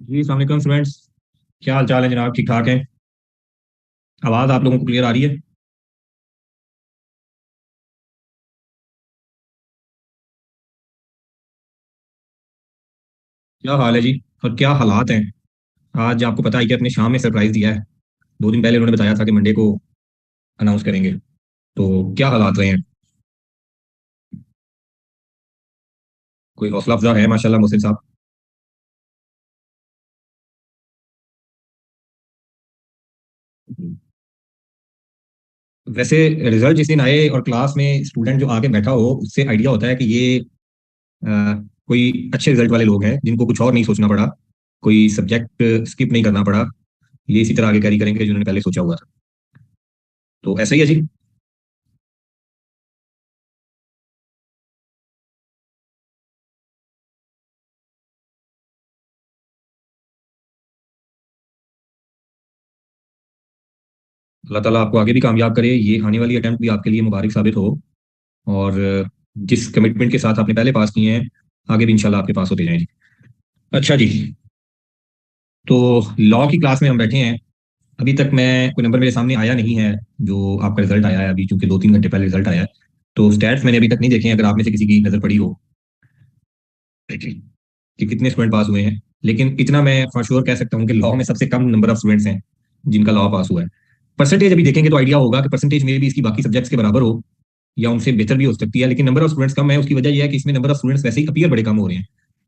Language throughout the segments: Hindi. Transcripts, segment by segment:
जी अस्सलाम वालेकुम स्टूडेंट्स। क्या हाल चाल है जनाब? ठीक ठाक है? आवाज़ आप लोगों को क्लियर आ रही है? क्या हाल है जी? और क्या हालात हैं? आज आपको पता है कि अपने शाम में सरप्राइज दिया है। 2 दिन पहले उन्होंने बताया था कि मंडे को अनाउंस करेंगे। तो क्या हालात रहे हैं? कोई हौसला अफजा है माशाल्लाह मोहसिन साहब? वैसे रिजल्ट जिस दिन आए और क्लास में स्टूडेंट जो आके बैठा हो उससे आइडिया होता है कि ये कोई अच्छे रिजल्ट वाले लोग हैं जिनको कुछ और नहीं सोचना पड़ा, कोई सब्जेक्ट स्किप नहीं करना पड़ा। ये इसी तरह आगे कैरी करेंगे जिन्होंने पहले सोचा हुआ था। तो ऐसा ही है जी। अल्लाह ताला आपको आगे भी कामयाब करे, ये आने वाली अटेम्प्ट भी आपके लिए मुबारक साबित हो। और जिस कमिटमेंट के साथ आपने पहले पास किए हैं आगे भी इंशाल्लाह आपके पास होते जाएंगे। अच्छा जी। तो लॉ की क्लास में हम बैठे हैं। अभी तक मैं कोई नंबर मेरे सामने आया नहीं है। जो आपका रिजल्ट आया है अभी, चूंकि 2-3 घंटे पहले रिजल्ट आया है, तो स्टैट्स मैंने अभी तक नहीं देखे हैं। अगर आप में से किसी की नजर पड़ी हो कि कितने स्टूडेंट पास हुए हैं, लेकिन इतना मैं फॉर श्योर कह सकता हूँ कि लॉ में सबसे कम नंबर ऑफ स्टूडेंट्स हैं जिनका लॉ पास हुआ है। परसेंटेज अभी देखेंगे तो आइडिया होगा कि परसेंटेज में भी इसकी बाकी सब्जेक्ट्स के बराबर हो या उनसे बेहतर भी हो सकती है, लेकिन नंबर ऑफ स्टूडेंट्स कम है। उसकी वजह यह है कि इसमें नंबर ऑफ स्टूडेंट्स वैसे ही अपीयर बड़े कम हो रहे हैं।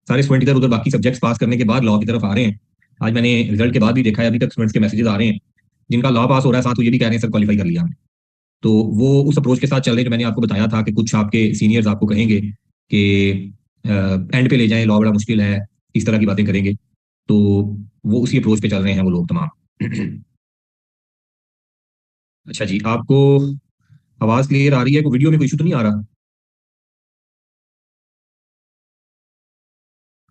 सारे स्टूडेंट इधर उधर बाकी सब्जेक्ट्स पास करने के बाद लॉ की तरफ आ रहे हैं। आज मैंने रिजल्ट के बाद भी देखा है, अभी तक स्टूडेंट्स के मैसेजेस आ रहे हैं जिनका लॉ पास हो रहा है, साथ वो ये भी कह रहे हैं सर क्वालिफाई कर लिया हमने। तो वो उस अप्रोच के साथ चल रहे हैं जो मैंने आपको बताया था कि कुछ आपके सीनियर्स आपको कहेंगे कि एंड पे ले जाएं, लॉ बड़ा मुश्किल है, इस तरह की बातें करेंगे। तो वो उसी अप्रोच पे चल रहे हैं वो लोग तमाम। अच्छा जी, आपको आवाज़ क्लियर आ रही है? कोई वीडियो में कोई इशू तो नहीं आ रहा?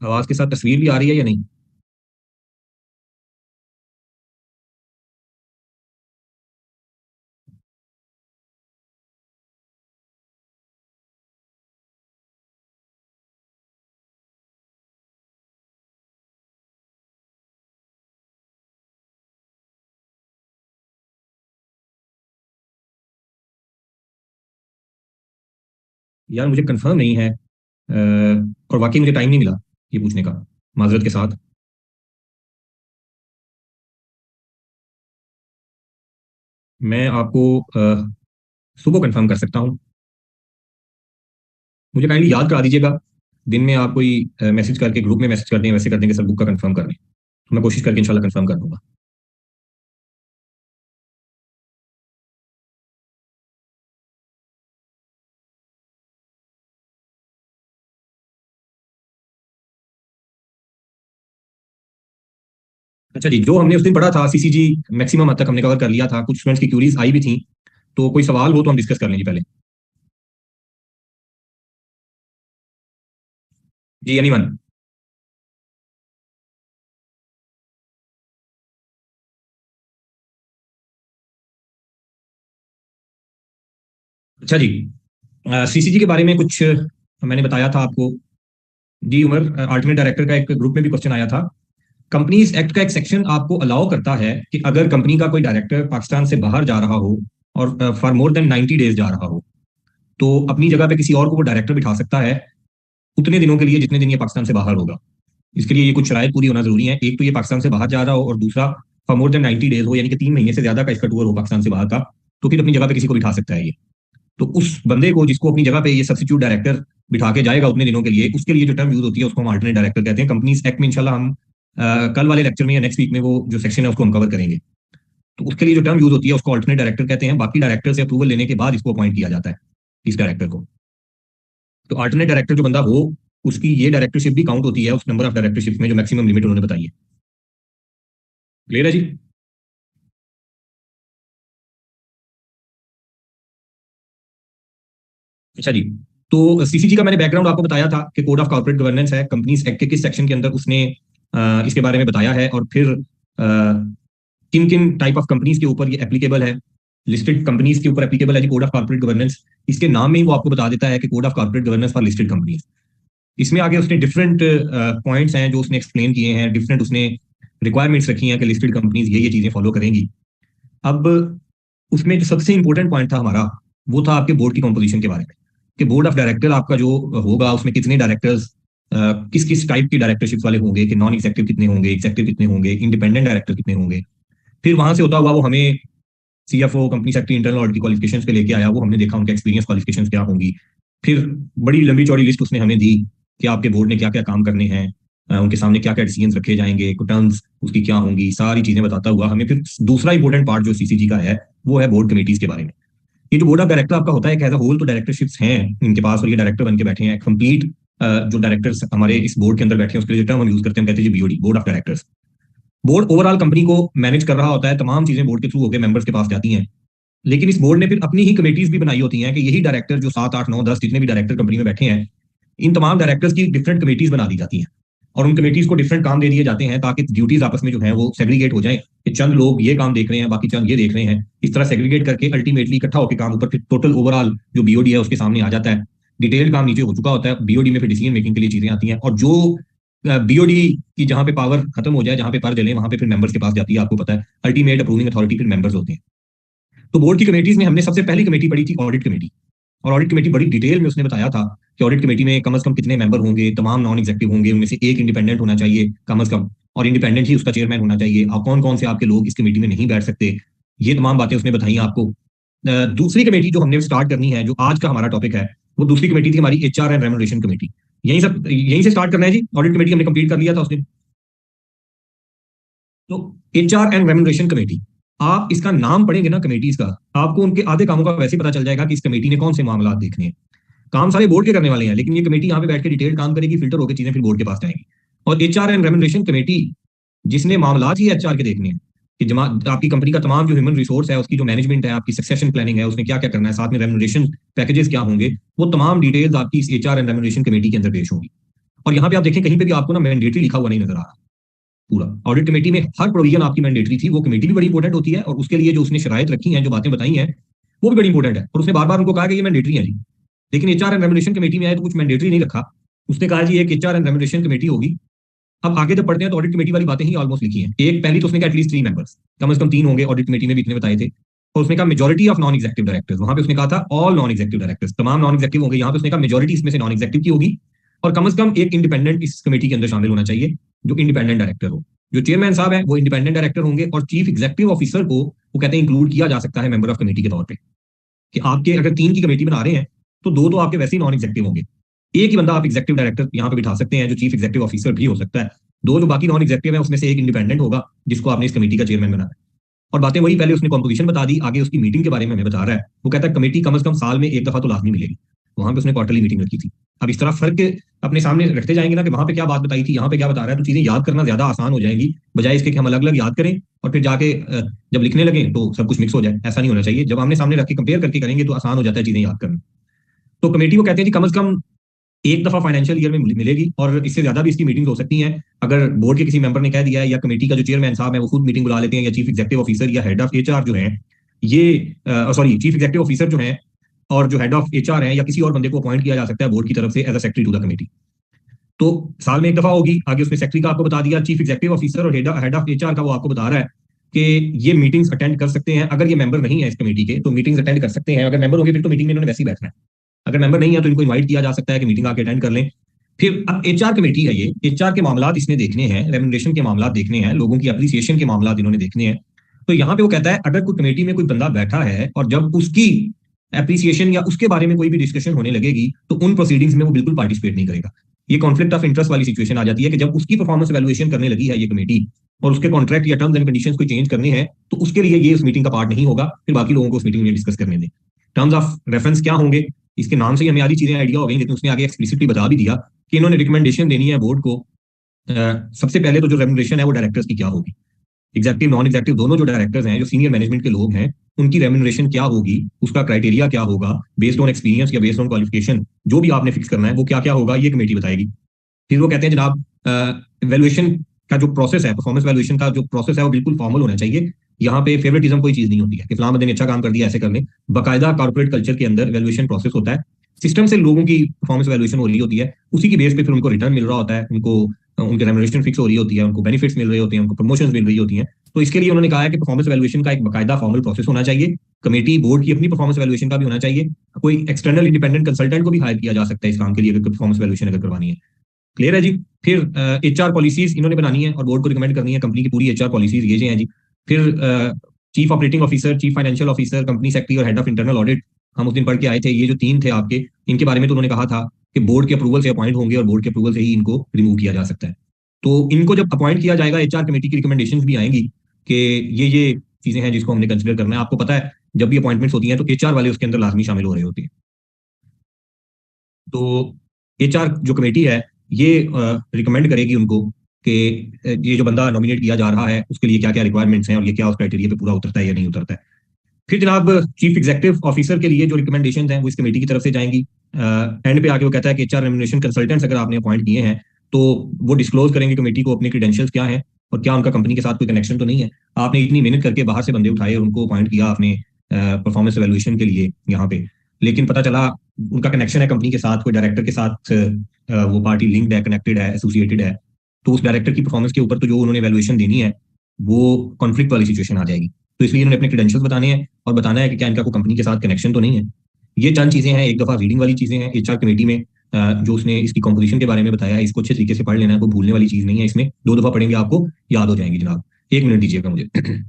आवाज़ के साथ तस्वीर भी आ रही है या नहीं? यार मुझे कंफर्म नहीं है। और वाकई मुझे टाइम नहीं मिला ये पूछने का, माजरत के साथ। मैं आपको सुबह कंफर्म कर सकता हूँ। मुझे काइंडली याद करा दीजिएगा। दिन में आप कोई मैसेज करके ग्रुप में मैसेज कर दें, वैसे कर देंगे सर बुक का कंफर्म कर दें, तो मैं कोशिश करके इंशाल्लाह कंफर्म कर दूंगा। अच्छा जी, जो हमने उस दिन पढ़ा था सीसीजी मैक्सिमम हद तक हमने कवर कर लिया था। कुछ स्टूडेंट्स की क्यूरीज आई भी थी, तो कोई सवाल हो तो हम डिस्कस कर लेंगे पहले। जी एनीवन? अच्छा जी, सीसीजी के बारे में कुछ मैंने बताया था आपको। जी उमर, अल्टरनेट डायरेक्टर का एक ग्रुप में भी क्वेश्चन आया था। कंपनीज एक्ट का एक सेक्शन आपको अलाउ करता है कि अगर कंपनी का कोई डायरेक्टर पाकिस्तान से बाहर जा रहा हो और फॉर मोर देन 90 डेज जा रहा हो, तो अपनी जगह पे किसी और को वो डायरेक्टर बिठा सकता है उतने दिनों के लिए जितने दिन ये पाकिस्तान से बाहर होगा। इसके लिए ये कुछ शराइत पूरी होना जरूरी है। एक तो ये पाकिस्तान से बाहर जा रहा हो, और दूसरा फॉर मोर देन 90 डेज हो, यानी कि 3 महीने से ज्यादा का इसका टूर हो पाकिस्तान से बाहर का। तो फिर अपनी जगह पे किसी को बिठा सकता है ये। तो उस बंदे को जिसको अपनी जगह पे ये सब्सिट्यूट डायरेक्टर बिठा के जाएगा उतने दिनों के लिए, उसके लिए जो टर्म यूज होती है उसको हम अल्टरनेट डायरेक्टर कहते हैं। कंपनीज एक्ट में इंशाल्लाह हम कल वाले लेक्चर में या नेक्स्ट वीक में वो जो सेक्शन है उसको हम कवर करेंगे। तो उसके लिए जो टर्म यूज होती है उसको अल्टरनेट डायरेक्टर कहते हैं। बाकी डायरेक्टर से अप्रूवल लेने के बाद इसको अपॉइंट किया जाता है, इस डायरेक्टर को। तो अल्टरनेट डायरेक्टर जो बंदा हो, उसकी ये डायरेक्टरशिप भी काउंट होती है उस नंबर ऑफ डायरेक्टरशिप में जो मैक्सिमम लिमिट उन्होंने बताई है। क्लियर है जी? अच्छा जी। तो सीसीजी का मैंने बैकग्राउंड आपको बताया था कि कोड ऑफ कॉर्पोरेट गवर्नेंस है, कंपनीज एक्ट के किस सेक्शन के अंदर उसने इसके बारे में बताया है, और फिर किन किन टाइप ऑफ कंपनीज के ऊपर ये एप्लीकेबल है। लिस्टेड कंपनीज के ऊपर एप्लीकेबल है जी कोड ऑफ कॉर्पोरेट गवर्नेंस। इसके नाम में ही वो आपको बता देता है कि code of corporate governance for listed companies. इसमें आगे उसने डिफरेंट पॉइंट्स हैं जो उसने एक्सप्लेन किए हैं, डिफरेंट उसने रिक्वायरमेंट्स रखी हैं कि लिस्टेड कंपनीज ये चीजें फॉलो करेंगी। अब उसमें जो सबसे इंपॉर्टेंट पॉइंट था हमारा, वो था आपके बोर्ड की कॉम्पोजिशन के बारे में, कि बोर्ड ऑफ डायरेक्टर आपका जो होगा उसमें कितने डायरेक्टर्स, किस किस टाइप की डायरेक्टरशिप वाले होंगे, कि नॉन एग्जेक्टिव कितने होंगे, एग्जेक्टिव कितने होंगे, इंडिपेंडेंट डायरेक्टर कितने होंगे। फिर वहां से होता हुआ वो हमें CFO, company secretary, internal audit की क्वालिफिकेशंस पे लेके आया, वो हमने देखा उनके एक्सपीरियंस क्वालिफिकेशंस क्या होंगी। फिर बड़ी लंबी चौड़ी लिस्ट उसने हमें दी कि आपके बोर्ड ने क्या क्या काम करने हैं, उनके सामने क्या क्या डिसीजंस रखे जाएंगे, टर्म्स उसकी क्या होंगी, सारी चीजें बताता हुआ हमें फिर दूसरा इंपॉर्टेंट पार्ट जो सीसीजी का है वो है बोर्ड कमेटीज के बारे में। ये जो बोर्ड ऑफ डायरेक्टर आपका होता है, एज अ होल तो डायरेक्टरशिप्स हैं इनके पास और ये डायरेक्टर बन के बैठे हैं कंप्लीट। जो डायरेक्टर्स हमारे इस बोर्ड के अंदर बैठे हैं उसके लिए टर्म हम यूज करते हैं, कहते हैं BOD, board of directors. Board overall company को मैनेज कर रहा होता है, तमाम चीजें बोर्ड के थ्रू होकर मेंबर्स के पास जाती हैं। लेकिन इस बोर्ड ने फिर अपनी ही कमेटीज भी बनाई होती हैं कि यही डायरेक्टर जो 7, 8, 9, 10 जितने भी डायरेक्टर कंपनी में बैठे हैं, इन तमाम डायरेक्टर्स की डिफरेंट कमेटीज बना दी जाती हैं और उन कमेटीज को डिफरेंट काम दे दिए जाते हैं ताकि ड्यूटीज आपस में जो है वो सेग्रीगेट हो जाए, कि चंद लोग ये काम देख रहे हैं, बाकी चंद ये देख रहे हैं। इस तरह सेग्रीगेट करके अल्टीमेटली इकट्ठा होकर काम ऊपर फिर टोटल ओवरऑल जो बीओडी है उसके सामने आ जाता है। डिटेल काम नीचे हो चुका होता है, बीओडी में फिर डिसीजन मेकिंग के लिए चीजें आती हैं, और जो बीओडी की जहां पे पावर खत्म हो जाए, जहां पे पर जले, वहां पे फिर मेंबर्स के पास जाती है। आपको पता है अल्टीमेट अप्रूविंग अथॉरिटी फिर मेंबर्स होते हैं। तो बोर्ड की कमेटीज में हमने सबसे पहली कमेटी पढ़ी थी ऑडिट कमेटी, और ऑडिट कमेटी बड़ी डिटेल में उसने बताया था कि ऑडिट कमेटी में कम से कम कितने मेंबर होंगे, तमाम नॉन एग्जेक्टिव होंगे, उनमें से एक इंडिपेंडेंट होना चाहिए कम से कम, और इंडिपेंडेंट ही उसका चेयरमैन होना चाहिए, और कौन कौन से आपके लोग इस कमेटी में नहीं बैठ सकते, ये तमाम बातें उसने बताई आपको। दूसरी कमेटी जो हमने स्टार्ट करनी है, जो आज का हमारा टॉपिक है, वो दूसरी कमेटी थी हमारी एचआर एंड रेम्यूनरेशन कमेटी। यहीं से स्टार्ट करना है जी। ऑडिट कमेटी हमने कंप्लीट कर लिया था उसने। तो एचआर एंड रेम्यूनरेशन कमेटी, आप इसका नाम पढ़ेंगे ना कमेटीज का, आपको उनके आधे कामों का वैसे पता चल जाएगा कि इस कमेटी ने कौन से मामला देखने हैं। काम सारे बोर्ड के करने वाले हैं, लेकिन ये कमेटी यहाँ पे बैठ के डिटेल काम करेगी, फिल्टर होकर चीजें फिर बोर्ड के पास जाएंगी। और एचआर एंड रेम्यूनरेशन कमेटी जिसने मामला ही एचआर के देखने हैं, कि जमा आपकी कंपनी का तमाम जो ह्यूमन रिसोर्स है, उसकी जो मैनेजमेंट है, आपकी सक्सेशन प्लानिंग है, उसमें क्या क्या करना है, साथ में रेम्यूनरेशन पैकेजेस क्या होंगे, वो तमाम डिटेल्स आपकी इस एचआर एंड रेम्यूनरेशन कमेटी के अंदर पेश होंगी। और यहाँ पे आप देखें कहीं पे भी आपको ना मैंडेटरी लिखा हुआ नहीं नजर आ रहा। पूरा ऑडिट कमेटी में हर प्रोविजन आपकी मैंडेटरी थी। वो कमेटी भी बड़ी इंपॉर्टेंट होती है, और उसके लिए जो उसने शरायत रखी है, जो बातें बताई हैं, वो भी बड़ी इंपॉर्टेंट है। और उसने बार बार उनको कहा कि ये मैंडेटरी है जी। लेकिन एचआर एंड रेम्यूनरेशन कमेटी में आए तो कुछ मैंडेटरी नहीं रखा। उसने कहा जी एक एचआर एंड रेम्यूनरेशन कमेटी होगी। अब आगे जब पढ़ते हैं तो ऑडिट कमेटी वाली बातें ही ऑलमोस्ट लिखी हैं। एक पहली तो उसने कहा एटलीस्ट 3 मेंबर्स, कम से कम 3 होंगे, ऑडिट कमेटी में भी इतने बताए थे। और उसने कहा majority of non executive directors, वहां पे उसने कहा था ऑल नॉन एग्जेक्टिव डायरेक्टर्स, तमाम नॉन एग्जेक्टिव होंगे। यहाँ पे उसने कहा मेजॉरिटी इसमें से नॉन एग्जेक्टिव की होगी, और कम से कम एक इंडिपेंडेंट इस कमेटी के अंदर शामिल होना चाहिए, जो इंडिपेंडेंट डायरेक्टर हो। जो चेयरमैन साहब है वो इंडिपेंडेंट डायरेक्टर होंगे, और चीफ एग्जेक्टिव ऑफिसर को वो कहते हैं इंक्लूड किया जा सकता है मेंबर ऑफ कमेटी के तौर पे, कि आपके अगर 3 की कमेटी बना रहे हैं तो 2 तो आपके वैसे ही नॉन एग्जेक्टिव होंगे, एक ही बंदा आप एग्जेक्टिव डायरेक्टर यहाँ पे बिठा सकते हैं जो चीफ एग्जेक्टिव ऑफिसर भी हो सकता है। 2 जो बाकी नॉन एग्जेक्टिव है उसमें से एक इंडिपेंडेंट होगा जिसको आपने इस कमेटी का चेयरमैन बनाना है। और बातें वही, पहले उसने कॉम्पोजिशन बता दी, आगे उसकी मीटिंग के बारे में हमें बता रहा है। वो कहता है कमेटी कम से कम साल में एक दफा तो लाजमी मिलेगी। वहां पे उसने क्वार्टरली मीटिंग रखी थी। अब इस तरह फर्क अपने सामने रखते जाएंगे ना, कि वहां पे क्या बात बताई थी, यहाँ पे क्या बता रहा है, तो चीजें याद करना ज्यादा आसान हो जाएगी, बजाय इसके कि हम अलग अलग याद करें और फिर जाके जब लिखने लगे तो सब कुछ मिक्स हो जाए। ऐसा नहीं होना चाहिए। जब हमने सामने रख के कंपेयर करके करेंगे तो आसान हो जाता है चीजें याद करना। तो कमेटी को कहते हैं कि कम से कम एक दफा फाइनेंशियल ईयर में मिलेगी, और इससे ज्यादा भी इसकी मीटिंग हो सकती हैं। अगर बोर्ड के किसी मेंबर ने कह दिया है, या कमेटी का जो चेयरमैन साहब है वो खुद मीटिंग बुला लेते हैं, या चीफ एग्जेक्टिव ऑफिसर या हेड ऑफ एचआर जो है, ये सॉरी चीफ एग्जेक्टिव ऑफिसर जो है और जो हेड ऑफ एचआर है, या किसी और बंदे को अपॉइंट किया जा सकता है बोर्ड की तरफ से as a secretary to the committee. तो साल में एक दफा होगी। आगे उसने सेक्रेटरी का आपको बता दिया, चीफ एग्जेक्टिव ऑफिसर और हेड ऑफ एचआर का वो आपको बता रहा है कि ये मीटिंग्स अटेंड कर सकते हैं। अगर ये मेंबर नहीं है इस कमेटी के तो मीटिंग्स अटेंड कर सकते हैं। अगर मेंबर होंगे फिर तो मीटिंग में इन्होंने वैसे ही बैठना है। अगर मेंबर नहीं है तो इनको इन्वाइट किया जा सकता है कि मीटिंग आके अटेंड कर लें। फिर अब एचआर कमेटी है, ये एचआर के मामला इसने देखने हैं, रेम्यूनरेशन के मामला देखने हैं, लोगों की अप्रिसिएशन के मामला इन्होंने देखने हैं। तो यहाँ पे वो कहता है अगर कोई कमेटी में कोई बंदा बैठा है और जब उसकी एप्रिसिएशन या उसके बारे में कोई भी डिस्कशन होने लगेगी तो उन प्रोसीडिंग्स में वो बिल्कुल पार्टिसिपेट नहीं करेगा। ये कॉन्फ्लिक्ट ऑफ इंटरेस्ट वाली सिचुएशन आ जाती है कि जब उसकी परफॉर्मेंस वैल्यूएशन करने लगी है ये कमेटी, और उसके कॉन्ट्रैक्ट या टर्म्स एंड कंडीशंस को चेंज करने हैं, तो उसके लिए ये उस मीटिंग का पार्ट नहीं होगा। फिर बाकी लोगों को उस मीटिंग में डिस्कस करने दें। टर्म्स ऑफ रेफरेंस क्या होंगे, इसके नाम से ही हमें आधी चीजें आइडिया हो गई, लेकिन उसने आगे एक्सप्लिसिटली बता भी दिया कि इन्होंने रिकमेंडेशन देनी है बोर्ड को। सबसे पहले तो जो रेम्यूनरेशन है वो डायरेक्टर्स की क्या होगी, एग्जेक्टिव नॉन एग्जेक्टिव दोनों जो डायरेक्टर्स हैं, जो सीनियर मैनेजमेंट के लोग हैं, उनकी रेम्यूनरेशन क्या होगी, उसका क्राइटेरिया क्या होगा, बेस्ड ऑन एक्सपीरियंस या बेस्ड ऑन क्वालिफिकेशन, जो भी आपने फिक्स करना है वो क्या क्या होगा, ये कमेटी बताएगी। फिर वो कहते हैं जनाब वैल्यूएशन का जो प्रोसेस है, परफॉर्मेंस वैल्यूएशन का जो प्रोसेस है वो बिल्कुल फॉर्मल होना चाहिए। यहाँ पे फेवरेटिज्म कोई चीज नहीं होती है कि फलां बंदे ने अच्छा काम कर दिया ऐसे कर लें। बाकायदा कॉर्पोरेट कल्चर के अंदर वैल्यूएशन प्रोसेस होता है। सिस्टम से लोगों की परफॉर्मेंस वैल्यूएशन हो रही होती है, उसी की बेस पे फिर उनको रिटर्न मिल रहा होता है, उनको उनके रेम्युनरेशन फिक्स हो रही होती है, उनको बेनिफिट्स मिल रहे होते हैं, उनको प्रमोशंस मिल रही होती हैं। तो इसके लिए उन्होंने कहा है कि परफॉर्मेंस वैल्यूएशन का एक बाकायदा फॉर्मल प्रोसेस होना चाहिए, कमेटी बोर्ड की अपनी परफॉर्मेंस वैल्यूएशन का भी होना चाहिए, कोई एक्सटर्नल इंडिपेंडेंट कंसल्टेंट को भी हायर किया जा सकता है इस काम के लिए अगर परफॉर्मेंस वैल्यूएशन अगर करवानी है। क्लियर है जी। फिर एचआर पॉलिसीज इन्होंने बनानी है और बोर्ड को रिकमेंड करनी है, कंपनी की पूरी एचआर पॉलिसीज ये जो हैं जी। फिर chief operating officer, chief financial officer, company secretary और हेड ऑफ इंटरनल ऑडिट, हम उस दिन पढ़ के आए थे, ये जो तीन थे आपके, इनके बारे में तो उन्होंने कहा था कि बोर्ड के अप्रूवल से अपॉइंट होंगे और बोर्ड के अप्रूवल से ही इनको रिमूव किया जा सकता है। तो इनको जब अपॉइंट किया जाएगा, एचआर कमेटी की रिकमेंडेशन भी आएंगी कि ये चीजें हैं जिसको हमने कंसिडर करना है। आपको पता है जब भी अपॉइंटमेंट्स होती हैं तो एचआर वाले उसके अंदर लाजमी शामिल हो रहे होते हैं। तो एचआर जो कमेटी है ये रिकमेंड करेगी उनको कि ये जो बंदा नॉमिनेट किया जा रहा है उसके लिए क्या क्या रिक्वायरमेंट्स हैं और ये क्या उस क्राइटेरिया पे पूरा उतरता है या नहीं उतरता है। फिर जनाब चीफ एग्जीक्यूटिव ऑफिसर के लिए जो रिकमेंडेशन हैं वो इस कमेटी की तरफ से जाएंगी। एंड पे आके वो कहता है कि एचआर रेम्युनरेशन कंसल्टेंट्स अगर आपने अपॉइंट किए हैं तो वो डिस्क्लोज करेंगे कमेटी को अपने क्रेडेंशियल्स क्या हैं और क्या उनका कंपनी के साथ कोई कनेक्शन तो नहीं है। आपने इतनी मेहनत करके बाहर से बंदे उठाए और उनको अपॉइंट किया आपने परफॉर्मेंस एवेल्युएशन के लिए यहाँ पे, लेकिन पता चला उनका कनेक्शन है कंपनी के साथ, कोई डायरेक्टर के साथ वो पार्टी लिंक्ड है, कनेक्टेड है, एसोसिएटेड है, तो उस डायरेक्टर की परफॉर्मेंस के ऊपर तो जो उन्होंने वैल्यूएशन देनी है वो कॉन्फ्लिक्ट वाली सिचुएशन आ जाएगी। तो इसलिए इन्होंने अपने क्रेडेंशियल्स बताने हैं और बताना है कि क्या इनका कोई कंपनी के साथ कनेक्शन तो नहीं है। ये चंद चीजें हैं, एक दफा रीडिंग वाली चीजें हैं एचआर कमेटी में। जो उसने इसकी कॉम्पोजिशन के बारे में बताया है इसको अच्छे तरीके से पढ़ लेना है, कोई भूलने वाली चीज नहीं है इसमें, 2 दफा पढ़ेंगे आपको याद हो जाएंगी जनाब। 1 मिनट दीजिएगा मुझे।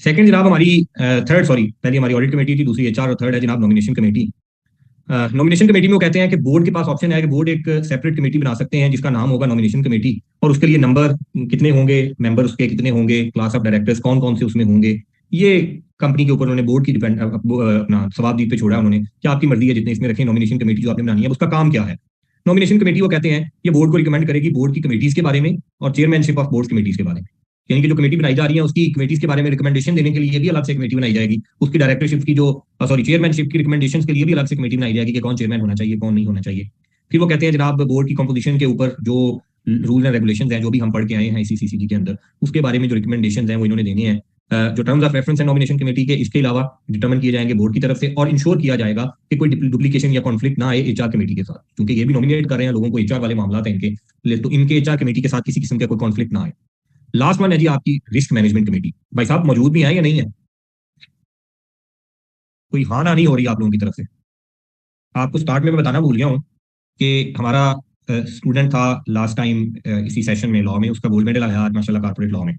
सेकंड जनाब हमारी थर्ड सॉरी पहली हमारी ऑडिट कमेटी थी, दूसरी एचआर और थर्ड है जनाब नॉमिनेशन कमेटी। नॉमिनेशन कमेटी में वो कहते हैं कि बोर्ड के पास ऑप्शन है कि बोर्ड एक सेपरेट कमेटी बना सकते हैं जिसका नाम होगा नॉमिनेशन कमेटी, और उसके लिए नंबर कितने होंगे, मेंबर उसके कितने होंगे, क्लास ऑफ डायरेक्टर्स कौन कौन से उसमें होंगे, ये कंपनी के ऊपर उन्होंने बोर्ड की डिपेंड अपना सवाबदीद पे छोड़ा उन्होंने, क्या आपकी मर्जी है जितने इसमें रखें। नॉमिनेशन कमेटी जो आपने बनानी है उसका काम क्या है। नॉमिनेशन कमेटी वो कहते हैं ये बोर्ड को रिकमेंड करेगी बोर्ड की कमेटीज के बारे में और चेयरमैनशिप ऑफ बोर्ड कमेटीज के बारे में, यानी कि जो कमेटी बनाई जा रही है उसकी कमेटीज के बारे में रिकमेंडेशन देने के लिए भी अलग से कमेटी बनाई जाएगी, उसकी डायरेक्टरशिप की जो सॉरी चेयरमैनशिप की रिकमेंडेशन के लिए भी अलग से कमेटी बनाई जाएगी कि कौन चेयरमैन होना चाहिए कौन नहीं होना चाहिए। फिर वो कहते हैं जनाब बोर्ड की कंपोजिशन के ऊपर जो रूल एंड रेगुलेशन हैं जो भी हम पढ़ के आए हैं इसी सीसीजी के अंदर, उसके बारे में जो रिकमेंडेशन हैं वो इन्होंने देने हैं। जो टर्म्स ऑफ रेफरेंस है नॉमिनेशन कमेटी के, इसके अलावा डिटर्मिन किए जाएंगे बोर्ड की तरफ से और इंश्योर किया जाएगा कि कोई डुप्लीकेशन या कॉन्फ्लिक्ट ना आए एचआर कमेटी के साथ, क्योंकि ये भी नॉमिनेट कर रहे हैं लोगों को, एचआर वाले मामला हैं इनके, तो इनके एचआर कमेटी के साथ किसी किस्म का कोई कॉन्फ्लिक्ट ना आए। लास्ट वन है जी आपकी रिस्क मैनेजमेंट कमेटी। भाई साहब मौजूद भी है या नहीं है? कोई हाँ ना नहीं हो रही आप लोगों की तरफ से। आपको स्टार्ट में मैं बताना भूल गया हूँ कि हमारा स्टूडेंट था लास्ट टाइम इसी सेशन में लॉ में, उसका गोल्ड मेडल आया आज माशाल्लाह कारपोरेट लॉ में।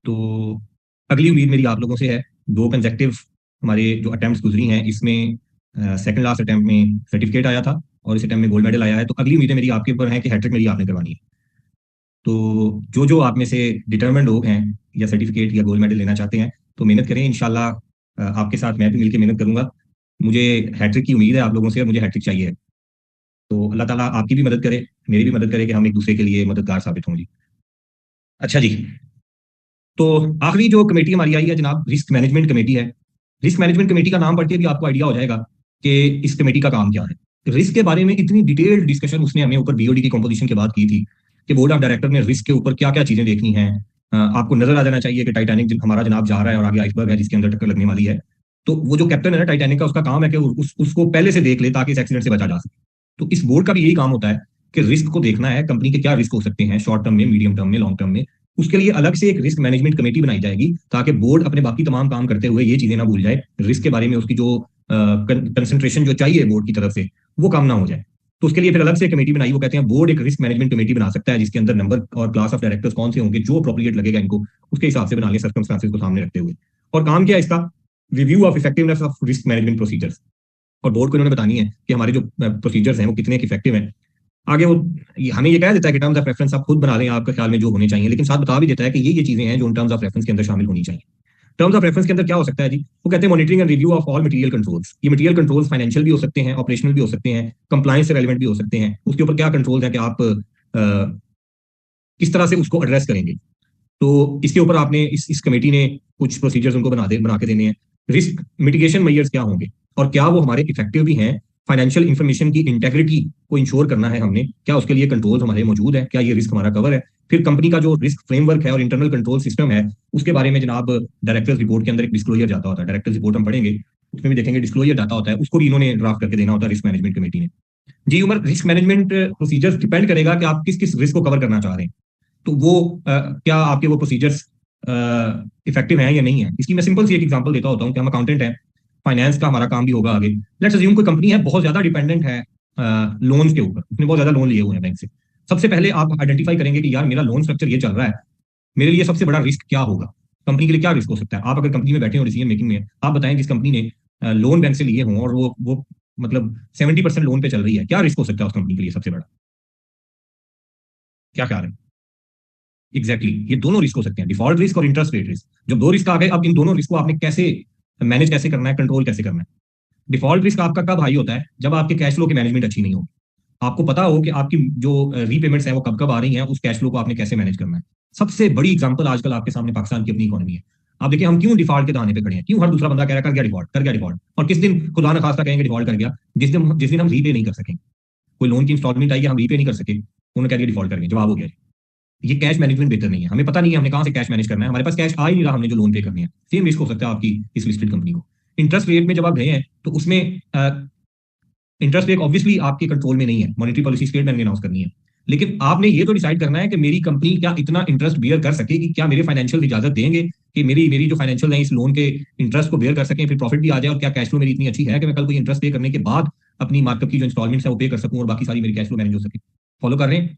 तो अगली उम्मीद मेरी आप लोगों से है, 2 कंसेक्टिव हमारे जो अटेम्प्ट गुजरी हैं इसमें सेकंड लास्ट अटेम्प्ट में सर्टिफिकेट आया था और इस अटेम्प्ट में गोल्ड मेडल आया है, तो अगली उम्मीदें मेरी आपके ऊपर हैं कि हैट्रिक मेरी आपने करवानी है। तो जो जो आप में से डिटर्मेंड लोग हैं या सर्टिफिकेट या गोल्ड मेडल लेना चाहते हैं तो मेहनत करें, इंशाल्लाह आपके साथ मैं भी मिलकर मेहनत करूंगा। मुझे हैट्रिक की उम्मीद है आप लोगों से और मुझे हैट्रिक चाहिए है। तो अल्लाह ताला आपकी भी मदद करे, मेरी भी मदद करे कि हम एक दूसरे के लिए मददगार साबित हों जी। अच्छा जी, तो आखिरी जो कमेटी हमारी आई है जनाब रिस्क मैनेजमेंट कमेटी है। रिस्क मैनेजमेंट कमेटी का नाम पढ़ के भी आपको आइडिया हो जाएगा कि इस कमेटी का काम क्या है। रिस्क के बारे में इतनी डिटेल्ड डिस्कशन उसने हमें ऊपर बीओडी की कंपोजिशन के बाद की थी कि बोर्ड ऑफ डायरेक्टर ने रिस्क के ऊपर क्या क्या चीजें देखनी है। आपको नजर आ जाना चाहिए कि टाइटैनिक हमारा जनाब जा रहा है और आगे आइसबर्ग है जिसके अंदर टक्कर लगने वाली है। तो वो जो कैप्टन है ना टाइटैनिक का, उसका काम है कि उसको पहले से देख ले ताकि इस एक्सीडेंट से बचा जा सके। तो इस बोर्ड का भी यही काम होता है कि रिस्क को देखना है, कंपनी के क्या रिस्क हो सकते हैं शॉर्ट टर्म में, मीडियम टर्म में, लॉन्ग टर्म में। उसके लिए अलग से एक रिस्क मैनेजमेंट कमेटी बनाई जाएगी ताकि बोर्ड अपने बाकी तमाम काम करते हुए ये चीजें ना भूल जाए, रिस्क के बारे में उसकी जो कंसंट्रेशन जो चाहिए बोर्ड की तरफ से वो काम ना हो जाए। तो उसके लिए फिर अलग से कमेटी बनाई, वो कहते हैं बोर्ड एक रिस्क मैनेजमेंट कमेटी बना सकता है जिसके अंदर नंबर और क्लास ऑफ डायरेक्टर्स कौन से होंगे जो अप्रोप्रिएट लगेगा इनको उसके हिसाब से बना ले, सर्कमस्टांसेस को सामने रखते हुए। और काम क्या है इसका? Review of effectiveness of risk management procedures. और बोर्ड को इन्होंने बतानी है कि हमारे जो प्रोसीजर्स हैं वो कितने इफेक्टिव हैं। आगे वो हमें ये कह देता है कि टर्म्स ऑफ रेफरेंस आप खुद बना लें आपके ख्याल में जो होने चाहिए, लेकिन साथ बता भी देता है कि ये चीजें हैं जो उन टर्म्स ऑफ रेफरेंस के अंदर शामिल होनी चाहिए। टर्म्स ऑफ रेफरेंस के अंदर क्या हो सकता है जी? वो कहते हैं monitoring and review of all material controls. ये मटेरियल कंट्रोल्स फाइनेंशियल भी हो सकते हैं, ऑपरेशनल भी हो सकते हैं, कंप्लायंस से रेलेवेंट भी हो सकते हैं। उसके ऊपर क्या कंट्रोल्स हैं कि आप किस तरह से उसको एड्रेस करेंगे। तो इसके ऊपर आपने इस कमेटी ने कुछ प्रोसीजर्स उनको बना के देने हैं। रिस्क मिटिगेशन मेजर्स क्या होंगे और क्या वो हमारे इफेक्टिव भी हैं। फाइनेंशियल इंफॉर्मेशन की इंटेग्रिटी को इंश्योर करना है हमने, क्या उसके लिए कंट्रोल्स हमारे मौजूद है, क्या ये रिस्क हमारा कवर है। फिर कंपनी का जो रिस्क फ्रेमवर्क है और इंटरनल कंट्रोल सिस्टम है उसके बारे में जनाब डायरेक्टर्स रिपोर्ट के अंदर एक डिस्क्लोजर जाता होता है। डायरेक्टर्स रिपोर्ट हम पढ़ेंगे, उसमें भी देखेंगे डिस्क्लोजर जाता होता है, उसको भी इन्होंने ड्राफ्ट करके देना होता है रिस्क मैनेजमेंट कमेटी ने। जी उमर, रिस्क मैनेजमेंट प्रोसीजर्स डिपेंड करेगा कि आप किस किस रिस्क को कवर करना चाह रहे हैं। तो वो क्या आपके वो प्रोसीजर्स इफेक्टिव हैं या नहीं है। इसकी मैं सिंपल सी एक एग्जांपल देता होता हूँ कि हम अकाउंटेंट हैं, फाइनेंस का हमारा काम भी होगा आगे। लेट्स अज्यूम कोई कंपनी है बहुत ज्यादा डिपेंडेंट है लोन के ऊपर, उसने बहुत ज्यादा लोन लिए हुए हैं बैंक से। सबसे पहले आप आइडेंटिफाई करेंगे कि यार मेरा लोन स्ट्रक्चर ये चल रहा है, मेरे लिए सबसे बड़ा रिस्क क्या होगा, कंपनी के लिए क्या रिस्क हो सकता है। आप अगर कंपनी में बैठे हो डिसीजन मेकिंग में, आप बताएं जिस कंपनी ने लोन बैंक से लिए हों और वो मतलब 70% लोन पे चल रही है, क्या रिस्क हो सकता है उस कंपनी के लिए सबसे बड़ा, क्या ख्याल है? एग्जैक्टली ये दोनों रिस्क हो सकते हैं, डिफॉल्ट रिस्क और इंटरेस्ट रेट रिस्क। जब दो रिस्क आ गए, अब इन दोनों रिस्क को आपने कैसे मैनेज कैसे करना है, कंट्रोल कैसे करना है। डिफॉल्ट रिस्क आपका कब हाई होता है? जब आपके कैश फ्लो की मैनेजमेंट अच्छी नहीं होगी, आपको पता हो कि आपकी जो रीपेमेंट्स हैं वो कब कब आ रही हैं, उस कैश फ्लो को आपने कैसे मैनेज करना है। सबसे बड़ी एग्जांपल आजकल आपके सामने पाकिस्तान की अपनी इकोनॉमी है। आप देखिए हम क्यों डिफॉल्ट के दाने पे खड़े हैं, क्यों हर दूसरा बंदा कह रहा है कर गया डिफॉल्ट, कर गया डिफॉल्ट, और किस दिन खुदा न खास्ता कहेंगे डिफॉल्ट कर गया, जिस दिन हम रीपे नहीं कर सकेंगे, कोई लोन की इंस्टॉलमेंट आई है हम रीपे नहीं कर सके, उन्होंने कह दिया डिफॉल्ट करेंगे, जवाब हो गया। ये कैश मैनेजमेंट बेहतर नहीं है, हमें पता नहीं है हमने कहां से कैश मैनेज करना है, हमारे पास कैश आ ही नहीं रहा हमने जो लोन पे करनी है। सेम रिस्क हो सकता है आपकी इस लिस्टेड कंपनी को। इंटरेस्ट रेट में जब आप गए हैं तो उसमें इंटरेस्ट रेट ऑब्वियसली आपके कंट्रोल में नहीं है, मॉनेटरी पॉलिसी स्टेट बैंक ने अनाउंस करनी है। लेकिन आपने ये तो डिसाइड करना है कि मेरी कंपनी क्या इतना इंटरेस्ट बेयर कर सकेगी, क्या मेरे फाइनेंशियल इजाजत देंगे कि मेरी मेरी जो फाइनेंशियल है इस लोन के इंटरेस्ट को बेयर कर सकें, फिर प्रॉफिट भी आ जाए, और क्या कैश फ्लो मेरी इतनी अच्छी है कि मैं कल कोई इंटरेस्ट पे करने के बाद अपनी मार्कअप की जो इंस्टॉलमेंट्स है वो पे कर सकूं और बाकी सारी मेरी कैश फ्लो मैनेज हो सके। फॉलो कर रहे हैं?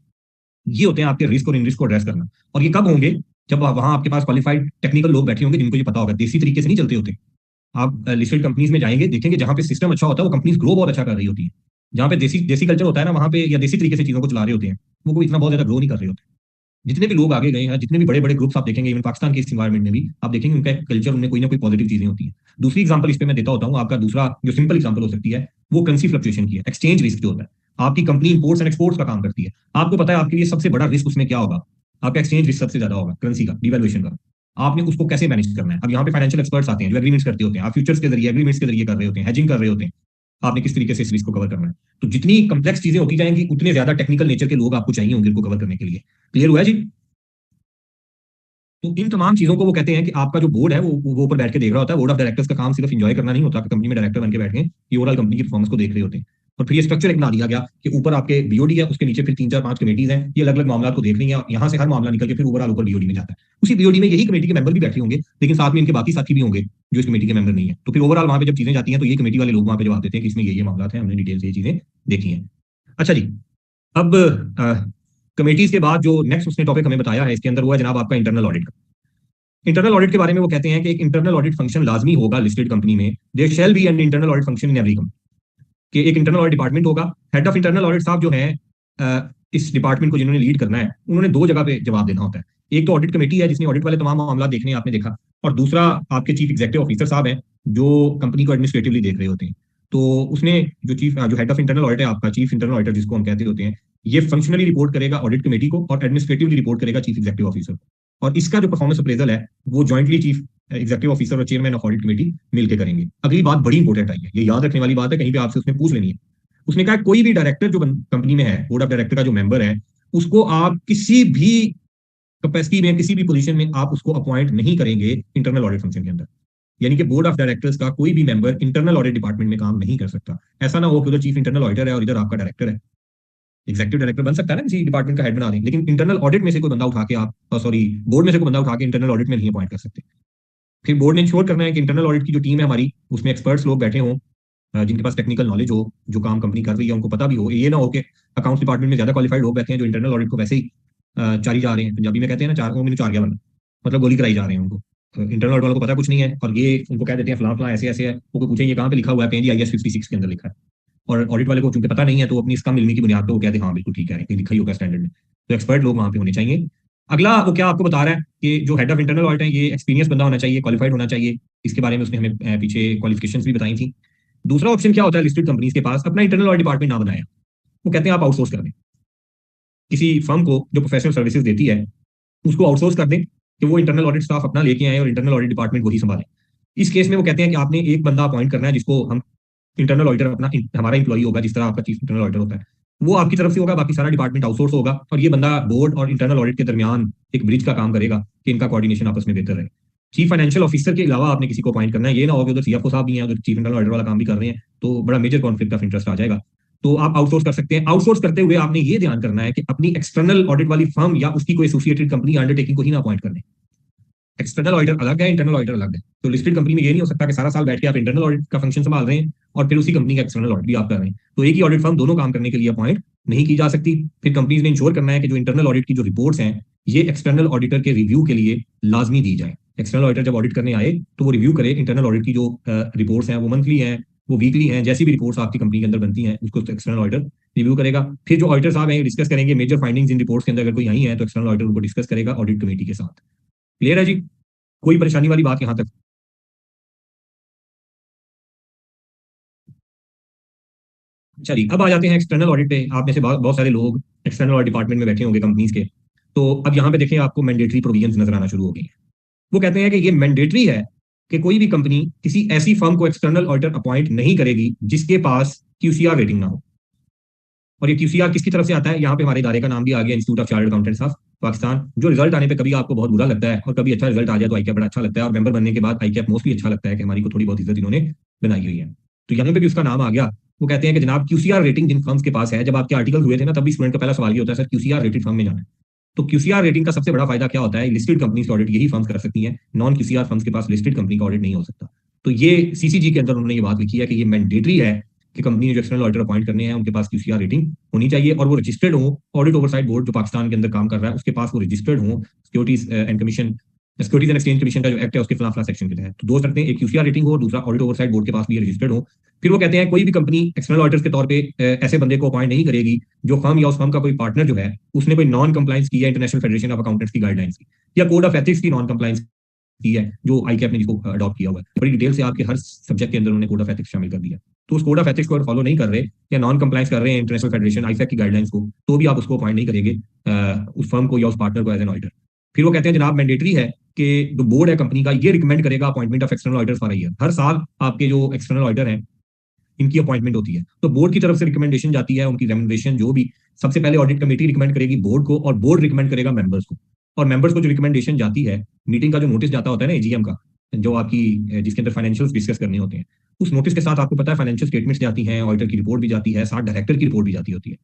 ये होते हैं आपके रिस्क और इन रिस्क को एड्रेस करना। और ये कब होंगे? जब वहां आपके पास क्वालिफाइड टेक्निकल लोग बैठे होंगे जिनको ये पता होगा। देसी तरीके से नहीं चलते होते। आप लिस्टेड कंपनीज में जाएंगे, देखेंगे जहां पे सिस्टम अच्छा होता है वो कंपनीज ग्रो बहुत अच्छा कर रही होती है। जहां पे देसी देसी कल्चर होता है ना, वहां पे या देसी तरीके से चीजों को चला रहे होते हैं, वो कोई इतना बहुत ज्यादा ग्रो नहीं कर रहे होते। जितने भी लोग आगे गए हैं, जितने भी बड़े बड़े ग्रुप्स आप देखेंगे, इवन पाकिस्तान के इस एनवायरमेंट में भी आप देखेंगे उनका कल्चर, उनमें कोई ना कोई पॉजिटिव चीजें होती है। दूसरी एग्जांपल इस पे मैं देता होता हूँ, आपका दूसरा जो सिंपल एग्जांपल हो सकती है वो करेंसी फ्लक्चुएशन की है, एक्सचेंज रिस्क जो होता है। आपकी कंपनी इंपोर्ट्स एंड एक्सपोर्ट्स का काम करती है, आपको पता है आपके लिए सबसे बड़ा रिस्क उसमें क्या होगा, आपका एक्सचेंज रिस्क सबसे ज्यादा होगा, करेंसी का, डिवैल्यूएशन का। आपने उसको कैसे मैनेज करना है। अब यहाँ पे फाइनेंशियल एक्सपर्ट्स आते हैं जो एग्रीमेंट्स करते होते हैं, आप फ्यूचर्स के जरिए एग्रीमेंट्स के जरिए कर रहे होते हैं, हेजिंग कर रहे होते हैं, आपने किस तरीके से इस रिस्क को कवर करना है। तो जितनी कम्प्लेक्स चीजें होती जाएंगी उतने ज्यादा टेक्निकल नेचर के लोग आपको चाहिए होंगे इनको कवर करने के लिए। क्लियर हुआ है जी? तो इन तमाम चीजों को वो कहते हैं कि आपका जो बोर्ड है वो ऊपर बैठ के देख रहा होता है। बोर्ड ऑफ डायरेक्टर्स का काम सिर्फ एंजॉय करना नहीं होता कि कंपनी में डायरेक्टर बन के बैठ गए, ये ओवरऑल कंपनी की परफॉर्मेंस को देख रहे होते हैं। और फिर ये स्ट्रक्चर एक बना दिया गया कि ऊपर आपके बीओडी है, उसके नीचे फिर 3 4 5 कमेटीज हैं, ये अलग अलग मामला को देख रही हैं, यहाँ से हर मामला निकल के फिर ओवरऑल ऊपर बीओडी में जाता है। उसी बीओडी में यही कमेटी के मेंबर भी बैठे होंगे, लेकिन साथ में इनके बाकी साथी भी होंगे जो इस कमेटी के मेंबर नहीं है। तो फिर ओवरऑल वहां पे जब चीजें जाती हैं तो ये कमेटी वाले लोग वहां पे जवाब देते हैं कि इसमें ये मामला है, हमने डिटेल से ये चीजें देखी हैं। अच्छा जी, अब कमेटीज के बाद जो नेक्स्ट उसने टॉपिक हमें बताया है इसके अंदर वो है जनाब आपका इंटरनल ऑडिट का। इंटरनल ऑडिट के बारे में वो कहते हैं कि एक इंटरनल ऑडिट फंक्शन लाजमी होगा लिस्टेड कंपनी में। There shall be an internal audit function in every company, कि एक इंटरनल ऑडिट डिपार्टमेंट होगा। हेड ऑफ इंटरनल ऑडिट साहब जो है इस डिपार्टमेंट को जिन्होंने लीड करना है, उन्होंने 2 जगह पे जवाब देना होता है। एक तो ऑडिट कमेटी है जिसने ऑडिट वाले तमाम मामला देखने आपने देखा, और दूसरा आपके चीफ एग्जीक्यूटिव ऑफिसर साहब हैं जो कंपनी को एडमिनिस्ट्रेटिवली देख रहे होते हैं। तो उसने जो हेड ऑफ इंटरनल ऑडिट है आपका, चीफ इंटरनल ऑडिटर जिसको हम कहते होते हैं, ये फंक्शनली रिपोर्ट करेगा ऑडिट कमेटी को और एडमिनिस्ट्रेटिवली रिपोर्ट करेगा चीफ एग्जीक्यूटिव ऑफिसर को। और इसका जो परफॉर्मेंस अप्रेजल है वो जॉइंटली चीफ एग्जीक्यूटिव ऑफिसर और चेयरमैन ऑफ ऑडिट कमेटी मिलकर करेंगे। अगली बात बड़ी इंपॉर्टेंट आई है, ये याद रखने वाली बात है, कहीं पे आपसे उसने पूछ लेनी है। उसने कहा कोई भी डायरेक्टर जो कंपनी में है, बोर्ड ऑफ डायरेक्टर का जो मेंबर है, उसको आप किसी भी कैपेसिटी में, किसी भी पोजीशन में आप उसको अपॉइंट नहीं करेंगे इंटरनल ऑडिट फंक्शन के अंदर। यानी कि बोर्ड ऑफ डायरेक्टर्स का कोई भी मेंबर इंटरनल ऑडिट डिपार्टमेंट में काम नहीं कर सकता। ऐसा ना हो कि उधर चीफ इंटरनल ऑडिटर है और इधर आपका डायरेक्टर है। एग्जीक्यूटिव डायरेक्टर बन सकता है ना, किसी डिपार्टमेंट का हेड बना दें, लेकिन इंटरनल ऑडिट में से कोई बंदा उठा के आप बोर्ड में से कोई बंदा उठा के इंटरनल ऑडिट में नहीं अपॉइंट कर सकते। फिर बोर्ड ने इंश्योर करना है कि इंटरनल ऑडिट की जो टीम है हमारी, उसमें एक्सपर्ट्स लोग बैठे हों, जिनके पास टेक्निकल नॉलेज हो, जो काम कंपनी कर रही है उनको पता भी हो। ये ना हो कि अकाउंट्स डिपार्टमेंट में ज्यादा क्वालिफाइड लोग बैठे हैं जो इंटरनल ऑडिट को वैसे ही चारी जा रहे हैं, पंजाबी में कहते हैं ना, चार वो मैंने चार गया बंदा, मतलब गोली कराई जा रहे हैं उनको। इंटरनल ऑडिट वालों को पता कुछ नहीं है और ये उनको कह देते हैं फलां फलां ऐसे ऐसे है, वो कोई पूछे ये कहाँ पे लिखा हुआ है, कहीं जी IAS 56 के अंदर लिखा है। और ऑडिट वाले को चूंकि पता नहीं है तो वो अपनी इसका मिलने की बुनियाद पर वो कहते हैं हाँ बिल्कुल ठीक है, कहीं लिखा ही होगा स्टैंडर्ड में। तो एक्सपर्ट लोग वहाँ पे होने चाहिए। अगला वो क्या आपको बता रहा है कि जो हेड ऑफ इंटरनल ऑडिट है ये एक्सपीरियंस बंदा होना चाहिए, क्वालिफाइड होना चाहिए। इसके बारे में उसने हमें पीछे क्वालिफिकेशंस भी बताई थी। दूसरा ऑप्शन क्या होता है, लिस्टेड कंपनीज के पास अपना इंटरनल ऑडिट डिपार्टमेंट ना बनाया, वो कहते हैं आप आउटसोर्स कर दें किसी फर्म को जो प्रोफेशनल सर्विसेज देती है, उसको आउटसोर्स कर दें कि वो इंटरनल ऑडिट स्टाफ अपना लेके आए और इंटरनल ऑडिट डिपार्टमेंट वही संभालें। इस केस में वो कहते हैं कि आपने एक बंदा अपॉइंट करना है जिसको हम इंटरनल ऑडिटर अपना हमारा इंप्लॉई होगा, जिस तरह आपका चीफ इंटरनल ऑडिटर होता है वो आपकी तरफ से होगा, बाकी सारा डिपार्टमेंट आउटसोर्स होगा और ये बंदा बोर्ड और इंटरनल ऑडिट के दरमियान एक ब्रिज का काम करेगा कि इनका कोऑर्डिनेशन आपस में बेहतर रहे। चीफ फाइनेंशियल ऑफिसर के अलावा आपने किसी को अपॉइंट करना है, ये ना हो कि उधर CFO साहब भी हैं, उधर चीफ इंटरनल ऑडिटर वाला काम भी कर रहे हैं, तो बड़ा मेजर कॉन्फ्लिक्ट ऑफ इंटरेस्ट आ जाएगा। तो आप आउटसोर्स कर सकते हैं। आउटसोर्स करते हुए आपने ये ध्यान करना है कि अपनी एक्सटर्नल ऑडिट वाली फर्म या उसकी कोई एसोसिएटेड कंपनी अंडरटेकिंग को ही ना अपॉइंट करने। एक्सटर्नल ऑडिटर अलग है, इंटरनल ऑडिटर अलग है। तो लिस्टेड कंपनी में ये नहीं हो सकता कि सारा साल बैठ के आप इंटरनल ऑडिट का फंक्शन संभाल रहे हैं और फिर उसी कंपनी का एक्सटर्नल ऑडिट भी आप कर रहे हैं। तो एक ही ऑडिट फर्म दोनों काम करने के लिए अपॉइंट नहीं की जा सकती। फिर कंपनीज ने इंश्योर करना है कि जो इंटरनल ऑडिट की जो रिपोर्ट्स हैं ये एक्सटर्नल ऑडिटर के रिव्यू के लिए लाजमी दी जाए। एक्सटर्नल ऑडिटर जब ऑडिट करने आए तो वो रिव्यू करे इंटरनल ऑडिट की जो रिपोर्ट्स हैं, वो मंथली हैं, वो वीकली हैं, जैसी भी रिपोर्ट्स आपकी कंपनी के अंदर बनती हैं उसको एक्सटर्नल ऑडिटर रिव्यू करेगा। फिर जो ऑडिटर साहब हैं डिस्कस करेंगे मेजर फाइंडिंग्स इन रिपोर्ट्स के अंदर, अगर कोई आई है तो एक्सटर्नल ऑडिटर उनको डिस्कस करेगा ऑडिट कमेटी के साथ। क्लियर है जी? कोई परेशानी वाली बात यहां तक? चलिए अब आ जाते हैं एक्सटर्नल ऑडिट पे। आप में से बहुत बहुत सारे लोग एक्सटर्नल ऑडिट डिपार्टमेंट में बैठे होंगे कंपनीज के। तो अब यहाँ पे देखें आपको मैंडेटरी प्रोविजंस नजर आना शुरू हो गई हैं। वो कहते हैं कि ये मैंडेटरी है कि कोई भी कंपनी किसी ऐसी फर्म को एक्सटर्नल ऑडिटर अपॉइंट नहीं करेगी जिसके पास QCR रेटिंग ना हो। और ये QCR किसकी तरफ से आता है? यहाँ पे हमारे इदारे का नाम भी आ गया, institute of chartered accountants of Pakistan. जो रिजल्ट आने पे कभी आपको बहुत बुरा लगता है और कभी अच्छा रिजल्ट आ जाए तो ICAP बड़ा अच्छा लगता है, और मेंबर बनने के बाद ICAP मोस्टली अच्छा लगता है कि हमारी को थोड़ी बहुत इज्जत इन्होंने बनाई हुई है। तो यहाँ पे भी उसका नाम आ गया। वो कहते हैं कि जनाब QCR रेटिंग जिन फर्म्स के पास है, जब आपके आर्टिकल हुए थे ना तब भी स्टूडेंट का पहला सवाल ये होता है सर QCR रेटेड फर्म में जाना है। तो QCR रेटिंग का सबसे बड़ा फायदा क्या होता है? लिस्टेड कंपनीज का ऑडिट यही फर्म्स कर सकती हैं, नॉन QCR फर्म्स के पास लिस्टेड कंपनी का ऑडिट नहीं हो सकता। तो ये CCG के अंदर उन्होंने ये बात लिखी है कि ये मैंडेटरी है कि कंपनी ने जो एक्सटर्नल ऑडिटर अपॉइंट करने हैं उनके पास QCR रेटिंग होनी चाहिए और वो रजिस्टर्ड हो। ऑडिट ओवरसाइट बोर्ड जो पाकिस्तान के अंदर काम कर रहा है उसके पास वो रजिस्टर्ड हो सिक्योरिटीज एंड एक्सचेंज कमीशन का जो एक्ट है उसके फला सेक्शन के तहत। तो दो शर्तें, एक QCR रेटिंग हो, दूसरा ऑडिट ओवरसाइट बोर्ड के पास भी रजिस्टर्ड हो। फिर वो कहते हैं कोई भी कंपनी एक्सटर्नल ऑडिटर्स के तौर पे ऐसे बंदे को अपॉइंट नहीं करेगी जो फर्म या उस फर्म का कोई पार्टनर जो है उसने कोई नॉन कंप्लाइंस की है इंटरनेशनल फेडरेशन ऑफ अकाउंटेंट्स की गाइडलाइंस की या कोड ऑफ एथिक्स की नॉन कंप्लाइंस की है जो ICAP ने जिसको अडॉप्ट किया हुआ है। बड़ी डिटेल से आपके हर सब्जेक्ट के अंदर उन्होंने कोड ऑफ एथिक्स शामिल कर दिया। तो उस कोड ऑफ एथिक्स को फॉलो नहीं कर रहे या नॉन कंप्लाइंस कर रहे हैं इंटरनेशनल फेडरेशन IFAC की गाइडलाइंस को, तो भी आप उसको अपॉइंट नहीं करेंगे उस फर्म को या उस पार्टनर को एज एन ऑडिटर। फिर वो कहते हैं जनाब मैंडेटरी है कि जो बोर्ड है कंपनी का ये रिकमेंड करेगा appointment of external auditors for a year. हर साल आपके जो एक्सटर्नल ऑडिटर हैं इनकी अपॉइंटमेंट होती है, तो बोर्ड की तरफ से रिकमेंडेशन जाती है, उनकी रेमुनरेशन जो भी सबसे पहले ऑडिट कमेटी रिकमेंड करेगी बोर्ड को और बोर्ड रिकमेंड करेगा मेंबर्स को। और मेंबर्स को जो रिकमेंडेशन जाती है, मीटिंग का जो नोटिस जाता होता है ना AGM का, जो आपकी जिसके अंदर फाइनेंशियल्स डिस्कस करने होते हैं, उस नोटिस के साथ आपको पता है फाइनेंशियल स्टेटमेंट्स जाती हैं, ऑडिटर की रिपोर्ट भी जाती है, साथ डायरेक्टर की रिपोर्ट भी जाती होती है।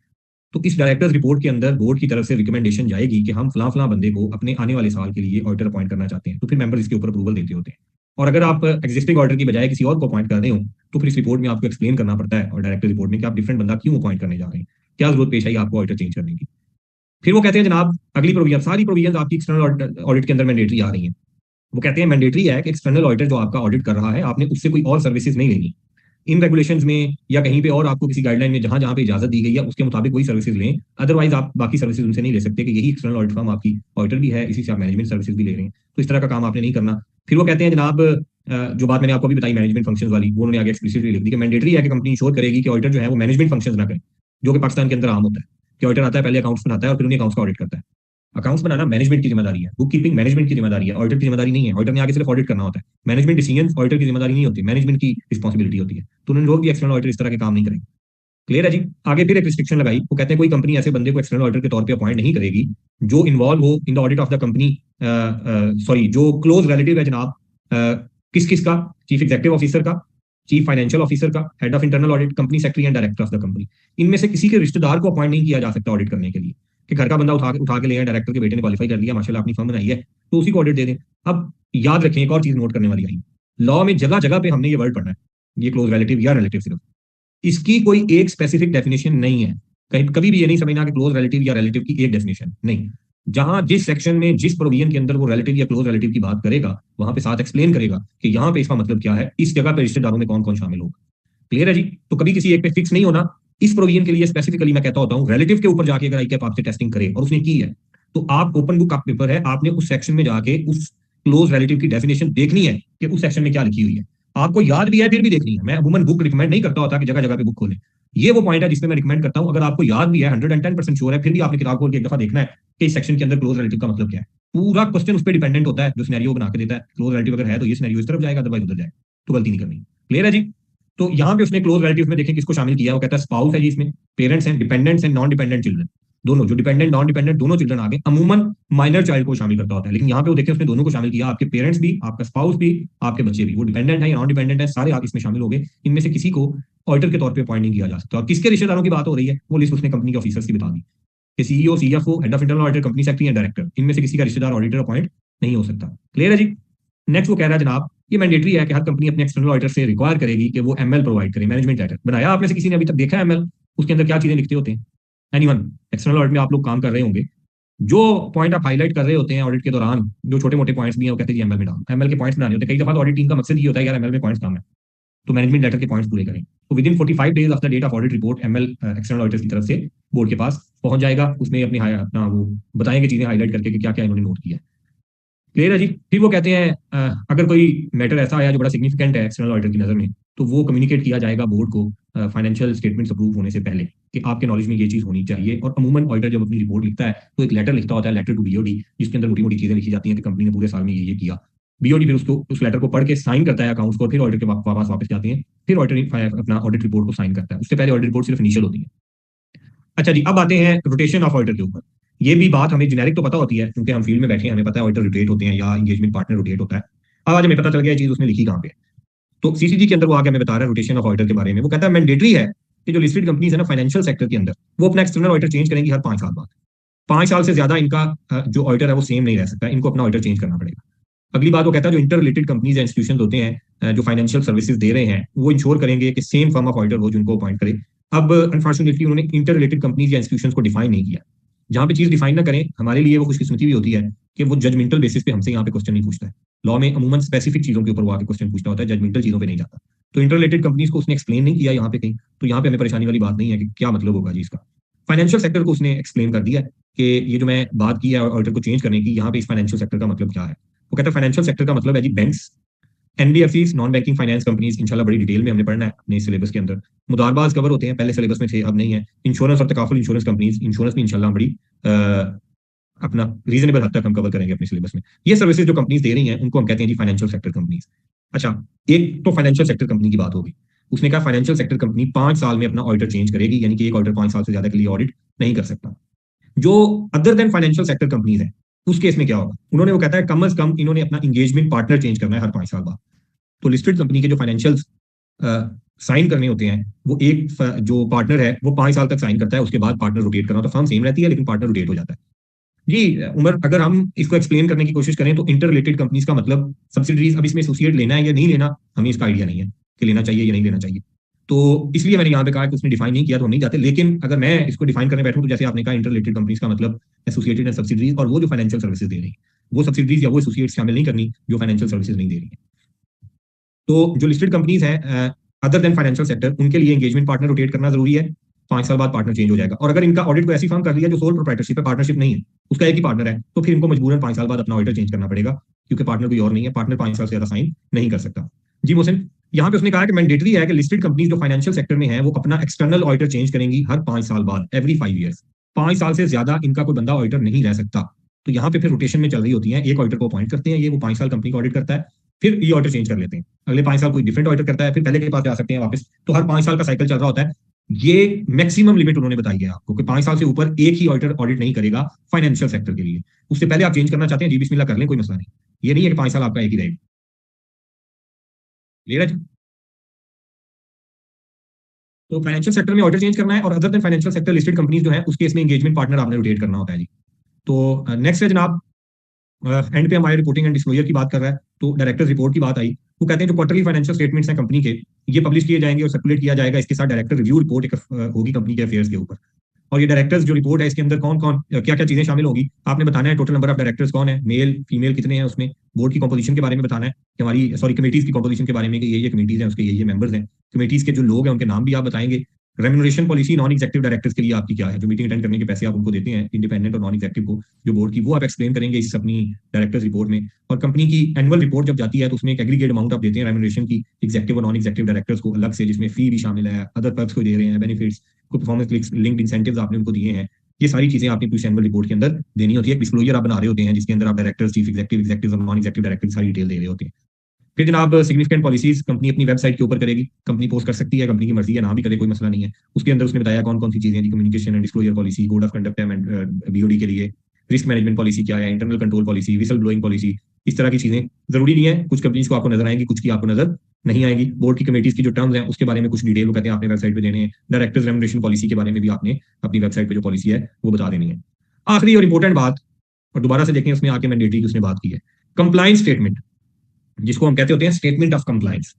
तो इस डायरेक्टर्स रिपोर्ट के अंदर बोर्ड की तरफ से रिकमेंडेशन जाएगी कि हम फलां फलां बंदे को अपने आने वाले साल के लिए ऑडिटर अपॉइंट करना चाहते हैं, तो फिर मेंबर इसके ऊपर अप्रूवल देते होते हैं। और अगर आप एग्जिस्टिंग ऑडिटर की बजाय किसी और को अपॉइंट कर रहे हो तो फिर इस रिपोर्ट में आपको एक्सप्लेन करना पड़ता है और डायरेक्टर रिपोर्ट में कि आप डिफरेंट बंदा क्यों अपॉइंट करने जा रहे हैं, क्या जरूरत पेश आई आपको ऑडिटर चेंज करने की। फिर वो कहते हैं जनाब अगली प्रोविजन, सारी प्रोविजन आपकी एक्सटर्नल ऑडिट के अंदर मैंडेटरी आ रही है। वो कहते हैं मैंडेटरी है कि एक्सटर्नल ऑडिटर जो आपका ऑडिट कर रहा है आपने उससे कोई और सर्विसेज नहीं लेनी। इन रेगुलेशंस में या कहीं पे और आपको किसी गाइडलाइन में जहां जहां पे इजाजत दी गई है उसके मुताबिक कोई सर्विसेज लें, अदरवाइज आप बाकी सर्विसेज उनसे नहीं ले सकते कि यही एक्सटर्नल ऑडिट फर्म आपकी ऑडिटर भी है, इसी से आप मैनेजमेंट सर्विसेज भी ले रहे हैं, तो इस तरह का काम आपने नहीं करना। फिर वो कहते हैं जनाब जो बात मैंने आपको भी बताई मैनेजमेंट फंक्शंस वाली, वो उन्होंने आगे एक्सप्लिसिटली लिख दी कि मैंडेटरी है कि कंपनी इंश्योर करेगी कि ऑडिटर जो है वो मैनेजमेंट फंक्शंस ना करे, जो कि पाकिस्तान के अंदर आम होता है कि ऑडिटर आता है पहले अकाउंट्स बनाता है और फिर उन्हीं अकाउंट्स का ऑडिट करता है। अकाउंट्स बनाना मैनेजमेंट की जिम्मेदारी है, बुक कीपिंग मैनेजमेंट की जिम्मेदारी है, ऑडिटर की जिम्मेदारी नहीं है। ऑडिटर ने आगे सिर्फ ऑडिट करना होता है, मैनेजमेंट डिसीजन ऑडिटर की जिम्मेदारी नहीं होती, मैनेजमेंट की रिस्पॉन्सिबिलिटी होती है। तो उन्होंने लोग भी एक्सटर्नल ऑडिटर इस तरह के काम नहीं करेंगे। क्लियर है जी? आगे फिर एक रिस्ट्रिक्शन लगाई, वो कहते हैं कोई कंपनी ऐसे बंदे को एक्सटर्नल ऑडिटर के तौर पे अपॉइंट नहीं करेगी जो इन्वॉल्व हो in the audit of the company, sorry जो क्लोज रिलेटिव है जनाब किस किस का, चीफ एग्जीक्यूटिव ऑफिसर का, चीफ फाइनेंशियल ऑफिसर का, head of internal audit, company secretary and director of the company. इनमें से किसी के रिश्तेदार को अपॉइंट नहीं किया जा सकता ऑडिट करने के लिए कि घर का बंदा उठा के ले आए, डायरेक्टर के बेटे ने क्वालिफाई कर लिया माशाल्लाह अपनी फर्म बनाई है तो उसी को ऑडिट दे दें। अब याद रखें एक और चीज नोट करने वाली आई, लॉ में जगह जगह पे हमने ये वर्ड पढ़ना है, ये क्लोज रिलेटिव या रिलेटिव, सिर्फ इसकी कोई एक स्पेसिफिक डेफिनेशन नहीं है। कहीं कभी भी ये नहीं समझना कि क्लोज रिलेटिव या रिलेटिव की एक डेफिनेशन नहीं। जहां जिस सेक्शन में जिस प्रोविजन के अंदर वो रिलेटिव या क्लोज रिलेटिव की बात करेगा, वहां पे साथ एक्सप्लेन करेगा कि यहाँ पे इसका मतलब क्या है, इस जगह पे रिश्तेदारों में कौन कौन शामिल होगा। क्लियर है जी। तो कभी किसी एक पे फिक्स नहीं होना। इस प्रोविजन के लिए स्पेसिफिकली मैं कहता होता हूँ, रिलेटिव के ऊपर जाके अगर आईकैप आपसे टेस्टिंग करे और उसने की है, तो आप ओपन बुक आप पेपर है, आपने उस सेक्शन में जाके उस क्लोज रिलेटिव की डेफिनेशन देखनी है कि उस सेक्शन में क्या लिखी हुई है। आपको याद भी है फिर भी देखनी है। मैं अमूमन बुक रिकमेंड नहीं करता होता कि जगह जगह पे बुक खोलें। ये वो पॉइंट है जिसमें मैं रिकमेंड करता हूं, अगर आपको याद भी है 110% श्योर है, फिर भी आपने किताब खोल के एक दफा देखना है कि इस सेक्शन के अंदर क्लोज रिलेटिव का मतलब क्या है। पूरा क्वेश्चन उस पर डिपेंडेंट होता है जो सिनेरियो बना के देता है। क्लोज रिलेटिव अगर है तो ये सिनेरियो इस तरफ जाएगा, अदरवाइज उधर जाएगा। तो गलती नहीं करनी। क्लियर है जी। तो यहाँ पे उसने क्लोज रिलेटिव में देखें किसको शामिल किया। वो कहता है स्पाउस है जी, इसमें पेरेंट्स हैं, डिपेंडेंट्स हैं, नॉन डिपेंडेंट चिल्ड्रन, दोनों जो डिपेंडेंट नॉन डिपेंडेंट दोनों चिल्ड्रन आ गए। अमूमन माइनर चाइल्ड को शामिल करता होता है, लेकिन यहाँ पे वो देखें उसने दोनों को शामिल किया, आपके पेरेंट्स भी, आपका स्पाउस भी, आपके बच्चे भी, वो डिपेंडेंट है या नॉन डिपेंडेंट है, सारे आप इसमें शामिल हो गए। इनमें से किसी को ऑडिटर के तौर पे अपॉइंट नहीं किया जा सकता। और किसके रिश्तेदारों की बात हो रही है, वो लिस्ट उसने कंपनी के ऑफिसर्स की बता दी कि CEO, CFO, head of internal auditor, company secretary या डायरेक्टर, इनमें से किसी का रिश्तेदार ऑडिटर अपॉइंट नहीं हो सकता। क्लियर है जी। नेक्स्ट वो कह रहा है जनाब, ये मैंडेटरी है कि हर कंपनी अपने एक्सटर्नल ऑडिटर से रिक्वायर करेगी कि वो एमएल प्रोवाइड करे, मैनेजमेंट लेटर। बनाया आपने से किसी ने अभी तक देखा है एमएल? उसके अंदर क्या चीजें लिखते होते हैं? एनीवन? एक्सटर्नल ऑडिट में आप लोग काम कर रहे होंगे, जो पॉइंट आप हाईलाइट कर रहे होते हैं ऑडिट के दौरान, जो छोटे मोटे पॉइंट्स भी हैं, वो कहते हैं एमएल में डालो। एमएल के पॉइंट्स बनाने होते हैं। कई दफा तो ऑडिट टीम का मकसद ये होता है यार एमएल में पॉइंट्स कम है, तो मैनेजमेंट लेटर के पॉइंट्स पूरे करें। तो within 45 days of the date of audit report ML external auditors की तरफ से बोर्ड के पास पहुंच जाएगा। उसमें अपना वो बताएंगे चीजें हाईलाइट करके कि क्या क्या इन्होंने नोट किया है। क्लियर है जी। फिर वो कहते हैं अगर कोई मैटर ऐसा आया जो बड़ा सिग्निफिकेंट है एक्सटर्नल ऑडिटर की नजर में, तो वो कम्युनिकेट किया जाएगा बोर्ड को फाइनेंशियल स्टेटमेंट्स अप्रूव होने से पहले कि आपके नॉलेज में ये चीज होनी चाहिए। और अमूमन ऑडिटर जब अपनी रिपोर्ट लिखता है तो एक लेटर लिखता होता है, लेटर टू बीओडी, जिसके अंदर मोटी मोटी चीजें लिखी जाती हैं कि कंपनी ने पूरे साल में ये किया। बीओडी फिर उसको उस लेटर को पढ़ के साइन करता है अकाउंट्स को, फिर ऑडिटर के पास वापस जाते हैं, फिर ऑडिटर अपना ऑडिट रिपोर्ट को साइन करता है। उससे पहले ऑडिट रिपोर्ट सिर्फ इनिशियल होती है। अच्छा जी, अब आते हैं रोटेशन ऑफ ऑडिटर के ऊपर। ये भी बात हमें जेनेरिक तो पता होती है क्योंकि हम फील्ड में बैठे हैं, हमें पता है ऑडिटर रोटेट होते हैं या एंगेजमेंट पार्टनर रोटेट होता है। अब आज हमें पता चल गया चीज उसने लिखी कहाँ पे। तो सीसीजी के अंदर वो आगे हमें बता रहा है रोटेशन ऑफ ऑडिटर के बारे में। वो कहता है मैंडेटरी है कि जो लिस्टेड कंपनीज है ना फाइनेंशियल सेक्टर के अंदर, वो अपना एक्सटर्नल ऑडिटर चेंज करेंगी हर 5 साल बाद। 5 साल से ज्यादा इनका जो ऑडिटर है वो सेम नहीं रह सकता, इनको अपना ऑडिटर चेंज करना पड़ेगा। अगली बात वो कहता है जो इंटर रिलेटेड कंपनीज या इंस्टीट्यूशन होते हैं जो फाइनेंशियल सर्विसेज दे रहे हैं, वो इंश्योर करेंगे कि सेम फर्म ऑफ ऑडिटर हो जिनको अपॉइंट करे। अब अनफॉर्चुनेटली उन्होंने इंटर रिलेटेड कंपनीज या इंस्टीट्यूशन को डिफाइन नहीं किया। जहां पे चीज डिफाइन ना करें, हमारे लिए वो खुशकिस्मती भी होती है कि वो जजमेंटल बेसिस पे हमसे यहाँ पे क्वेश्चन नहीं पूछता है। लॉ में अमूमन स्पेसिफिक चीजों के ऊपर वो आके क्वेश्चन पूछता होता है, जजमेंटल चीजों पे नहीं जाता। तो इंटर रिलेटेड कंपनीज को उसने एक्सप्लेन नहीं किया यहाँ पे कहीं, तो यहाँ पे हमें परेशानी वाली बात नहीं है कि क्या मतलब होगा जी इसका। फाइनेंशियल सेक्टर को उसने एक्सप्लेन कर दिया कि ये जो मैं बात की है ऑडिटर को चेंज करने की, यहाँ पे इस फाइनेंशियल सेक्टर का मतलब क्या है। वो कहता है फाइनेंशियल सेक्टर का मतलब है जी banks, NBFCs, non banking finance companies, इंशाल्लाह बड़ी डिटेल में हमने पढ़ना है अपने सिलेबस के अंदर। मुदारबाज कवर होते हैं, पहले सिलेबस में थे अब नहीं है। इंश्योरेंस और तकाफुल इंश्योरेंस कंपनीज, इंश्योरेंस भी इंशाल्लाह बड़ी अपना रीजनेबल हद तक हम कवर करेंगे अपने सिलेबस में। ये सर्विसेज जो कंपनीज दे रही हैं उनको हम कहते हैं जी फाइनेंशियल सेक्टर कंपनीज। अच्छा, एक तो फाइनेंशियल सेक्टर कंपनी की बात होगी। उसने कहा फाइनेंशियल सेक्टर कंपनी 5 साल में अपना ऑडिटर चेंज करेगी, यानी कि एक ऑडिटर 5 साल से ज्यादा के लिए ऑडिट नहीं कर सकता। जो other than financial sector companies है उस केस में क्या होगा, उन्होंने वो कहता है कम अज कम इन्होंने अपना इंगेजमेंट पार्टनर चेंज करना है हर 5 साल बाद। तो लिस्टेड कंपनी के जो फाइनेंशियल साइन करने होते हैं, वो एक जो पार्टनर है वो 5 साल तक साइन करता है, उसके बाद पार्टनर रोटेट करना, तो फर्म सेम रहती है लेकिन पार्टनर रोटेट हो जाता है जी। उमर, अगर हम इसको एक्सप्लेन करने की कोशिश करें तो इंटर रिलेटेड कंपनीज का मतलब सब्सिडरीज, अब इसमें एसोसिएट लेना है या नहीं लेना हमें इसका आइडिया नहीं है कि लेना चाहिए या नहीं लेना चाहिए। तो इसलिए मैंने यहाँ पे कहा कि उसने डिफाइन नहीं किया तो हम नहीं जाते। लेकिन अगर मैं इसको डिफाइन करने बैठूं तो जैसे आपने कहा इंटर रिलेटेड कंपनीज का मतलब एसोसिएटेड एंड सब्सिडरीज, और वो जो फाइनेंशियल सर्विसेज दे रही है वो सब्सिडरीज या वो एसोसिएट शामिल नहीं करनी जो फाइनेंशियल सर्विसेज नहीं दे रही है। तो जो लिस्टेड कंपनीज है अदर देन फाइनेंशियल सेक्टर, उनके लिए एंगेजमेंट पार्टनर रोटेट करना जरूरी है। 5 साल बाद पार्टनर चेंज हो जाएगा। और अगर इनका ऑडिट को ऐसी फर्म कर लिया जो सोल प्रोप्राइटरशिप है, पार्टनरशिप नहीं है, उसका एक ही पार्टनर है, तो फिर इनको मजबूरन 5 साल बाद अपना ऑडिटर चेंज करना पड़ेगा क्योंकि पार्टनर कोई और नहीं है। पार्टनर 5 साल से ज्यादा साइन नहीं कर सकता जी। मोहसिन, यहाँ पे उसने कहा कि मैंडेटरी है कि लिस्टेड कंपनीज जो फाइनेंशियल सेक्टर में है वो अपना एक्सटर्नल ऑडिटर चेंज करेंगी हर 5 साल बाद, एवरी 5 ईयर्स। 5 साल से ज्यादा इनका कोई बंदा ऑडिटर नहीं रह सकता। तो यहाँ पे फिर रोटेशन में चल रही होती है, एक ऑडिटर को अपॉइंट करते हैं, ये वो 5 साल कंपनी को ऑडिट करता है, फिर ये ऑडिटर चेंज कर लेते हैं, अगले 5 साल कोई डिफरेंट ऑडिटर करता है, फिर पहले के पास जा सकते हैं वापस। तो हर 5 साल का साइकिल चल रहा होता है। ये मैक्सिमम लिमिट उन्होंने बताई है आपको कि 5 साल से ऊपर एक ही ऑडिटर ऑडिट नहीं करेगा फाइनेंशियल सेक्टर के लिए। उससे पहले आप चेंज करना चाहते हैं जी बिस्मिल्लाह कर लें, कोई मसला नहीं। ये नहीं है कि 5 साल आपका एक ही रहेगा। क्लियर है जी। तो फाइनेंशियल सेक्टर में ऑडिटर चेंज करना है और other than financial sector listed companies जो है उस केस में एंगेजमेंट पार्टनर आपने रोटेट करना होता है जी। तो नेक्स्ट है जनाब, एंड पे हमारे रिपोर्टिंग एंड डिस्क्लोजर की बात कर रहा है। तो डायरेक्टर रिपोर्ट की बात आई। वो कहते हैं जो क्वार्टरली फाइनेंशियल स्टेटमेंट्स हैं कंपनी के, ये पब्लिश किए जाएंगे और सर्कुलेट किया जाएगा। इसके साथ डायरेक्टर रिव्यू रिपोर्ट एक होगी कंपनी के अफेयर्स के ऊपर। और ये डायरेक्टर्स जो रिपोर्ट है इसके अंदर कौन कौन क्या क्या चीजें शामिल होगी आपने बताना है। टोटल नंबर ऑफ डायरेक्टर्स कौन है, मेल फीमेल कितने हैं उसमें, बोर्ड की कंपोजिशन के बारे में बताना है कि हमारी सॉरी कमेटीज की कंपोजिशन के बारे में कि ये कमेटीज हैं उसके ये मेंबर्स हैं। कमेटीज के जो लोग हैं उनके नाम भी आप बताएंगे। Remuneration policy non executive directors के लिए आपकी क्या है, जो मीटिंग अटेंड करने के पैसे आप उनको देते हैं इंडिपेंडेंट और नॉन एग्जीक्यूटिव को जो बोर्ड की, वो आप एक्सप्लेन करेंगे इस अपनी डायरेक्टर्स रिपोर्ट में। और कंपनी की एनुअल रिपोर्ट जब जाती है तो उसमें एक एग्रीगेट अमाउंट आप देते हैं रेम्यूनरेशन की एग्जीक्यूटिव और नॉन एग्जीक्यूटिव डायरेक्टर्स को अलग से, जिसमें फी भी शामिल है, अदर पर्क्स को दे रहे हैं, बेनिफिट्स को, परफॉर्मेंस लिंक्ड इंसेंटिव्स आपने उनको दिए हैं। ये सारी चीजें आपने पूरी एनुअल रिपोर्ट के अंदर देनी होती है। डिस्क्लोजर आप बना रहे होते हैं जिसके अंदर आप डायरेक्टर्स, चीफ एग्जीक्यूटिव, एग्जीक्यूटिव और नॉन एग्जीक्यूटिव डायरेक्टर सारी डिटेल दे रहे होते हैं। फिर जनाब सिग्निफिकेंट पॉलिसीज कंपनी अपनी वेबसाइट के ऊपर करेगी, कंपनी पोस्ट कर सकती है, कंपनी की मर्जी है ना भी करे, कोई मसला नहीं है। उसके अंदर उसने बताया कौन कौन सी चीजें, communication and disclosure policy, code of conduct है बीओडी के लिए, रिस्क मैनेजमेंट पॉलिसी क्या है, internal control policy, whistle blowing policy, इस तरह की चीजें जरूरी नहीं है। कुछ कंपनीज को आपको नजर आएंगी, कुछ की आपको नजर नहीं आएगी। बोर्ड की कमेटीज की जो टर्म्स हैं उसके बारे में कुछ डिटेल वो कहते हैं आपने वेबसाइट पे देने हैं। डायरेक्टर्स रेम्यूनरेशन पॉलिसी के बारे में भी आपने अपनी वेबसाइट पे जो पॉलिसी है वो बता देनी है। आखिरी और इंपॉर्टेंट बात, और दोबारा से देखें उसमें आके मैंडेटरी की उसने बात की है, कंप्लायंस स्टेटमेंट, जिसको हम कहते होते हैं स्टेटमेंट ऑफ कंप्लायंस।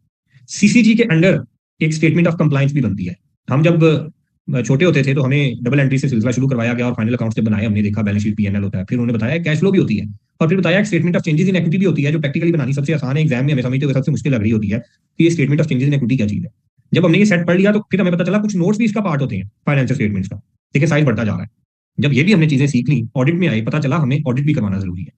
सीसीजी के अंडर एक स्टेटमेंट ऑफ कंप्लायंस भी बनती है। हम जब छोटे होते थे तो हमें डबल एंट्री से सिलसिला शुरू करवाया गया और फाइनल अकाउंट से बनाए हमने, देखा बैलेंस शीट पीएनएल होता है, फिर उन्होंने बताया कैश फ्लो भी होती है, और फिर बताया statement of changes in equity भी होती है, जो प्रैक्टिकली बनानी सबसे आसान है, एग्जाम में हमें समझते हुए सबसे मुश्किल लग रही होती है कि ये statement of changes in equity क्या चीज है। जब हमने ये सेट पढ़ लिया तो फिर हमें पता चला कुछ नोट्स भी इसका पार्ट होते हैं फाइनेंशियल स्टेटमेंट्स का। देखिए साइज बढ़ता जा रहा है। जब ये भी हमने चीजें सीख ली, ऑडिट में आए, पता चला हमें ऑडिट भी करवाना जरूरी है।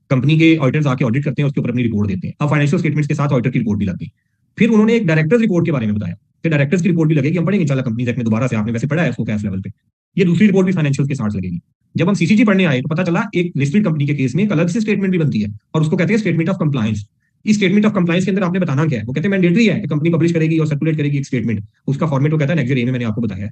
कंपनी के ऑडिटर्स आके ऑडिट करते हैं, उसके ऊपर अपनी रिपोर्ट देते हैं। अब फाइनेंशियल स्टेटमेंट्स के साथ ऑडिटर की रिपोर्ट भी लग गई। फिर उन्होंने एक डायरेक्टर्स रिपोर्ट के बारे में बताया कि डायरेक्टर्स की रिपोर्ट भी लगेगी, हम पढ़ेंगे इंशाल्लाह कंपनी एक्ट में दोबारा से, आपने वैसे पढ़ा है उसको कैश लेवल पे। ये दूसरी रिपोर्ट भी फाइनेंशियल के साथ लगेगी। जब हम सीसीजी पढ़ने आए तो पता चला एक लिस्टेड कंपनी के केस में एक अलग से स्टेटमेंट भी बनती है और उसको कहते हैं स्टेटमेंट ऑफ कंप्लायंस। इस स्टेटमेंट ऑफ कंप्लायंस के अंदर आपने बताना क्या है, वो कहते हैं मैंडेटरी है कि कंपनी पब्लिश करेगी और सर्कुलेट करेगी एक स्टेटमेंट। उसका फॉर्मेट वो कहता है नेक्स्ट ए में, मैंने आपको बताया है।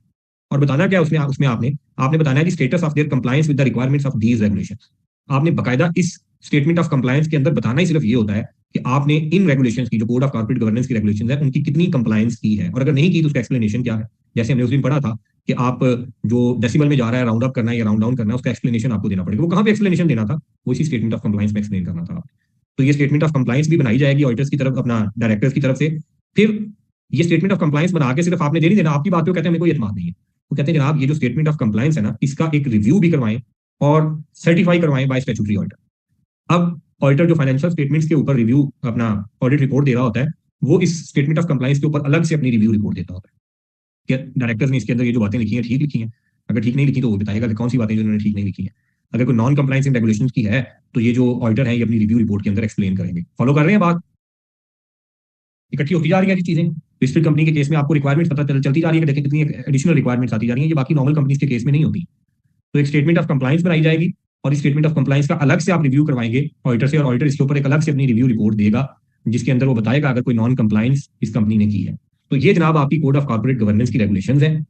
और बताना क्या है उसमें, उसमें आपने आपने बताना है कि status of their compliance with the requirements of these regulations. आपने बकायदा इस स्टेटमेंट ऑफ कंप्लायंस के अंदर बताना ही सिर्फ ये होता है कि आपने इन रेगुलेशंस की, जो कोड ऑफ कॉर्पोरेट गवर्नेंस की रेगुलेशंस है, उनकी कितनी कंप्लायंस की है, और अगर नहीं की तो उसका एक्सप्लेनेशन क्या है। जैसे हमने उस दिन पढ़ा था कि आप जो डेसिमल में जा रहा है, राउंड अप करना है या राउंड डाउन करना है, उसका एक्सप्लेनेशन आपको देना पड़ेगा। वो कहाँ पे एक्सप्लेनेशन देना था, वो इसी स्टेटमेंट ऑफ कंप्लायंस में एक्सप्लेन करना था। तो ये स्टेटमेंट ऑफ कंप्लायंस भी बनाई जाएगी ऑडिटर्स की तरफ, अपना डायरेक्टर्स की तरफ से। फिर ये स्टेटमेंट ऑफ कंप्लायंस बना के सिर्फ आपने दे नहीं देना, आपकी बात को कहते हैं मेरे को एतमाद नहीं है। वो कहते हैं जनाब ये जो स्टेटमेंट ऑफ कंप्लायंस है ना, इसका एक रिव्यू भी करवाएं और सर्टिफाई करवाएं बाय स्टैट्यूटरी ऑडिटर। अब ऑडिटर जो फाइनेंशियल स्टेटमेंट्स के ऊपर रिव्यू अपना ऑडिट रिपोर्ट दे रहा होता है, वो इस स्टेटमेंट ऑफ कंप्लायंस के ऊपर अलग से अपनी रिव्यू रिपोर्ट देता होता है कि डायरेक्टर्स ने इसके अंदर ये जो बातें लिखी हैं ठीक लिखी हैं। अगर ठीक नहीं लिखी तो वो बताएगा कि कौन सी बातें जो उन्होंने ठीक नहीं लिखी हैं। अगर कोई नॉन कंप्लायंस इन रेगुलेशंस की है तो ये जो ऑडिटर है ये अपनी रिव्यू रिपोर्ट के अंदर एक्सप्लेन करेंगे। फॉलो कर रहे हैं बात, इकट्ठी होती जा रही है ये चीजें। लिस्टेड कंपनी के केस में आपको रिक्वायरमेंट्स पता चलती जा रही है कि देखें कितनी एडिशनल रिक्वायरमेंट्स आती जा रही है, ये बाकी नॉर्मल कंपनीज के केस में नहीं होती। तो एक स्टेटमेंट ऑफ कंप्लायंस बनाई जाएगी और इस स्टेटमेंट ऑफ कंप्लायंस का अलग से आप रिव्यू करवाएंगे ऑडिटर से, और ऑडिटर इसके ऊपर एक अलग से अपनी रिव्यू रिपोर्ट देगा जिसके अंदर वो बताएगा अगर कोई नॉन कंप्लायंस इस कंपनी ने की है। तो ये जनाब आपकी कोड ऑफ कॉर्पोरेट गवर्नेंस की रेगुलेशंस हैं।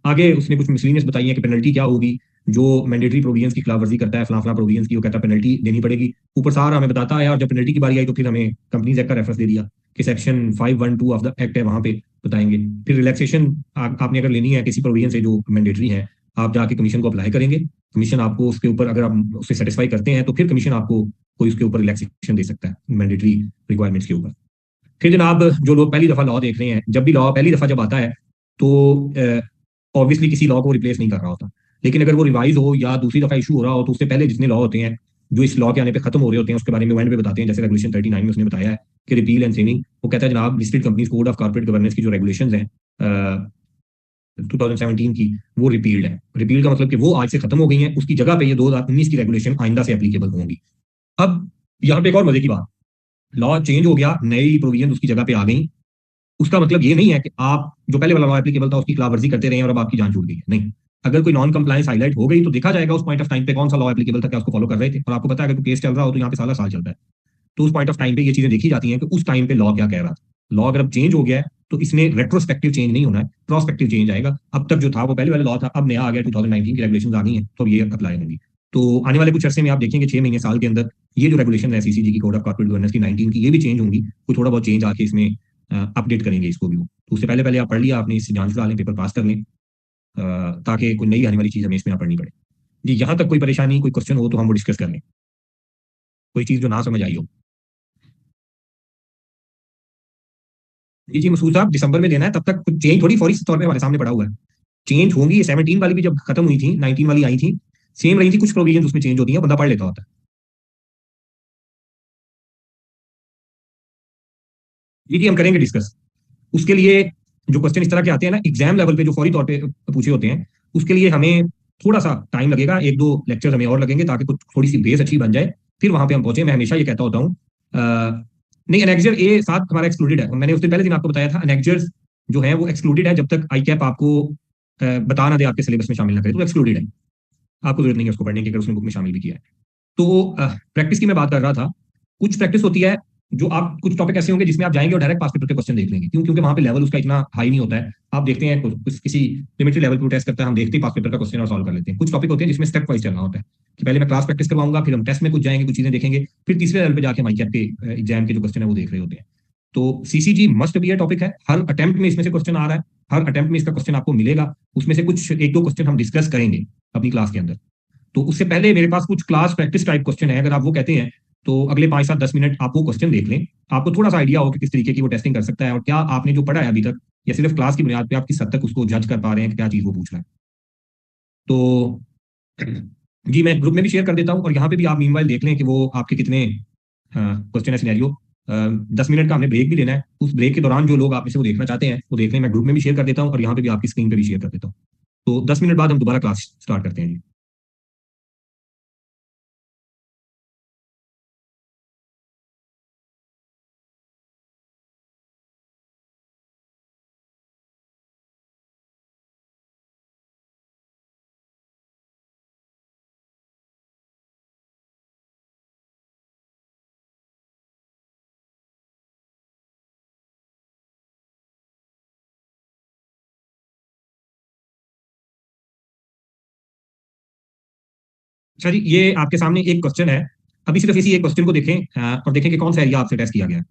आगे उसने कुछ मिसलिनियस बताई है कि पेनल्टी क्या होगी, जो मैंडेटरी प्रोविजंस की खिलाफवर्जी करता है, फलां प्रोविजंस की, वो कहता है पेनल्टी देनी पड़ेगी। ऊपर सारा हमें बताता है, और जब पेनल्टी की बारी आई तो फिर हमें कंपनीज एक्ट का रेफरेंस दे दिया कि सेक्शन 512 ऑफ द एक्ट है, वहां पे बताएंगे। फिर रिलैक्सेशन आपने अगर लेनी है किसी प्रोविजन से जो मैंडेटरी है, आप जाके कमीशन को अप्लाई करेंगे। कमीशन आपको उसके ऊपर, अगर आप उससे सेटिस्फाई करते हैं तो फिर कमीशन आपको कोई उसके ऊपर रिलैक्सेशन दे सकता है मैंडेटरी रिक्वायरमेंट्स के ऊपर। फिर जनाब जो लोग पहली दफा लॉ देख रहे हैं, जब भी लॉ पहली दफा जब आता है तो ऑब्वियसली किसी लॉ को रिप्लेस नहीं कर रहा होता, लेकिन अगर वो रिवाइज हो या दूसरी दफा इशू हो रहा हो तो उससे पहले जितने लॉ होते हैं जो इस लॉ के आने पे खत्म हो रहे होते हैं उसके बारे में एंड पे बताते हैं। जैसे रेगुलेशन 39 में उसने बताया है कि रिपील एंड सेविंग, वो कहता है जनाब listed companies code of corporate governance की जो रेगुलेशंस हैं 2017 की, वो रिपील्ड है। रिपील का मतलब कि वो आज से खत्म हो गई हैं, उसकी जगह पे ये 2019 की रेगुलेशन आइंदा से एप्लीकेबल होंगी। अब यहाँ पे एक और मजे की बात, लॉ चेंज हो गया, नई प्रोविजन उसकी जगह पे आ गई, उसका मतलब ये नहीं है कि आप जो पहले वाला लॉ एप्लीकेबल था उसकी खिलाफवर्जी करते रहे और अब आपकी जान छूट गई है, नहीं। अगर कोई नॉन कंप्लायंस हाईलाइट हो गई तो देखा जाएगा उस पॉइंट ऑफ टाइम पे कौन सा लॉ एप्लीकेबल था, क्या उसको फॉलो कर रहे थे। और आपको पता है अगर कोई केस चल रहा हो तो यहाँ पे साल चलता है, तो उस पॉइंट ऑफ टाइम पे ये चीजें देखी जाती हैं कि उस टाइम पे लॉ क्या कह रहा था। लॉ अगर अब चेंज हो गया है तो इसमें रेट्रोस्पेक्टिव चेंज नहीं होना है, प्रोस्पेक्टिव चेंज आएगा। अब तक जो था वो पहले वाला लॉ था, अब नया आ गया, 2019 की रेगुलेशन आ गई है, तो ये अप्लाई होंगी। तो आने वाले कुछ अर्से में आप देखेंगे 6 महीने साल के अंदर ये जो रेगुलेशन है सीसीजी की कोड ऑफ कॉर्पोरेट गवर्नेंस की 19 की, ये भी चेंज होंगी। कोई थोड़ा बहुत चेंज आके इसमें अपडेट करेंगे इसको भी। तो उससे पहले पहले आप पढ़ लिया, आपने इससे जांच डालें, पेपर पास कर लें, ताकि कोई नई आने वाली चीज हमें इसमें ना पढ़नी पड़े। जी यहाँ तक कोई परेशानी, कोई क्वेश्चन हो तो हम वो डिस्कस कर लें, कोई चीज जो ना समझ आई हो। जी जी मसूद साहब, दिसंबर में देना है, तब तक कुछ चेंज थोड़ी फौरी तौर पे हमारे सामने पड़ा हुआ है। चेंज होंगी। ये 17 वाली भी जब खत्म हुई थी, 19 वाली आई थी, सेम रही थी, कुछ प्रोविजन उसमें चेंज होती है, बंदा पढ़ लेता होता है। ये हम करेंगे डिस्कस। उसके लिए जो क्वेश्चन इस तरह के आते हैं ना एग्जाम लेवल पे, जो फौरी तौर पे पूछे होते हैं, उसके लिए हमें थोड़ा सा टाइम लगेगा, एक दो लेक्चर हमें और लगेंगे, ताकि कुछ थोड़ी सी बेस अच्छी बन जाए, फिर वहां पे हम पहुंचे। मैं हमेशा ये कहता होता हूँ, नहीं, एनेक्जर ए साथ हमारा एक्सक्लूडेड है। मैंने उससे पहले दिन आपको बताया था, एनेक्जर्स जो है वो एक्सक्लूडेड है, जब तक आई कैप आपको बता ना दे, आपके सिलेबस में शामिल ना करे, तो एक्सक्लूडेड है। आपको जरूरत नहीं है उसको पढ़ने की, अगर उसने बुक में शामिल भी किया है। तो प्रैक्टिस की मैं बात कर रहा था। कुछ प्रैक्टिस होती है, जो आप कुछ टॉपिक ऐसे होंगे जिसमें आप जाएंगे और डायरेक्ट पास पेपर के क्वेश्चन देख लेंगे, क्यों? क्योंकि वहां पे लेवल उसका इतना हाई नहीं होता है। आप देखते हैं किसी लिमिटेड लेवल पर टेस्ट करता है, हम देखते ही पास पेपर का क्वेश्चन और सॉल्व कर लेते हैं। कुछ टॉपिक होते हैं जिसमें स्टेप वाइज चलना होता है, कि पहले मैं क्लास प्रैक्टिस करवाऊंगा, फिर हम टेस्ट में कुछ जाएंगे, कुछ चीजें देखेंगे, फिर तीसरे लेवल पे जाके हम ICAP के एग्जाम के जो क्वेश्चन है वो देख रहे होते हैं। तो CCG मस्ट बी टॉपिक है, हर अटेम्प्ट में इसमें से क्वेश्चन आ रहा है, हर अटेम्प्ट में इसका क्वेश्चन आपको मिलेगा। उसमें से कुछ एक दो क्वेश्चन हम डिस्कस करेंगे अपनी क्लास के अंदर। तो उससे पहले मेरे पास कुछ क्लास प्रैक्टिस टाइप क्वेश्चन है, अगर आप वो कहते हैं तो अगले 5 7 10 मिनट आप वो क्वेश्चन देख लें, आपको थोड़ा सा आइडिया हो कि किस तरीके की वो टेस्टिंग कर सकता है, और क्या आपने जो पढ़ा है अभी तक, या सिर्फ क्लास की बुनियाद पे आप किस हद तक उसको जज कर पा रहे हैं कि क्या चीज वो पूछ रहा है। तो जी, मैं ग्रुप में भी शेयर कर देता हूँ, और यहाँ पे भी आप मीनवाइल देख लें कि वो आपके कितने क्वेश्चन है, सिनेरियो। 10 मिनट का हमने ब्रेक भी लेना है, उस ब्रेक के दौरान जो लोग आप में से वो देखना चाहते हैं वो देख लें। मैं ग्रुप में भी शेयर कर देता हूँ, और यहाँ पे भी आपकी स्क्रीन पे भी शेयर कर देता हूँ। तो 10 मिनट बाद हम दोबारा क्लास स्टार्ट करते हैं जी। अच्छा जी, ये आपके सामने एक क्वेश्चन है। अभी सिर्फ इसी एक क्वेश्चन को देखें, और देखें कि कौन सा एरिया आपसे टेस्ट किया गया है।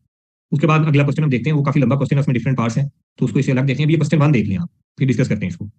उसके बाद अगला क्वेश्चन हम देखते हैं, वो काफी लंबा क्वेश्चन है, उसमें डिफरेंट पार्ट्स हैं, तो उसको इसे अलग देखें। अभी ये क्वेश्चन 1 देख लें आप, फिर डिस्कस करते हैं इसको।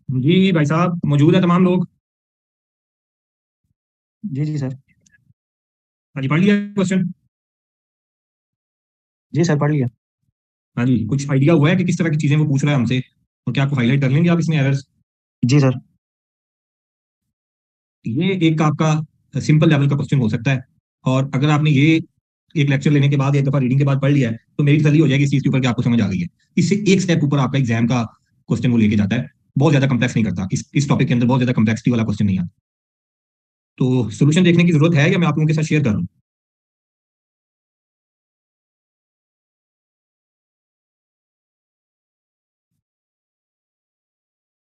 जी भाई साहब, मौजूद है तमाम लोग। जी जी सर। हाँ जी, पढ़ लिया क्वेश्चन? जी सर, पढ़ लिया। हाँ जी, कुछ आइडिया हुआ है कि किस तरह की चीजें वो पूछ रहा है हमसे, और क्या आपको हाईलाइट कर लेंगे आप इसमें एरर्स? जी सर। ये एक आपका सिंपल लेवल का क्वेश्चन हो सकता है, और अगर आपने ये एक लेक्चर लेने के बाद, एक दफा रीडिंग के बाद पढ़ लिया है, तो मेरी तसल्ली हो जाएगी इस चीज के ऊपर कि आपको समझ आ गई है। इससे एक स्टेप ऊपर आपका एग्जाम का क्वेश्चन वो लेके जाता है। बहुत ज्यादा कम्प्लेक्स नहीं करता, इस टॉपिक के अंदर बहुत ज्यादा कम्प्लेक्सिटी वाला क्वेश्चन नहीं आता। तो सोल्यूशन देखने की जरूरत है या मैं आप लोगों के साथ शेयर कर लूँ?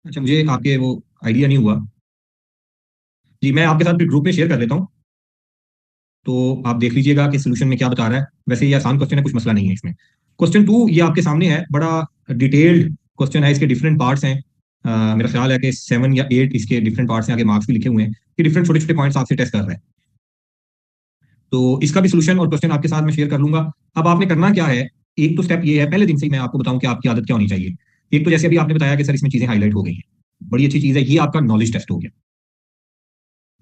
अच्छा, मुझे आपके वो आइडिया नहीं हुआ। जी, मैं आपके साथ ग्रुप में शेयर कर लेता हूँ, तो आप देख लीजिएगा कि सोल्यूशन में क्या बता रहा है। वैसे ये आसान क्वेश्चन है, कुछ मसला नहीं है इसमें। क्वेश्चन टू ये आपके सामने है, बड़ा डिटेल्ड क्वेश्चन है, इसके डिफरेंट पार्ट्स हैं। मेरा ख्याल है कि 7 या 8 इसके डिफरेंट पार्ट्स हैं, आगे मार्क्स भी लिखे हुए हैं कि डिफरेंट छोटे छोटे पॉइंट्स आपसे टेस्ट कर रहे हैं। तो इसका भी सोल्यूशन और क्वेश्चन आपके साथ मैं शेयर कर लूंगा। अब आपने करना क्या है, एक तो स्टेप ये है, पहले दिन से ही मैं आपको बताऊं कि आपकी आदत क्या होनी चाहिए। एक तो जैसे अभी आपने बताया कि सर इसमें चीजें हाईलाइट हो गई हैं, बड़ी अच्छी चीज है, ये आपका नॉलेज टेस्ट हो गया।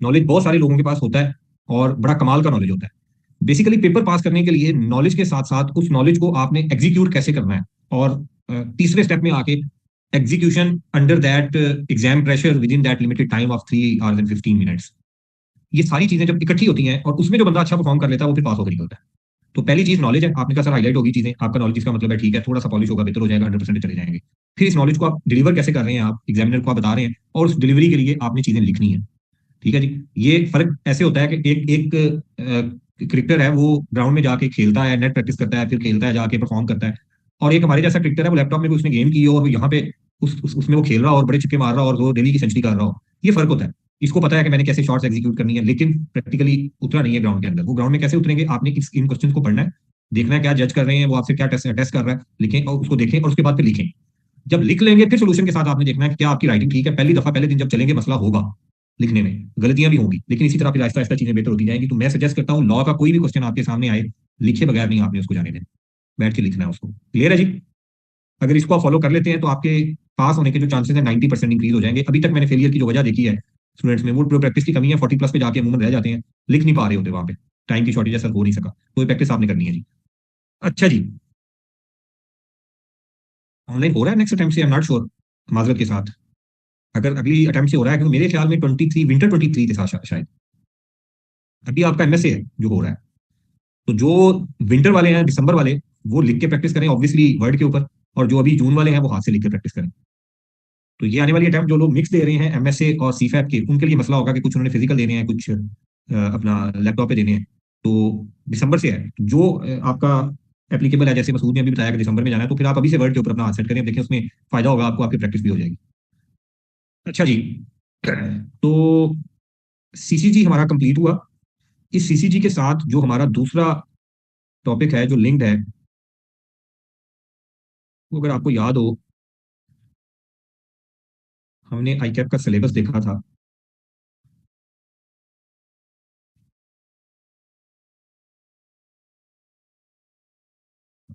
नॉलेज बहुत सारे लोगों के पास होता है, और बड़ा कमाल का नॉलेज होता है। बेसिकली पेपर पास करने के लिए नॉलेज के साथ साथ उस नॉलेज को आपने एग्जीक्यूट कैसे करना है, और तीसरे स्टेप में आके execution under that exam pressure with in that limited time of 3 hours and 15 minutes। ये सारी चीजें जब इकट्ठी होती हैं और उसमें जो बंदा अच्छा परफॉर्म कर लेता है वो फिर पास होकर निकलता है। तो पहली चीज नॉलेज है, आपने कहा सर हाईलाइट होगी चीजें, आपका नॉलेज इसका मतलब है ठीक है, थोड़ा सा पॉलिश होगा, बेहतर हो जाएगा, 100% चले जाएंगे। फिर इस नॉलेज को आप डिलीवर कैसे कर रहे हैं, आप एग्जामिनर को आप बता रहे हैं, और उस डिलीवरी के लिए आपने चीजें लिखनी है। ठीक है जी। ये फर्क ऐसे होता है कि एक एक क्रिकेटर है, वो ग्राउंड में जाके खेलता है, नेट प्रैक्टिस करता है, फिर खेलता है, जाके परफॉर्म करता है। और एक हमारे जैसा क्रिकेटर है, वो लैपटॉप में भी उसने गेम की हो, और वो यहाँ पे उसमें वो खेल रहा हो और बड़े छक्के मार रहा हो और वो डेली की सेंचुरी कर रहा हो। ये फर्क होता है। इसको पता है कि मैंने कैसे शॉट्स एग्जीक्यूट करनी है, लेकिन प्रैक्टिकली उतरा नहीं है ग्राउंड के अंदर। वो ग्राउंड में कैसे उतरेंगे, आपने इन क्वेश्चन को पढ़ना है, देखना है क्या जज कर रहे हैं वो आपसे, क्या टेस्ट टेस्ट कर रहा है, लिखें और उसको देखें, और उसके बाद फिर लिखें। जब लिख लेंगे फिर सोल्यूशन के साथ आपने देखना है कि क्या आपकी राइटिंग ठीक है। पहली दफा पहले दिन जब चलेंगे मसला होगा, लिखने में गलतियां भी होंगी, लेकिन इसी तरह फिर आहिस्ता आहिस्ता चीजें बेहतर होती जाएंगी। तो मैं सजेस्ट करता हूँ, लॉ का कोई भी क्वेश्चन आपके सामने आए, लिखे बगैर नहीं आपने उसको जाने देना, बैठ के लिखना है उसको। क्लियर है जी? अगर इसको आप फॉलो कर लेते हैं तो आपके पास होने के जो चांसेस है 90% इंक्रीज हो जाएंगे। अभी तक मैंने फेलियर की जो वजह देखी है स्टूडेंट्स में, वो प्रैक्टिस की कमी है, 40+ पे जाके अमूमन रह जाते हैं, लिख नहीं पा रहे होते वहां पे, टाइम की शॉर्टेज असर हो नहीं सका। तो ये प्रैक्टिस आपने करनी है जी। अच्छा जी, ऑनलाइन हो रहा है नेक्स्ट अटेम्प्ट से? आई एम नॉट श्योर, माजरत के साथ। अगर अगली अटेम्प्ट से हो रहा है, क्योंकि मेरे ख्याल में 23 विंटर 23 के साथ शायद अभी आपका एमएसए है जो हो रहा है। तो जो विंटर वाले हैं, दिसंबर वाले, वो लिख के प्रैक्टिस करें ऑब्वियसली वर्ड के ऊपर, और जो अभी जून वाले हैं वो हाथ से लिख के प्रैक्टिस करें। तो ये आने वाली अटेम्प्ट जो लोग मिक्स दे रहे हैं एमएसए और सीफैप के, उनके लिए मसला होगा कि कुछ उन्होंने फिजिकल देने हैं, कुछ अपना लैपटॉप पे देने हैं। तो दिसंबर से है जो आपका एप्लीकेबल है, जैसे मसूद ने अभी बताया कि दिसंबर में जाना है, तो फिर आप अभी से वर्ड के ऊपर अपना हाथ सेट करें, देखिए उसमें फायदा होगा आपको, आपकी प्रैक्टिस भी हो जाएगी। अच्छा जी, तो सीसीजी हमारा कंप्लीट हुआ। इस सीसीजी के साथ जो हमारा दूसरा टॉपिक है जो लिंक्ड है, वो अगर आपको याद हो, हमने आईकैप का सिलेबस देखा था।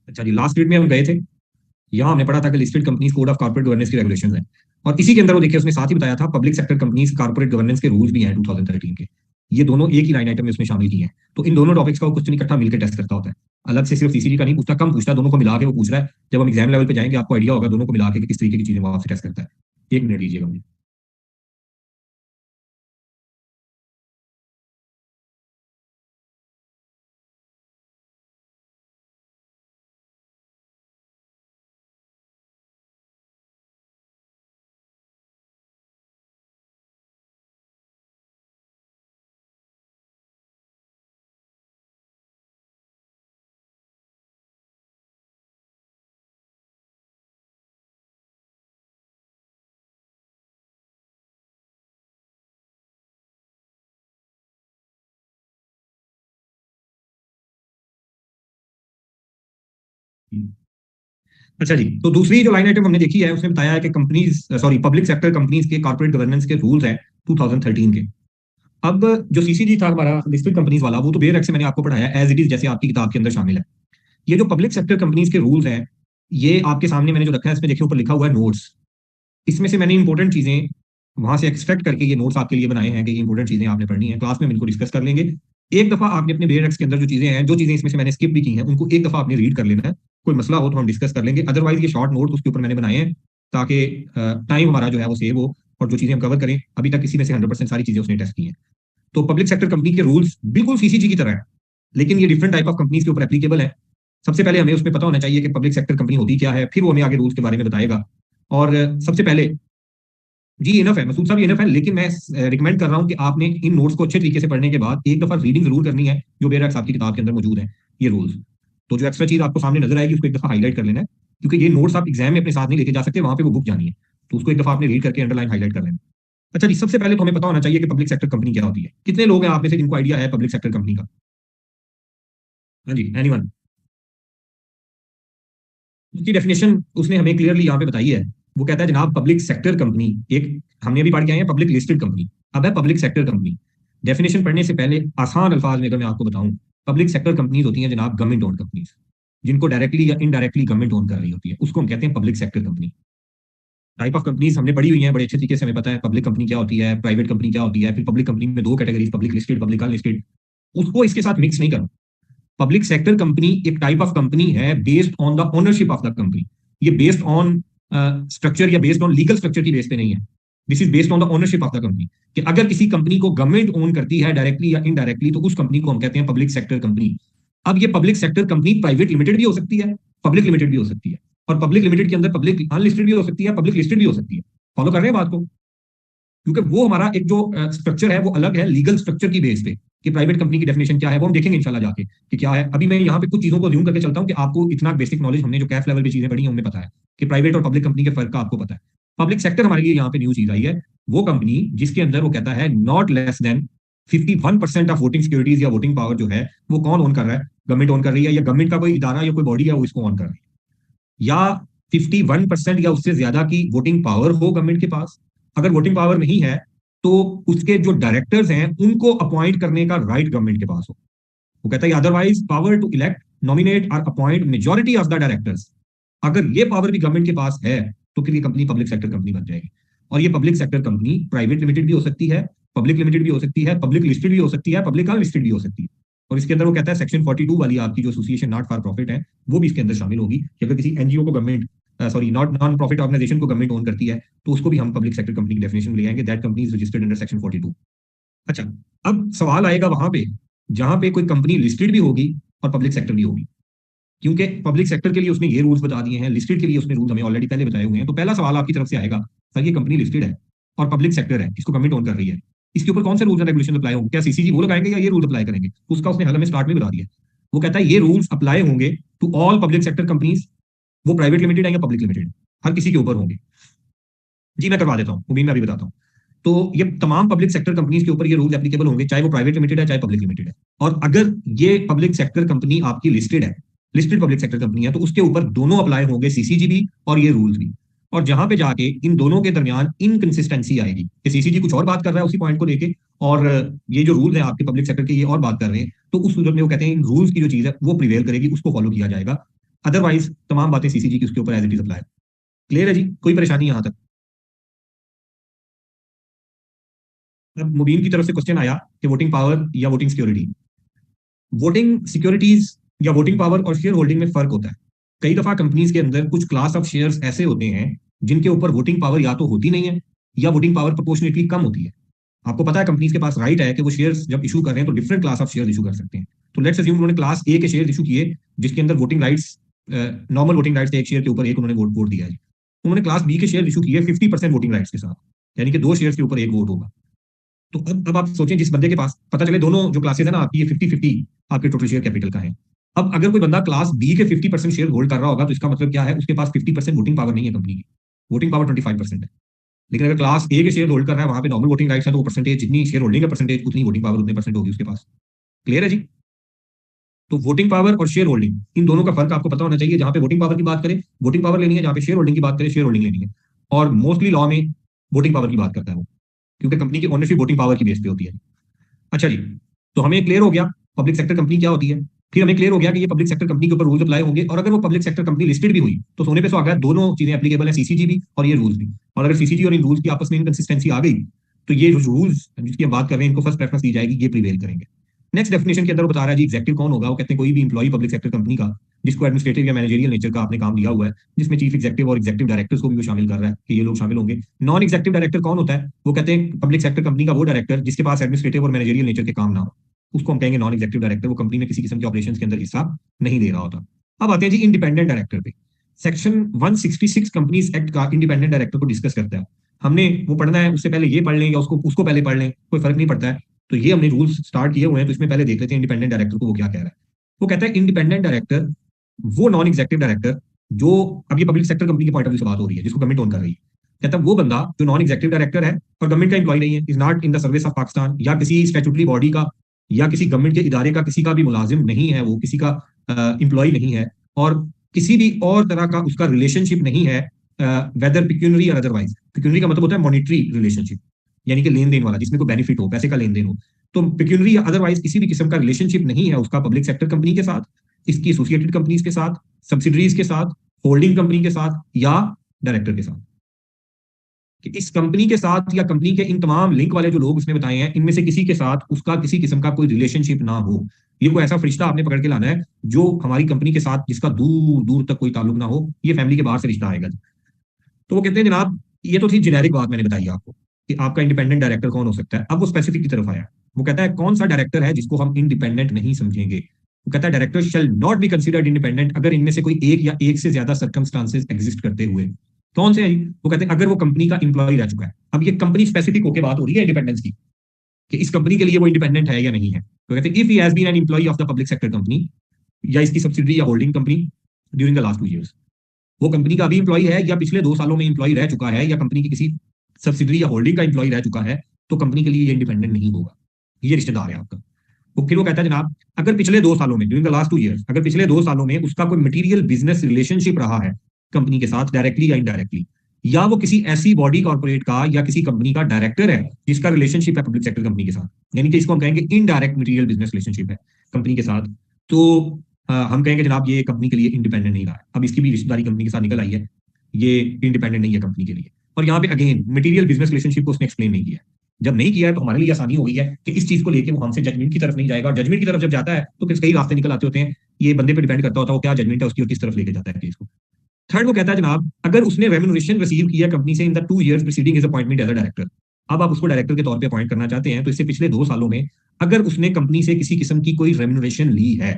अच्छा जी, लास्ट पीरियड में हम गए थे, यहाँ हमने पढ़ा था कि listed companies code of corporate governance की रेगुलेशंस हैं, और इसी के अंदर वो देखिए उसने साथ ही बताया था public sector companies corporate governance के रूल्स भी हैं 2013 के। ये दोनों एक ही लाइन आइटम में उसमें शामिल किए हैं। तो इन दोनों टॉपिक्स का वो क्वेश्चन इकट्ठा मिलकर टेस्ट करता होता है, अलग से सिर्फ सीसीजी का नहीं पूछता, कम पूछता है, दोनों को मिला के वो पूछ रहा है। जब हम एग्जाम लेवल पे जाएंगे आपको आइडिया होगा दोनों को मिला के कि किस तरीके की चीजें वो आपसे टेस्ट करता है। 1 मिनट लीजिएगा मुझे। अच्छा जी, तो दूसरी जो लाइन आइटम हमने देखी है उसमें बताया है कि companies, sorry, public sector companies के कॉर्पोरेट गवर्नेंस के रूल्स हैं 2013 के। अब जो सीसीजी था हमारा लिस्टेड कंपनीज वाला, वो तो बेरक से मैंने आपको पढ़ाया एज इट इज, जैसे आपकी किताब के अंदर शामिल है। ये जो पब्लिक सेक्टर कंपनीज के रूल्स हैं, ये आपके सामने मैंने जो रखा है, इसमें देखिए ऊपर लिखा हुआ है नोट्स। इसमें से मैंने इंपॉर्टेंट चीजें वहां से एक्सट्रैक्ट करके ये नोट्स आपके लिए बनाए हैं कि ये इंपॉर्टेंट चीजें आपने पढ़नी है, क्लास में हम इनको डिस्कस कर लेंगे। एक दफा आपने अपने बेयर एक्स के अंदर जो चीजें हैं, जो चीजें इसमें से मैंने स्किप भी की हैं, उनको एक दफा आपने रीड कर लेना है। कोई मसला हो तो हम डिस्कस कर लेंगे, अदरवाइज ये शॉर्ट नोट उसके ऊपर मैंने बनाए हैं ताकि टाइम हमारा जो है वो सेव हो और जो चीजें हम कवर करें। अभी तक किसी में से 100% सारी चीजें उसने टेस्ट की हैं। तो पब्लिक सेक्टर कंपनी के रूल्स बिल्कुल सीसीजी की तरह है, लेकिन ये डिफरेंट टाइप ऑफ कंपनीज के ऊपर एप्लीकेबल है। सबसे पहले हमें उसमें पता होना चाहिए कि पब्लिक सेक्टर कंपनी होती क्या है, फिर वो हमें आगे रूल्स के बारे में बताएगा। और सबसे पहले जी इनफ है, मसूद साहब ये इनफ है, लेकिन मैं रिकमेंड कर रहा हूं कि आपने इन नोट्स को अच्छे तरीके से पढ़ने के बाद एक दफा रीडिंग जरूर करनी है, जो बेरक्स आपकी किताब के अंदर मौजूद है ये रूल्स। तो जो एक्स्ट्रा चीज आपको सामने नजर आएगी उसको एक दफा हाईलाइट कर लेना है, क्योंकि ये नोट्स आप एग्जाम में अपने साथ नहीं लेके जा सकते, वहां पे वो बुक जानी है। तो उसको एक दफा आपने रीड करके अंडरलाइन हाईलाइट कर लेना। अच्छा जी, सबसे पहले तो हमें पता होना चाहिए कि पब्लिक सेक्टर कंपनी क्या होती है। कितने लोग हैं आप में से जिनको आइडिया है पब्लिक सेक्टर कंपनी का? हाँ जी, एनीवन? उसकी डेफिनेशन उसने हमें क्लियरली यहाँ पे बताई है। वो कहता है जनाब पब्लिक सेक्टर कंपनी एक, हमने अभी पढ़ के आए हैं पब्लिक लिस्टेड कंपनी, अब है पब्लिक सेक्टर कंपनी। डेफिनेशन पढ़ने से पहले आसान अल्फाज में अगर मैं आपको बताऊं, पब्लिक सेक्टर कंपनीज होती हैं जनाब गवर्नमेंट ओन कंपनीज, जिनको डायरेक्टली या इनडायरेक्टली गवर्नमेंट ओन कर रही होती है, उसको हम कहते हैं public sector company. Type of companies हमने पढ़ी हुई हैं बड़े अच्छे तरीके से, हमें पता है पब्लिक कंपनी क्या होती है, प्राइवेट कंपनी क्या होती है। फिर पब्लिक कंपनी में दो categories, public listed, public unlisted, उसको इसके साथ मिक्स नहीं करना। पब्लिक सेक्टर कंपनी एक टाइप ऑफ कंपनी है based on the ownership of the company. ये बेस्ड ऑन स्ट्रक्चर या बेस्ड ऑन लीगल स्ट्रक्चर की बेस पे नहीं है। This is based on the ownership of the company, कि अगर किसी कंपनी को गवर्नमेंट ओन करती है डायरेक्टली या इनडायरेक्टली, तो उस कंपनी को हम कहते हैं पब्लिक सेक्टर कंपनी। अब ये public sector company private limited भी हो सकती है, पब्लिक लिमिटेड भी हो सकती है, और पब्लिक लिमिटेड के अंदर पब्लिक अनलिस्टेड भी हो सकती है, पब्लिक लिस्टेड भी हो सकती है। फॉलो कर रहे हैं बात को? क्योंकि वो हमारा एक जो स्ट्रक्चर है वो अलग है लीगल स्ट्रक्चर की बेस पे, कि प्राइवेट कंपनी की डेफिनेशन क्या है वो हम देखेंगे इंशाल्लाह जाके कि क्या है। अभी मैं यहाँ पे कुछ चीजों को ज़ूम करके चलता हूँ कि आपको इतना बेसिक नॉलेज, हमने जो कैफ लेवल पे चीजें पढ़ी हैं उनमें पता है कि प्राइवेट और पब्लिक कंपनी के फर्क का आपको पता है। पब्लिक सेक्टर हमारे लिए यहाँ पे न्यू चीज आई है, वो कंपनी जिसके अंदर वो कहता है not less than 51% of voting securities या वोटिंग पावर जो है वो कौन ओन कर रहा है, गवर्नमेंट ओन कर रही है, या गवर्नमेंट का कोई इदारा या कोई बॉडी है वो इसको ऑन कर रही है, या 51% या उससे ज्यादा की वोटिंग पावर हो गवर्नमेंट के पास। अगर वोटिंग पावर नहीं है तो उसके जो डायरेक्टर्स हैं उनको अपॉइंट करने का राइट गवर्नमेंट के पास हो। वो कहता है otherwise power to elect, nominate और appoint majority of the directors, अगर ये पावर भी गवर्नमेंट के पास है तो फिर ये कंपनी पब्लिक सेक्टर कंपनी बन जाएगी। और ये public sector company private limited भी हो सकती है, पब्लिक लिमिटेड भी हो सकती है, पब्लिक लिस्टेड भी हो सकती है, पब्लिक अनलिस्टेड भी हो सकती है। और इसके अंदर वो कहता है सेक्शन 42 वाली आपकी जो एसोसिएशन नॉट फॉर प्रॉफिट है वो भी इसके अंदर शामिल होगी, कि अगर किसी एनजीओ को government, sorry not non profit organisation को गवर्नमेंट ओन करती है तो उसको भी हम पब्लिक सेक्टर कंपनी की डेफिनेशन ले आएंगे, that company is registered under section 42। अच्छा, अब सवाल आएगा वहां पे जहां पे कोई कंपनी लिस्टेड भी होगी और पब्लिक सेक्टर भी होगी, क्योंकि पब्लिक सेक्टर के लिए उसने ये रूल्स बता दिए हैं, लिस्टेड के लिए उसने रूल्स हमें ऑलरेडी पहले बताए हुए हैं। तो पहला सवाल आपकी तरफ से आएगा, सर ये कंपनी लिस्टेड है और पब्लिक सेक्टर है, इसको गवर्नमेंट ओन कर रही है, इसके ऊपर कौन से रूल्स एंड रेगुलेशन अप्लाई होंगे? क्या सीसीजी वो लगाएंगे या ये रूल अप्लाई करेंगे? तो उसका उसने हल हमें स्टार्ट में बता दिया। वो कहता है ये रूल्स अप्लाई होंगे to all public sector companies, वो प्राइवेट लिमिटेड है या पब्लिक लिमिटेड है, हर किसी के ऊपर होंगे। जी मैं करवा देता हूँ, मुबीन मैं अभी बताता हूँ। तो ये तमाम पब्लिक सेक्टर कंपनीज के ऊपर ये रूल एप्लीकेबल होंगे, चाहे वो प्राइवेट लिमिटेड है चाहे पब्लिक लिमिटेड है। और अगर ये पब्लिक सेक्टर कंपनी आपकी लिस्टेड है, लिस्टेड पब्लिक सेक्टर कंपनी है, तो उसके ऊपर दोनों अप्लाई होंगे, सीसीजी भी और ये रूल्स भी। और जहां पे जाके इन दोनों के दरमियान इनकंसिस्टेंसी आएगी कि सीसीजी कुछ और बात कर रहा है उसी पॉइंट को लेके, और ये जो रूल्स है आपके पब्लिक सेक्टर के ये और बात कर रहे हैं, तो उस सूरत में वो कहते हैं इन रूल्स की जो चीज है वो प्रिवेल करेगी, उसको फॉलो किया जाएगा। अदरवाइज तमाम बातें सीसीजी की उसके ऊपर as it is apply. Clear है जी, कोई परेशानी यहां तक? अब मुबीन की तरफ से क्वेश्चन आया कि वोटिंग पावर या वोटिंग सिक्योरिटी, वोटिंग सिक्योरिटीज या वोटिंग पावर और शेयर होल्डिंग में फर्क होता है। कई दफा कंपनीज के अंदर कुछ क्लास ऑफ शेयर्स ऐसे होते हैं जिनके ऊपर वोटिंग पावर या तो होती नहीं है या वोटिंग पावर प्रोपोर्शनेटली कम होती है। आपको पता है कंपनीज के पास राइट है कि वो शेयर्स जब इशू कर रहे हैं तो different class of shares issue कर सकते हैं। तो लेट्स अज्यूम उन्होंने क्लास ए के शेयर इशू किए जिसके अंदर voting rights, normal voting rights थे, एक शेयर के ऊपर एक उन्होंने वोट दिया है। उन्होंने क्लास बी के शेयर इशू किए 50% वोटिंग राइट्स के साथ, यानी कि दो शेयर्स के ऊपर एक वोट होगा। तो अब आप सोचें जिस बंदे के पास पता चले दोनों जो क्लासेस है ना आपकी, ये 50-50 आपके टोटल शेयर कैपिटल का है। अब अगर कोई बंदा क्लास बी के 50% शेयर होल्ड कर रहा होगा तो इसका मतलब क्या है, उसके पास 50% वोटिंग पावर नहीं है कंपनी की, वोटिंग पावर 25% है। लेकिन अगर क्लास ए के शेयर होल्ड कर रहा है वहां पे नॉर्मल वोटिंग राइट्स है, तो वो परसेंटेज जितनी शेयर होल्डिंग का परसेंटेज उतनी वोटिंग पावर उतने परसेंट होगी उसके पास। क्लियर है जी? तो वोटिंग पावर और शेयर होल्डिंग इन दोनों का फर्क आपको पता होना चाहिए। जहां पे वोटिंग पावर की बात करें वोटिंग पावर लेनी है, जहां पे शेयर होल्डिंग की बात करें शेयर होल्डिंग लेनी है। और मोस्टली लॉ में वोटिंग पावर की बात करता है वो, क्योंकि कंपनी की ओनरशिप वोटिंग पावर की बेस पे होती है। अच्छा जी, तो हमें क्लियर हो गया पब्लिक सेक्टर कंपनी क्या होती है। फिर हमें क्लियर हो गया कि ये पब्लिक सेक्टर कंपनी के ऊपर रूल्स अप्लाई होंगे, और अगर वो पब्लिक सेक्टर कंपनी लिस्टेड भी हुई तो सोने पे सुहागा, दोनों चीजें एप्लीकेबल है, सीसीजी भी और ये रूल्स भी। और अगर सीसीजी और इन रूल्स की आपस में इनकंसिस्टेंसी आ गई तो ये रूल्स जिसकी हम बात कर रहे हैं इनको फर्स्ट प्रेफरेंस दी जाएगी, ये प्रिवेल करेंगे। नेक्स्ट डेफिनेशन के अंदर वो बता रहा है जी एग्जेक्टिव कौन होगा। वो कहते हैं कोई भी इंप्लॉई पब्लिक सेक्टर कंपनी का जिसको एडमिनिस्ट्रेटिव या मैनेजरियल नेचर का आपने काम दिया हुआ है, जिसमें चीफ एग्जेक्टिव और एग्जेक्टिव डायरेक्टर्स को भी वो शामिल कर रहा है कि ये लोग शामिल होंगे। नॉन एग्जेक्टिव डायरेक्टर कौन होता है? वो कहते हैं पब्लिक सेक्टर कंपनी का वो डायरेक्टर जिसके पास एडमिनिस्ट्रेटिव और मैनेजरियल नेचर के काम ना हो, उसको हम कहेंगे नॉन एग्जेक्टिव डायरेक्टर। वो कंपनी में किसी किस्म के ऑपरेशंस के अंदर हिस्सा नहीं ले रहा होता। अब आते हैं जी इंडिपेंडेंट डायरेक्टर पे। सेक्शन 166 कंपनीज एक्ट का इंडिपेंडेंट डायरेक्टर को डिस्कस करता है। हमने वो पढ़ना है, उससे पहले ये पढ़ लें या उसको पहले पढ़ लें, कोई फर्क नहीं पड़ता है। तो ये हमने रूल्स स्टार्ट किए हुए हैं, तो इसमें पहले देख लेते हैं इंडिपेंडेंट डायरेक्टर को वो क्या कह रहा है। वो कहता है इंडिपेंडेंट डायरेक्टर वो नॉन एग्जेक्टिव डायरेक्टर जो, अब ये पब्लिक सेक्टर कंपनी के पॉइंट ऑफ व्यू से बात हो रही है जिसको गवर्नमेंट ओन कर रही है, कहता है वो बंदा जो नॉन एग्जेक्टिव डायरेक्टर है और गवर्नमेंट का एम्प्लॉय नहीं है, is not in the service of Pakistan, या किसी स्टैट्यूटरी बॉडी का या किसी गवर्नमेंट के इदारे का किसी का भी मुलाजिम नहीं है, वो किसी का एम्प्लॉय नहीं है, और किसी भी और तरह का उसका रिलेशनशिप नहीं है, वेदर पिक्यूनरी और अदरवाइज। पिक्यूनरी का मतलब होता है मॉनिटरी रिलेशनशिप, यानी कि लेन देन वाला, जिसमें कोई बेनिफिट हो, पैसे का लेन देन हो। तो पिक्यूनरी या अदरवाइज किसी भी किस्म का रिलेशनशिप नहीं है उसका पब्लिक सेक्टर कंपनी के साथ, इसकी एसोसिएटेड कंपनीज के साथ, सब्सिडरीज के साथ, होल्डिंग कंपनी के साथ, या डायरेक्टर के साथ। कि इस कंपनी के साथ या कंपनी के इन तमाम लिंक वाले जो लोग उसने बताए हैं, इनमें से किसी के साथ उसका किसी किस्म का कोई रिलेशनशिप ना हो। ये कोई ऐसा फरिश्ता आपने पकड़ के लाना है जो हमारी कंपनी के साथ जिसका दूर दूर तक कोई ताल्लुक ना हो, ये फैमिली के बाहर से रिश्ता आएगा। तो वो कहते हैं जनाब ये तो थी जेनेरिक बात मैंने बताई आपको कि आपका इंडिपेंडेंट डायरेक्टर कौन हो सकता है। अब वो स्पेसिफिक की तरफ आया। वो कहता है कौन सा डायरेक्टर है जिसको हम इंडिपेंडेंट नहीं समझेंगे। वो कहता है director shall not be considered independent अगर इनमें से कोई एक या एक से ज्यादा सर्कमस्टांसेस एग्जिस्ट करते हुए। कौन से है? वो कहते हैं अगर वो कंपनी का इंप्लॉय रह चुका है। अब ये कंपनी स्पेसिफिक होकर बात हो रही है इंडिपेंडेंस की कि इस कंपनी के लिए वो इंडिपेंडेंट है या नहीं है। तो कहते हैं if he has been an employee of the public sector company या इसकी सब्सिडरी या holding company during the last 2 years, वो कंपनी का भी इंप्लॉय है या पिछले 2 सालों में इंप्लॉय रह चुका है या कंपनी की किसी सब्सिडरी या होल्डिंग का इंप्लॉय रह चुका है, तो कंपनी के लिए ये इंडिपेंडेंट नहीं होगा, ये रिश्तेदार है आपका। वो फिर वो कहता है जनाब अगर पिछले 2 सालों में ड्यूरिंग द लास्ट 2 years, अगर पिछले 2 सालों में उसका कोई मटेरियल बिजनेस रिलेशनशिप रहा है कंपनी के साथ डायरेक्टली या इनडायरेक्टली, या वो किसी ऐसी बॉडी कॉर्पोरेट का या किसी कंपनी का डायरेक्टर है जिसका रिलेशनशिप है पब्लिक सेक्टर कंपनी के साथ, यानी कि इसको हम कहेंगे इनडायरेक्ट मटेरियल बिजनेस रिलेशनशिप है कंपनी के साथ, तो हम कहेंगे जनाब ये कंपनी के लिए इंडिपेंडेंट नहीं रहा है। अब इसकी भी रिश्तेदारी कंपनी के साथ निकल आई है, ये इंडिपेंडेंट नहीं है कंपनी के लिए। और यहाँ पे अगेन मटेरियल बिजनेस रिलेशनशिप को उसने एक्सप्लेन नहीं किया। जब नहीं किया है तो हमारे लिए आसानी हो गई है कि इस चीज को लेके वो हमसे जजमेंट की तरफ नहीं जाएगा, और जजमेंट की तरफ जब जाता है तो फिर कई रास्ते निकल आते होते हैं। ये बंदे पे डिपेंड करता होता है वो क्या जजमेंट है उसकी और किस तरफ लेके जाता है केस को। थर्ड वो कहता है जनाब अगर उसने रेम्यूनरेशन रिसीव किया कंपनी से in the 2 years preceding his appointment as a director, अब आप उसको डायरेक्टर के तौर पे अपॉइंट करना चाहते हैं, तो इससे पिछले 2 सालों में अगर उसने कंपनी से किसी किस्म की कोई रेम्यूनरेशन ली है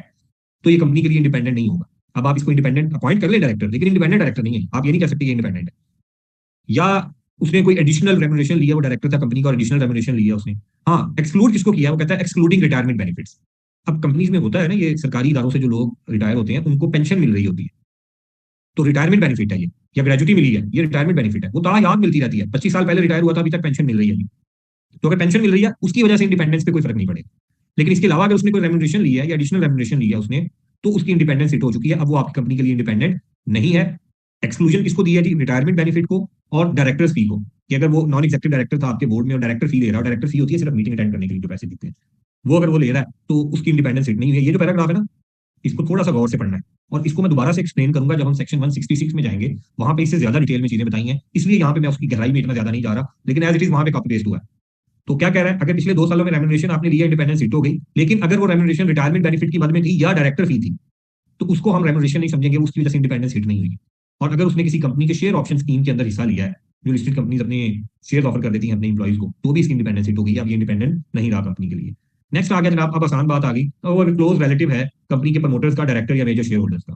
तो ये कंपनी के लिए इंडिपेंडेंट नहीं होगा। अब आप इसको इंडिपेंडेंट अपॉइंट कर ले डायरेक्टर, लेकिन इंडिपेंडेंट डायरेक्टर नहीं है, आप ये नहीं कह सकते ये इंडिपेंडेंट है। या उसने कोई एडिशनल रेम्यूनरेशन लिया, वो डायरेक्टर था कंपनी का और एडिशनल रेम्यूनरेशन लिया उसने, हाँ एक्सक्लूड किसको किया, वो कहता है एक्सक्लूडिंग रिटायरमेंट बेनिफिट्स। अब कंपनीज में होता है ना, ये सरकारी इदारों से जो लोग रिटायर होते हैं उनको पेंशन मिल रही होती है, तो रिटायरमेंट बेनिफिट है ये, या ग्रेजुटी मिली है ये रिटायरमेंट बेनिफिट है, वो ताला याद मिलती रहती है। 25 साल पहले रिटायर हुआ था, अभी तक पेंशन मिल रही है। तो अगर पेंशन मिल रही है उसकी वजह से इंडिपेंडेंस पे कोई फर्क नहीं पड़ेगा। लेकिन इसके अलावा अगर उसने कोई रेम्यूनरेशन लिया है या एडिशनल रेम्यूनरेशन लिया उसने, तो उसकी इंडिपेंडेंस हिट हो चुकी है, अब वो आपकी कंपनी के लिए इंडिपेंडेंट नहीं है। एक्सक्लूजन किसको दी है जी? रिटायरमेंट बेनिफिट को और डायरेक्टर्स फी को, कि अगर वो नॉन एग्जेक्टिव डायरेक्टर था आपके बोर्ड में और डायरेक्टर फी ले रहा है, डायरेक्टर फी होती है सिर्फ मीटिंग अटेंड करने के लिए जो पैसे देते हैं, वो अगर वो ले रहा है तो उसकी इंडिपेंडेंस हिट नहीं हुई है। ये जो पैराग्राफ है ना, इसको थोड़ा सा गौर से पढ़ना है, और इसको मैं दोबारा से एक्सप्लेन करूंगा जब हम सेक्शन 166 में जाएंगे, वहां पे इससे ज्यादा डिटेल में चीजें बताई हैं, इसलिए यहाँ पे मैं उसकी गहराई में इतना ज्यादा नहीं जा रहा, लेकिन एज इट इज वहां पे कॉपी पेस्ट हुआ है। तो क्या कह रहा है, अगर पिछले 2 सालों में रेम्यूनरेशन आपने लिया इंडिपेंडेंस हिट हो गई, लेकिन अगर वो रेम्यूनरेशन रिटायरमेंट बेनिफिट की मद में थी या डायरेक्टर फी थी, तो उसको हम रेम्यूनरेशन नहीं समझेंगे, उसकी वजह से इंडिपेंडेंस हिट नहीं हुई। और अगर उसने किसी कंपनी के शेयर ऑप्शन स्कीम के अंदर हिस्सा लिया है, जो लिस्टेड कंपनीज अपने शेयर ऑफर कर देती हैं अपने इंप्लॉइज को, तो भी इसकी इंडिपेंडेंस हिट हो गई, अब ये इंडिपेंडेंट नहीं रहा कंपनी के लिए। नेक्स्ट आ गया जनाब, अब आसान बात आ गई, तो वो क्लोज रिलेटिव है कंपनी के प्रमोटर्स का, डायरेक्टर या मेजर शेयर होल्डर्स का,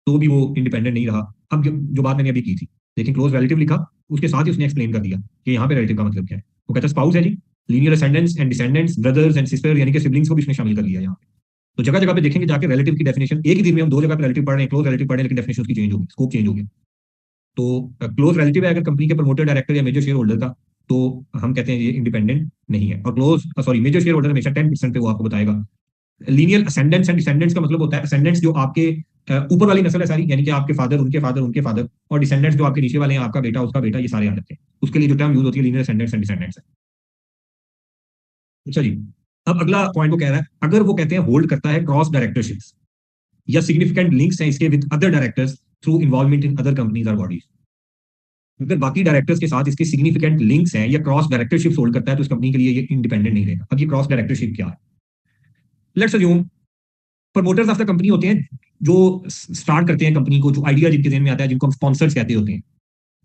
तो भी वो इंडिपेंडेंट नहीं रहा। अब जो बात मैंने अभी की थी, लेकिन क्लोज रिलेटिव लिखा, उसके साथ ही उसने एक्सप्लेन कर दिया कि यहाँ पे रिलेटिव का मतलब क्या है। वो कहता है स्पाउस है जी, linear ascendants and descendants, brothers and sister, यानी कि सिबलिंग्स को भी उसने शामिल कर लिया यहाँ पे। तो जगह जगह पे देखेंगे जाके रिलेटिव की डेफिनेशन, एक ही दिन में हम 2 जगह पे रिलेटिव पढ़ रहे हैं, क्लोज रिलेटिव पढ़ रहे हैं, लेकिन डेफिनेशन की चेंज होगी, स्कोप चेंज हो गया। तो क्लोज रिलेटिव है अगर कंपनी के प्रमोटर, डायरेक्टर या मेजर शेयर होल्डर का, तो हम कहते हैं ये इंडिपेंडेंट नहीं है। और मेजर शेयर होल्डर हमेशा 10% पे वो आपको बताएगा। लीनियर असेंडेंट्स एंड डिसेंडेंट्स का मतलब होता है असेंडेंट्स जो आपके ऊपर वाली नस्ल है सारी, यानी कि आपके फादर, उनके फादर, उनके फादर, और डिसेंडेंट्स जो आपके नीचे वाले हैं, आपका बेटा, उसका बेटा, ये सारे आ जाते हैं। उसके लिए जो टर्म यूज होती है लीनियर असेंडेंट्स एंड डिसेंडेंट्स है। अच्छा जी, अब अगला पॉइंट वो कह रहा है, अगर वो कहते हैं होल्ड करता है क्रॉस डायरेक्टरशिप्स, या सिग्निफिकेंट लिंक्स हैं इसके with other directors through involvement in other companies और बॉडीज। अगर बाकी डायरेक्टर्स के साथ इसके सिग्निफिकेंट लिंक्स हैं या क्रॉस डायरेक्टरशिप होल्ड करता है तो इस कंपनी के लिए ये इंडिपेंडेंट नहीं रहेगा। अब ये क्रॉस डायरेक्टरशिप क्या है? Let's assume promoters of the company होते हैं जो स्टार्ट करते हैं कंपनी को, जो आइडिया जिनके जहन में आता है, जिनको हम स्पॉन्सर्स कहते होते हैं।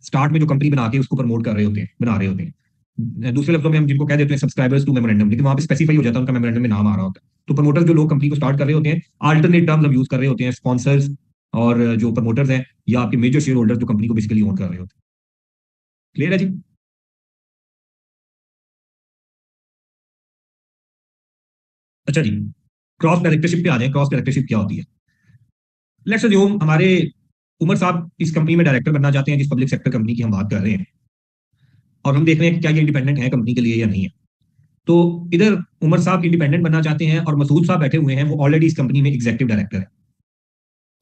स्टार्ट में जो कंपनी बना के उसको प्रमोट कर रहे होते हैं, बना रहे होते हैं। दूसरे लफ्जों में हम जिनको कह देते हैं सब्सक्राइबर्स टू मेमोरेंडम, लेकिन वहां पे स्पेसिफाई हो जाता है, उनका मेमोरेंडम में नाम आ रहा होता है। तो प्रमोटर्स जो लोग कंपनी को स्टार्ट कर रहे होते हैं, अल्टरनेट टर्म्स हम यूज कर रहे होते हैं, स्पॉन्सर्स और जो प्रमोटर्स हैं या आपके मेजर शेयर होल्डर जो कंपनी को बेसिकली ओन कर रहे होते हैं। क्लियर है जी? अच्छा जी, क्रॉस डायरेक्टरशिप पे आ जाए। क्रॉस डायरेक्टरशिप क्या होती है? लेट्स अज्यूम हमारे उमर साहब इस कंपनी में डायरेक्टर बनना चाहते हैं, जिस पब्लिक सेक्टर कंपनी की हम बात कर रहे हैं, और हम देख रहे हैं कि क्या ये इंडिपेंडेंट है कंपनी के लिए या नहीं है। तो इधर उमर साहब इंडिपेंडेंट बनना चाहते हैं और मसूद साहब बैठे हुए हैं, वो ऑलरेडी इस कंपनी में एग्जीक्यूटिव डायरेक्टर है।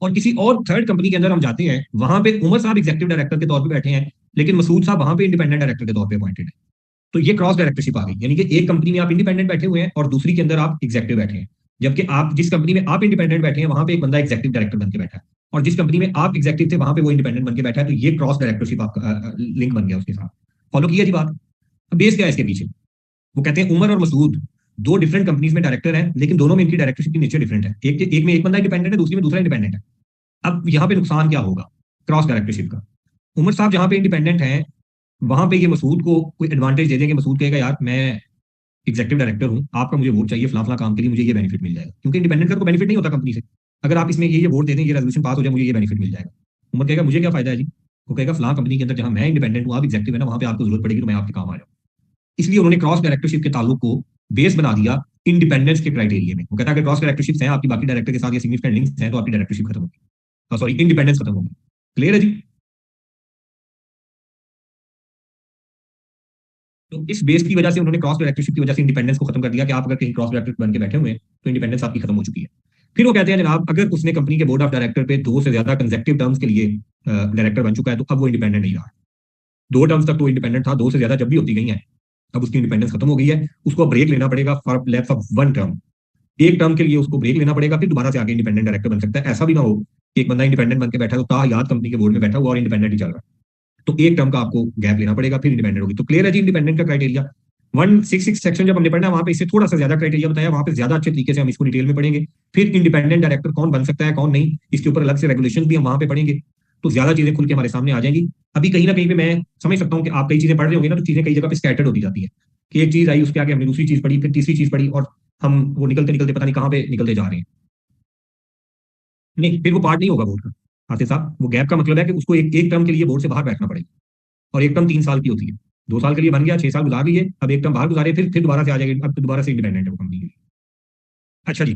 और किसी और थर्ड कंपनी के अंदर हम जाते हैं, वहां पे उमर साहब एग्जीक्यूटिव डायरेक्टर के तौर पे बैठे हैं, लेकिन मसूद साहब वहां पे इंडिपेंडेंट डायरेक्टर के तौर पे अपॉइंटेड है। तो ये क्रॉस डायरेक्टरशिप आ गई, यानी कि एक कंपनी में आप इंडिपेंडेंट बैठे हुए हैं और दूसरी के अंदर आप एग्जीक्यूटिव बैठे हैं। जबकि आप जिस कंपनी में आप इंडिपेंडेंट बैठे हैं वहां पे एक बंदा एग्जीक्यूटिव डायरेक्टर बन के बैठा है, और जिस कंपनी में आप एग्जीक्यूटिव थे वहां पे वो इंडिपेंडेंट बन के बैठा है। तो ये क्रॉस डायरेक्टरशिप आपका लिंक बन गया उसके साथ। फॉलो किया जी बात? अब बेस क्या है इसके पीछे? वो कहते हैं उमर और मसूद दो डिफरेंट कंपनीज में डायरेक्टर हैं, लेकिन दोनों में इनकी डायरेक्टरशिप की नेचर डिफरेंट है। एक में एक बंदा इंडिपेंडेंट है, दूसरी में दूसरा इंडिपेंडेंट है। अब यहाँ पे नुकसान क्या होगा क्रॉस डायरेक्टरशिप का? उमर साहब जहां पे इंडिपेंडेंट हैं वहां पे ये मसूद को कोई एडवांटेज दे देंगे। मसूद कहेगा यार मैं एग्जीक्यूटिव डायरेक्टर हूँ, आपका मुझे वोट चाहिए फला काम के लिए, मुझे ये बेनिफिट मिल जाएगा, क्योंकि इंडिपेंडेंट का कोई बेनिफिट नहीं होता कंपनी से। अगर आप इसमें ये वोट दे दें, ये रेजोल्यूशन पास हो जाए, मुझे ये बेनिफिट मिल जाएगा। उमर कहेगा मुझे क्या फायदा है जी? वो कहेगा फला कंपनी के अंदर जहां मैं इंडिपेंडेंट हूँ, आप एग्जीक्यूटिव है ना, वहां पे आपको जरूरत पड़ेगी तो मैं आपके काम आ जाऊँ। इसलिए उन्होंने क्रॉस डायरेक्टरशिप के ताल्लुक को बेस बना दिया इंडिपेंडेंस के क्राइटेरिया में। वो कहता है अगर क्रॉस डायरेक्टरशिप है आपकी बाकी डायरेक्टर के साथ, ये सिग्निफिकेंट लिंक्स हैं, तो आपकी डायरेक्टरशिप खत्म होगी, सॉरी इंडिपेंडेंस खत्म होगी। क्लियर है जी? तो इस बेस की वजह से उन्होंने क्रॉस डायरेक्टरशिप की वजह से इंडिपेंडेंस को खत्म कर दिया कि आप अगर कहीं क्रॉस डायरेक्टर बन के बैठे हुए हैं तो इंडिपेंडेंस आपकी खत्म हो चुकी है। फिर वो कहते हैं जनाब अगर उसने कंपनी के बोर्ड ऑफ डायरेक्टर पे दो से ज्यादा कंसेक्टिव टर्म्स के लिए डायरेक्टर बन चुका है तो अब वो इंडिपेंडेंट नहीं रहा। दो टर्म्स तक तो इंडिपेंडेंट था, दो से ज्यादा जब भी होती गई है अब उसकी इंडिपेंडेंस खत्म हो गई है। उसको ब्रेक लेना पड़ेगा for left of one term. एक टर्म के लिए उसको ब्रेक लेना पड़ेगा, फिर दोबारा से आगे इंडिपेंडेंट डायरेक्टर बन सकता है। ऐसा भी ना हो कि एक बंदा इंडिपेंडेंट बन के बैठा तो ताहयात कंपनी के बोर्ड में बैठा हुआ और इंडिपेंडेंट ही चल रहा है। तो एक टर्म का आपको गैप लेना पड़ेगा, फिर इंडिपेंडेंट होगी। तो क्लियर है जी इंडिपेंडेंट का क्राइटेरिया। 166 सेक्शन जब हमने पढ़ना है वहां पे इससे थोड़ा सा ज्यादा क्राइटेरिया बताया, वहां पे ज्यादा अच्छे तरीके से हम इसको डिटेल में पढ़ेंगे। फिर इंडिपेंडेंट डायरेक्टर कौन बन सकता है कौन नहीं, इसके ऊपर अलग से रेगुलेशन भी हम वहां पे पढ़ेंगे, तो ज्यादा चीजें खुल के हमारे सामने आ जाएंगी। अभी कहीं ना कहीं पे मैं समझ सकता हूँ कि आप कई चीजें पढ़ रहे होंगे ना, तो चीजें कई जगह पे स्कैटर्ड होती जाती है कि एक चीज आई उसके आगे हमने दूसरी चीज पढ़ी, फिर तीसरी चीज पढ़ी, और हम वो निकलते निकलते पता नहीं कहाँ पे निकलते जा रहे हैं। नहीं, फिर वो पार्ट नहीं होगा बोर्ड का आते साहब। वो गैप का मतलब है कि उसको एक टर्म के लिए बोर्ड से बाहर बैठना पड़ेगा, और एक टर्म 3 साल की होती है। 2 साल के लिए बन गया, 6 साल गुजार लिए, अब एक टर्म बाहर गुजारे, फिर दोबारा से आ जाएगी, अब दोबारा से इंडिपेंडेंट है वो कंपनी के लिए। अच्छा जी,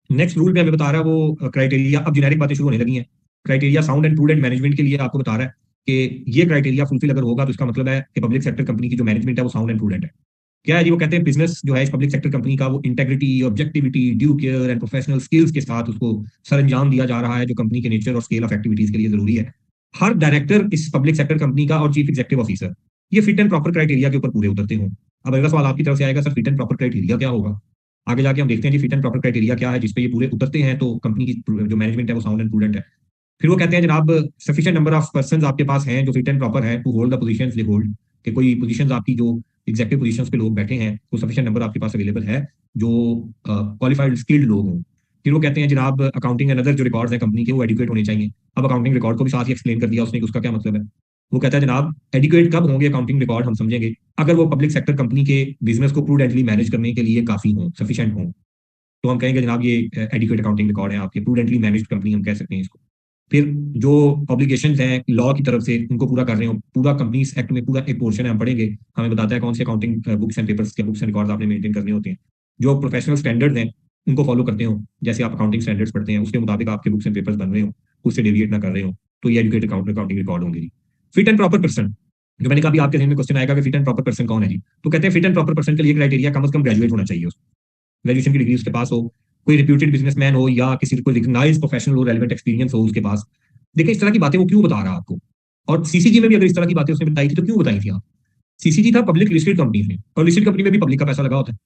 नेक्स्ट रूल पे हमें बता रहा है वो क्राइटेरिया। अब जेनेरिक बातें शुरू होने लगी हैं। Criteria sound and prudent management के लिए आपको बता रहा है कि ये क्राइटेरिया फुलफिल अगर होगा तो इसका मतलब है कि पब्लिक सेक्टर कंपनी की जो मैनेजमेंट है वो साउंड एंड प्रूडेंट है। क्या है जी? वो कहते हैं बिजनेस जो है इस पब्लिक सेक्टर कंपनी का वो integrity, objectivity, due care and professional skills के साथ उसको सर अंजाम दिया जा रहा है, जो कंपनी के नेचर और स्केल ऑफ एक्टिविटीज के लिए जरूरी है। हर डायरेक्टर इस पब्लिक सेक्टर कंपनी का और चीफ एग्जीक्यूटिव ऑफिसर ये फिट एंड प्रॉपर क्राइटेरिया के ऊपर पूरे उतरते हों। अब अगला सवाल आपकी तरफ से आएगा, sir fit and proper criteria क्या होगा? आगे जाके हम देखते हैं जी फिट एंड प्रॉपर क्राइटेरिया क्या है जिसपे ये पूरे उतरते हैं, तो कंपनी की जो मैनेजमेंट है वो साउंड एंड प्रूडेंट है। फिर वो कहते हैं जनाब सफिशिएंट नंबर ऑफ पर्सन आपके पास हैं जो फिट एंड प्रॉपर है to hold the positions they hold, कि कोई पोजीशंस आपकी जो एग्जेक्टिव पोजीशंस पे लोग बैठे हैं वो सफिशिएंट नंबर आपके पास अवेलेबल है जो क्वालिफाइड स्किल्ड लोग हों। फिर वो कहते हैं जनाब अकाउंटिंग एंड अदर जो रिकॉर्ड्स हैं कंपनी के वो एडिक्वेट होने चाहिए। अब अकाउंटिंग रिकॉर्ड को भी साथ ही एक्सप्लेन कर दिया उसने, उसका क्या मतलब है। वो कहता है जनाब एडिक्वेट कब होंगे अकाउंटिंग रिकॉर्ड, हम समझेंगे अगर वो पब्लिक सेक्टर कंपनी के बिजनेस को प्रूडेंटली मैनेज करने के लिए काफी हों, सफिशिएंट हों, तो हम कहेंगे जनाब ये एडिक्वेट अकाउंटिंग रिकॉर्ड है आपके, प्रूडेंटली मैनेज्ड कंपनी हम कह सकते हैं इसको। फिर जो ऑब्लिगेशंस हैं लॉ की तरफ से उनको पूरा कर रहे हो, पूरा कंपनीज एक्ट में पूरा एक पोर्शन है हम पढ़ेंगे, हमें बताता है कौन से अकाउंटिंग बुक्स एंड पेपर्स के बुक्स एंड रिकॉर्ड्स आपने मेंटेन करने होते हैं। जो प्रोफेशनल स्टैंडर्ड्स हैं उनको फॉलो करते हो, जैसे आप अकाउंटिंग स्टैंडर्ड्स पढ़ते हैं उसके मुताबिक आपके बुक्स एंड पेपर्स बन रहे हो, उससे डेविएट ना कर रहे हो, तो ये एजुकेट अकाउंटिंग रिकॉर्ड होंगे जी। फिट एंड प्रॉपर पर्सन, जो मैंने कहा भी आपके जहन में क्वेश्चन आएगा कि फिट एंड प्रॉपर पर्सन कौन है जी, तो कहते हैं फिट एंड प्रॉपर पर्सन के लिए क्राइटेरिया कम से कम ग्रेजुएट होना चाहिए, उसको ग्रेजुएशन की डिग्री उसके पास हो, कोई रिप्यूटेड बिजनेसमैन हो या किसी को रिकॉग्नाइज्ड प्रोफेशनल हो, रेलेवेंट एक्सपीरियंस हो उसके पास। देखिए इस तरह की बातें वो क्यों बता रहा है आपको, और सीसीजी में भी अगर इस तरह की बातें उसने बताई थी तो क्यों बताई थी आप? सीसीजी था पब्लिक लिस्टेड कंपनी में, और लिस्टेड कंपनी में भी पब्लिक का पैसा लगा होता है,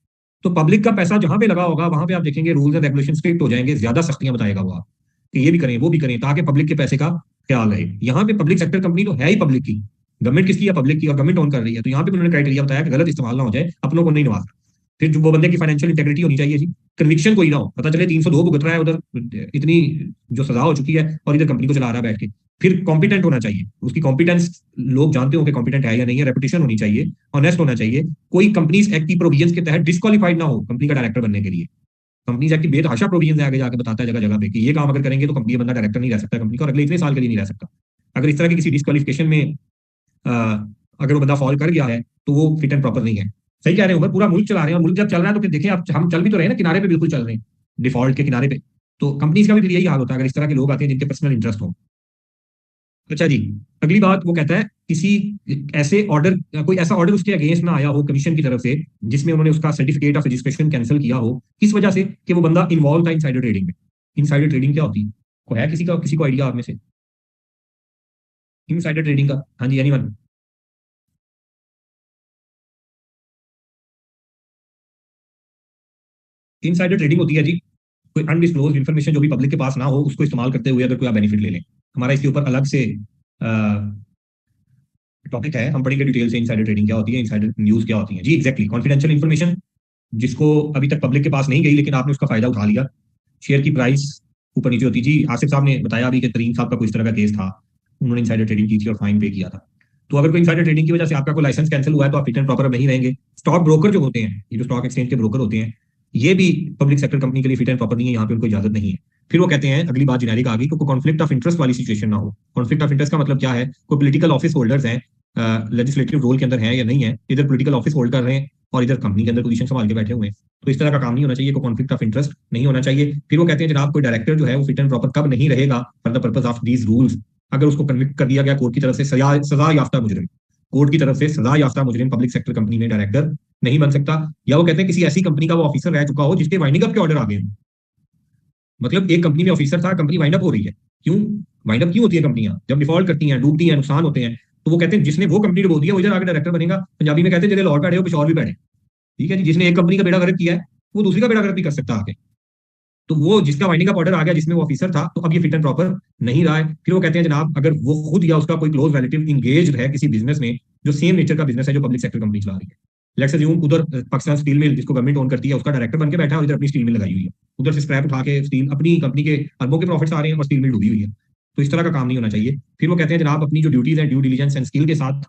तो पब्लिक का पैसा जहां पे लगा होगा वहां पे आप देखेंगे रूल्स एंड रेगुलेशन स्ट्रिक्ट हो जाएंगे, ज्यादा सख्तियां बताएगा वो आप। कि ये भी करें वो भी करें ताकि पब्लिक के पैसे का ख्याल रहे। यहाँ पे पब्लिक सेक्टर कंपनी तो है ही पब्लिक की, गवर्नमेंट किसकी है, पब्लिक की, और गवर्नमेंट ओन कर रही है। तो यहाँ पे उन्होंने क्राइटेरिया बताया कि गलत इस्तेमाल ना हो जाए, अपनों को नहीं नवाज। फिर जो वो बंदे की फाइनेंशियल इंटेग्रिटी होनी चाहिए जी, कन्विक्शन कोई ना हो, पता चले 302 भुगत रहा है उधर, इतनी जो सजा हो चुकी है, और इधर कंपनी को चला रहा है बैठ के। फिर कॉम्पिटेंट होना चाहिए, उसकी कॉम्पिटेंस लोग जानते हो कि कॉम्पिटेंट है या नहीं है, रेपुटेशन होनी चाहिए, ऑनेस्ट होना चाहिए, कोई कंपनीज एक्ट की प्रोविजंस के तहत डिस्क्वालीफाइड ना हो कंपनी का डायरेक्टर बनने के लिए। कंपनीज एक्ट की बेतहाशा प्रोविजन आगे जाके बताता है जगह जगह पे कि ये काम अगर करेंगे तो कंपनी बंदा डायरेक्टर नहीं रह सकता कंपनी का, और अगले इतने साल के लिए नहीं रह सकता। अगर इस तरह की किसी डिस्क्वालिफिकेशन में अगर वो बंदा फॉल कर गया है तो वो फिट एंड प्रॉपर नहीं है। सही कह रहे हैं उमर, पूरा मुल्क चला रहे हैं, और मुल्क जब चल रहा है तो फिर देखें आप, हम चल भी तो रहे हैं ना, किनारे पे बिल्कुल चल रहे हैं, डिफॉल्ट के किनारे पे। तो कंपनीज का भी फिर यही हाल होता है अगर इस तरह के लोग आते हैं जिनके पर्सनल इंटरेस्ट हो। अच्छा जी, अगली बात वो कहता है किसी ऐसे ऑर्डर, कोई ऐसा ऑर्डर उसके अगेंस्ट ना आया हो कमीशन की तरफ से जिसमें उन्होंने उसका सर्टिफिकेट ऑफ रजिस्ट्रेशन कैंसिल किया हो, किस वजह से, कि वो बंदा इन्वॉल्व था इनसाइडर ट्रेडिंग में। इनसाइडर ट्रेडिंग क्या होती है, को है किसी को आइडिया आप में से इनसाइडर ट्रेडिंग का? हाँ जी, एनीवन? इनसाइडर ट्रेडिंग होती है जी, कोई अनडिस्क्लोज इन्फॉर्मेशन जो भी पब्लिक के पास ना हो उसको इस्तेमाल करते हुए अगर कोई आप बेनिफिट ले लें। हमारा इसके ऊपर अलग से टॉपिक है, हम पढ़ेंगे डिटेल से इनसाइडर ट्रेडिंग क्या होती है, इनसाइडर न्यूज क्या होती है जी। एग्जैक्टली, कॉन्फिडेंशियल इन्फॉर्मेशन जिसको अभी तक पब्लिक के पास नहीं गई लेकिन आपने उसका फायदा उठा लिया। शेयर की प्राइस ऊपर नीचे होती जी। आसिफ साहब ने बताया अभी कि तरीन साहब का कोई इस तरह का केस था, उन्होंने इनसाइडर ट्रेडिंग की थी और फाइन पे किया था। तो अगर कोई इनसाइडर ट्रेडिंग की वजह से आपका कोई लाइसेंस कैंसिल हुआ है तो आप फिट एंड प्रॉपर नहीं रहेंगे। स्टॉक ब्रोकर जो होते हैं, ये जो स्टॉक एक्सचेंज के ब्रोकर होते हैं, ये भी पब्लिक सेक्टर कंपनी के लिए फिट एंड प्रॉपर नहीं है, यहाँ पे उनको इजाजत नहीं है। फिर वो कहते हैं, अगली बात जेनेरिक आ गई, कोई कॉन्फ्लिक्ट ऑफ इंटरेस्ट वाली सिचुएशन ना हो। कॉन्फ्लिक्ट ऑफ इंटरेस्ट का मतलब क्या है, कोई पोलिटिकल ऑफिस होल्डर्स हैं, लेजिस्लेटिव रोल के अंदर है या नहीं है, इधर पोलिटिकल ऑफिस होल्ड कर रहे हैं और इधर कंपनी के अंदर पोजीशन संभाल के बैठे हुए हैं, तो इस तरह का काम नहीं होना चाहिए, कोई कॉन्फ्लिक्ट ऑफ इंटरेस्ट नहीं होना चाहिए। फिर वो कहते हैं जनाब कोई डायरेक्टर जो है वो फिट एंड प्रॉपर कब नहीं रहेगा for the purpose of these rules, अगर उसको कन्विक्ट कर दिया गया कोर्ट की तरफ से, सजा याफ्ता मुजरिम, कोर्ट की तरफ से सजा याफ्ता मुजरिम पब्लिक सेक्टर कंपनी में डायरेक्टर नहीं बन सकता। या वो कहते हैं किसी ऐसी कंपनी का वो ऑफिसर रह चुका हो जिसके वाइंडिंग अप के ऑर्डर आ गए। मतलब एक कंपनी में ऑफिसर था, कंपनी वाइंड अप हो रही है, क्यों वाइंड अप क्यों होती है कंपनियां, जब डिफॉल्ट करती हैं, डूबती हैं, नुकसान होते हैं। तो वो कहते हैं जिसने वो कंपनी डुबो दिया वो इधर आगे डायरेक्टर बनेगा। पंजाबी में कहते हैं जगह लौट बैठे हो कुछ और भी बैठे। ठीक है जी, जिसने एक कंपनी का बेड़ा गर्क किया है वो दूसरी का बेड़ा गर्क भी कर सकता है आगे। तो वो जिसका वाइंडिंग अप ऑर्डर आ गया जिसमें वो ऑफिसर था, तो अब ये फिट एंड प्रॉपर नहीं रहा है। फिर वो कहते हैं जनाब अगर वो खुद या उसका कोई क्लोज रिलेटिव इंगेज है किसी बिजनेस में जो सेम नेचर का बिजनेस है जो पब्लिक सेक्टर कंपनी चला रही है, लेट्स अज्यूम उधर पाकिस्तान स्टील मिल जिसको गवर्नमेंट ओन करती है उसका डायरेक्टर बन के बैठा है और इधर अपनी स्टील मिल लगाई हुई है, उधर से स्क्रैप उठा के स्टील अपनी कंपनी के अरबों के प्रॉफिट्स आ रहे हैं और स्टील मिल डूबी हुई है। तो इस तरह का काम नहीं होना चाहिए। फिर वो कहते हैं जनाब अपनी जो ड्यूटीज है ड्यू डिलीजेंस एंड स्किल के साथ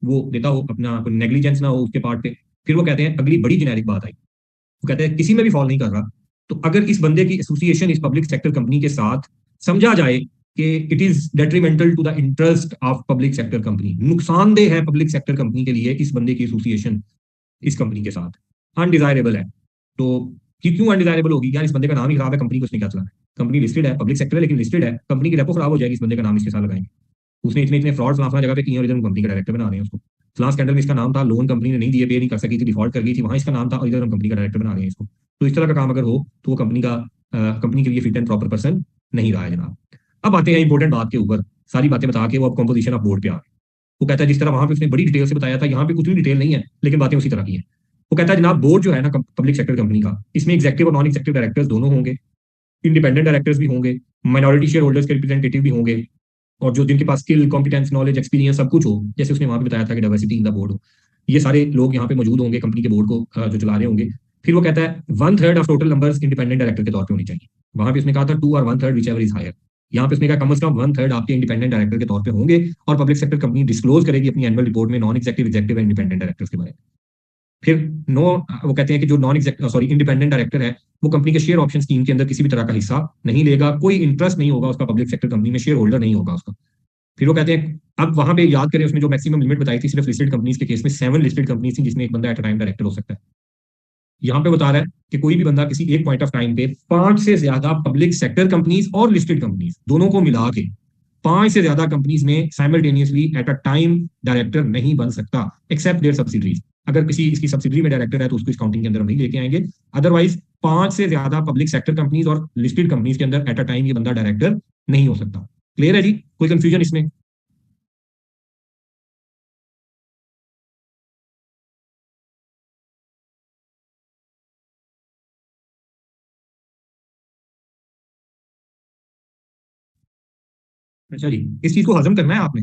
वो देता हो, अपना नेग्लिजेंस ना हो उसके पार्ट पे। फिर वो कहते हैं अगली बड़ी जेनेरिक बात आई, वो कहते हैं किसी में भी फॉल नहीं कर रहा, तो अगर इस बंदे की एसोसिएशन इस पब्लिक सेक्टर कंपनी के साथ समझा जाए कि it is detrimental to the interest of public sector company, नुकसानदेह है पब्लिक सेक्टर कंपनी के लिए इस बंदे की एसोसिएशन इस कंपनी के साथ, अनडिजायरेबल है। तो क्यों अनडिजायरेबल होगी यार, इस बंदे का नाम ही खराब है, कंपनी को उसने क्या चलाना है, कंपनी लिस्टेड है, पब्लिक सेक्टर है लेकिन लिस्टेड है, कंपनी की रेपो खराब हो जाएगी इस बंदे का नाम इसके साथ लगाएंगे। उसने इतने इतने फ्रॉड फलाफला जगह पे किए और इधर कंपनी का डायरेक्टर बना रहे हैं उसको। फलां स्कैंडल में इसका नाम था, लोन कंपनी ने नहीं दिए, पे नहीं कर सकी थी, डिफॉल्ट कर गई थी, वहां इसका नाम था और इधर हम कंपनी का डायरेक्टर बना रहे हैं इसको। तो इस तरह का काम अगर हो तो वो कंपनी के लिए फिट एंड प्रॉपर पर्सन नहीं रहा है जनाब। अब आते हैं इंपॉर्टेंट बात के ऊपर, सारी बातें बता के वो अब कॉम्पोजिशन ऑफ बोर्ड पे आ गए। वो कहता है जिस तरह वहां पे उसने बड़ी डिटेल से बताया था यहाँ पे कुछ भी डिटेल नहीं है लेकिन बातें उसी तरह की हैं। वो कहता है जनाब बोर्ड जो है ना पब्लिक सेक्टर कंपनी का, इसमें एग्जेक्टिव और नॉन एग्जेक्टिव डायरेक्टर्स दोनों होंगे, इंडिपेंडेंट डायरेक्टर्स भी होंगे, माइनॉरिटी शेयर होल्डर्स के रिप्रेजेंटेटिव भी होंगे, और जो जिनके पास स्किल कॉम्पिटेंस नॉलेज एक्सपीरियंस सब कुछ हो, जैसे उसने वहां पे बताया था कि डाइवर्सिटी इन द बोर्ड हो, ये सारे लोग यहाँ पे मौजूद होंगे कंपनी के बोर्ड को जो चला रहे होंगे। फिर वो कहता है 1/3 of total numbers independent director के तौर पे होनी चाहिए। वहां पे उसने कहा था 2 और 1/3 विच एवर इज हायर, यहाँ पे उसने कहा कम से कम 1/3 आपके इंडिपेंडेंट डायरेक्टर के तौर पे होंगे, और पब्लिक सेक्टर कंपनी डिस्क्लोज करेगी अपनी एनुअल रिपोर्ट में non executive executive and independent directors के बारे में। फिर नो, वो कहते हैं कि जो non executive sorry independent director है वो कंपनी के शेयर ऑप्शन स्कीम के अंदर किसी भी तरह का हिस्सा नहीं लेगा, कोई इंटरेस्ट नहीं होगा उसका, पब्लिक सेक्टर कंपनी में शेयर होल्डर नहीं होगा उसका। फिर वो कहते हैं अब वहां पे याद करें उसने जो मैक्सिमम लिमिट बताई थी सिर्फ लिस्टेड कंपनीज के केस में 7 लिस्टेड कंपनीज थी जिसमें एक बंदा एट अ टाइम डायरेक्टर हो सकता है। यहाँ पे बता रहा है कि कोई भी बंदा किसी एक पॉइंट ऑफ टाइम पे 5 से ज्यादा पब्लिक सेक्टर कंपनीज और लिस्टेड कंपनीज दोनों को मिला के 5 से ज्यादा कंपनीज में simultaneously at a time director नहीं बन सकता एक्सेप्ट देयर सब्सिडरीज। अगर किसी इसकी सब्सिडरी में डायरेक्टर है तो उसको इस काउंटिंग के अंदर हम नहीं लेके आएंगे। अदरवाइज 5 से ज्यादा पब्लिक सेक्टर कंपनीज और लिस्टेड कंपनीज के अंदर एट अ टाइम ये बंदा डायरेक्टर नहीं हो सकता। क्लियर है जी, कोई कंफ्यूजन इसमें? अच्छा जी, इस चीज को हजम करना है आपने।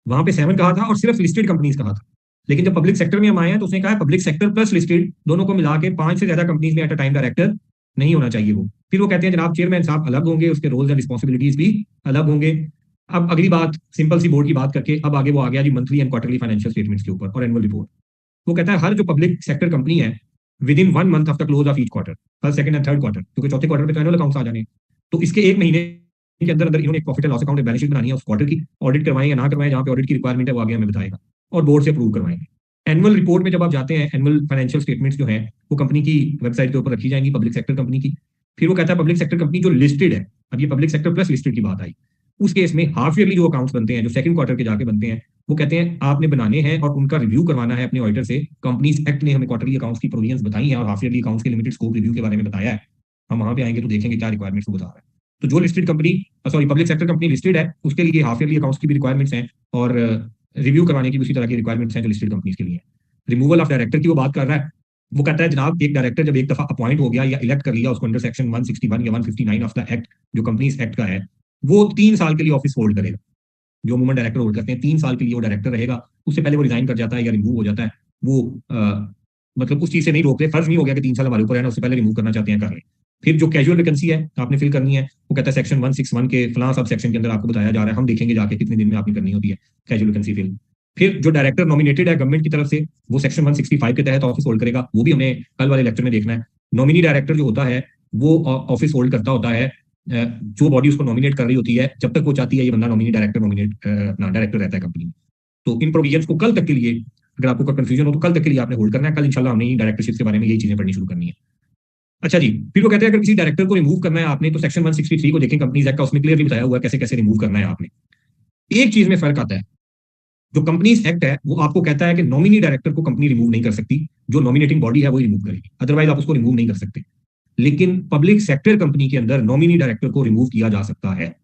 वहां पे 7 कहा था और सिर्फ लिस्टेड कंपनीज कहा था, लेकिन जब पब्लिक सेक्टर में हम आए हैं तो उसने कहा है पब्लिक सेक्टर प्लस लिस्टेड दोनों को मिला के 5 से ज्यादा कंपनीज में एट अ टाइम डायरेक्टर नहीं होना चाहिए वो। फिर वो कहते हैं जनाब चेयरमैन साहब अलग होंगे, उसके रोल्स एंड रिस्पॉन्सिबिलिटीज भी अलग होंगे। अब अगली बात सिंपल सी बोर्ड की बात करके अब आगे वो आ गया जी monthly and quarterly financial statements के ऊपर और एनुअल रिपोर्ट। वो कहता है हर जो पब्लिक सेक्टर कंपनी है with in 1 month of the close of each quarter, first second and third quarter, क्योंकि चौथे क्वार्टर पे तो एनुअल अकाउंट्स आ जाने हैं, तो इसके एक महीने के अंदर अंदर इन्होंने एक profit and loss account balance sheet बनानी है उस क्वार्टर की, ऑडिट करवाएं या ना करवाएं, जहां पे ऑडिट की रिक्वायरमेंट है वो आगे हमें बताएगा, और बोर्ड से अप्रूव करवाएंगे। एनुअल रिपोर्ट में जब आप जाते हैं, एनुअल फाइनेंशियल स्टेटमेंट्स जो है वो कंपनी की वेबसाइट के ऊपर रखी जाएंगी, पब्लिक सेक्टर कंपनी की। फिर वो कहता है पब्लिक सेक्टर कंपनी जो लिस्टेड है, अब ये पब्लिक सेक्टर प्लस लिस्टेड की बात आई, उस केस में हाफ ईयरली जो अकाउंट्स बनते हैं जो सेकंड क्वार्टर के जाके बनते हैं, वो कहते हैं आपने बनाने हैं और उनका रिव्यू करवाना है अपने ऑडिटर से। कंपनीज एक्ट ने हमें क्वार्टरली अकाउंट्स की प्रोविजंस बताई हैं और हाफ ईयरली अकाउंट्स के लिमिटेड स्कोप रिव्यू के बारे में बताया है। हम वहां पे आएंगे तो देखेंगे क्या रिक्वायरमेंट्स वो बता रहा है। तो जो listed company, sorry public sector company listed है, उसके लिए हाफ ईयरली अकाउंट्स की भी रिक्वायरमेंट्स हैं और रिव्यू करवाने की भी उसी तरह की रिक्वायरमेंट्स हैं जो लिस्टेड कंपनीज के लिए। रिमूवल ऑफ डायरेक्टर की वो बात कर रहा है। वो कहता है जनाब एक डायरेक्टर जब एक दफा अपॉइंट हो गया या इलेक्ट कर लिया, उसको अंडर सेक्शन 161 या 159 ऑफ द एक्ट जो कंपनीज एक्ट का है, वो 3 साल के लिए ऑफिस होल्ड करेगा। जो वुमन डायरेक्टर होल्ड करते हैं 3 साल के लिए वो डायरेक्टर रहेगा। उससे पहले वो रिजाइन कर जाता है या रिमूव हो जाता है, वो मतलब उस चीज से नहीं रोकते, फर्ज नहीं हो गया कि 3 साल हमारे ऊपर है ना, उससे पहले रिमूव करना चाहते हैं कर लें। फिर जो कैजुअल वैकेंसी है आपने फिल करनी है, वो कहता है सेक्शन 161 के फलां सब सेक्शन के अंदर आपको बताया जा रहा है, हम देखेंगे जाके कितने दिन में आपने करनी होती है कैजुअल वैकेंसी फिल। फिर जो डायरेक्टर नॉमिनेटेड है गवर्नमेंट की तरफ से, वो सेक्शन 165 के तहत ऑफिस होल्ड करेगा, वो भी हमें कल वाले लेक्चर में देखना है। नॉमिनी डायरेक्टर जो होता है वो ऑफिस होल्ड करता होता है, जो बॉडी उसको नॉमिनेट कर रही होती है, जब तक वो चाहती है ये बंदा नॉमिनी डायरेक्टर नॉमिनेट अपना डायरेक्टर रहता है कंपनी में। तो इन प्रोविजंस को कल तक के लिए, अगर आपको कंफ्यूजन हो तो कल तक के लिए आपने होल्ड करना है। कल इंशाल्लाह हमने डायरेक्टरशिप के बारे में यही चीजें पढ़नी शुरू करनी है। अच्छा जी, फिर वो कहते हैं अगर किसी डायरेक्टर को रिमूव करना है आपने तो सेक्शन 163 को देखें कंपनीज एक्ट का, उसमें क्लियरली बताया हुआ है कैसे कैसे रिमूव करना है आपने। एक चीज में फर्क आता है, जो कंपनीज एक्ट है वो आपको कहता है कि नॉमिनी डायरेक्टर को कंपनी रिमूव नहीं कर सकती, जो नॉमिनेटिंग बॉडी है वो रिमूव करेगी, अदरवाइज आप उसको रिमूव नहीं कर सकते। लेकिन पब्लिक सेक्टर कंपनी के अंदर नॉमिनी डायरेक्टर को रिमूव किया जा सकता है।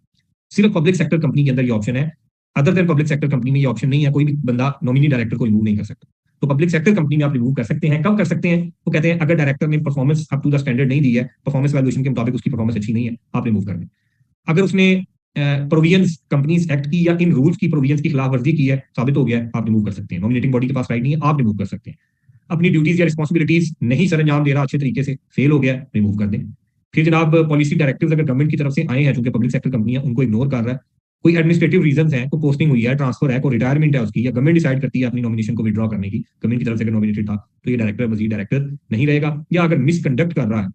सिर्फ पब्लिक सेक्टर कंपनी के अंदर ये ऑप्शन है, other than public sector company में ये ऑप्शन नहीं है, कोई भी बंदा नॉमिनी डायरेक्टर को रिमूव नहीं कर सकता। तो पब्लिक सेक्टर कंपनी में आप रिमूव कर सकते हैं। कब कर सकते हैं? वो कहते हैं अगर डायरेक्टर ने performance up to the standard नहीं दी है, परफॉर्मेंस वैल्यूएशन के मुताबिक उसकी परफॉर्मेंस अच्छी नहीं है, आप रिमूव कर दें। अगर उसने प्रोविजंस कंपनीज एक्ट की या इन रूल्स की प्रोविजंस की खिलाफ वर्जी की है, साबित हो गया है, आप रिमूव कर सकते हैं। नॉमिनेटिंग बॉडी के पास राइट नहीं है, आप रिमूव कर सकते हैं। अपनी ड्यूटीज या रिस्पॉन्सिबिलिटीज नहीं सर अंजाम दे रहा अच्छे तरीके से, फेल हो गया, रिमूव कर दें। फिर जनाब पॉलिसी डायरेक्टिव्स अगर गवर्नमेंट की तरफ से आए हैं, चूंकि पब्लिक सेक्टर कंपनी है उनको इग्नोर कर रहा है, कोई एडमिनिस्ट्रेटिव रीजन है, कोई पोस्टिंग हुई है, ट्रांसफर है, कोई रिटायरमेंट है उसकी, या गवर्नमेंट डिसाइड करती है अपनी नॉमिनेशन को विड्रॉ करने की, गवर्नमेंट की तरफ से अगर नॉमिनेटेड था तो ये डायरेक्टर मजीद डायरेक्टर नहीं रहेगा, या अगर मिसकंडक्ट कर रहा है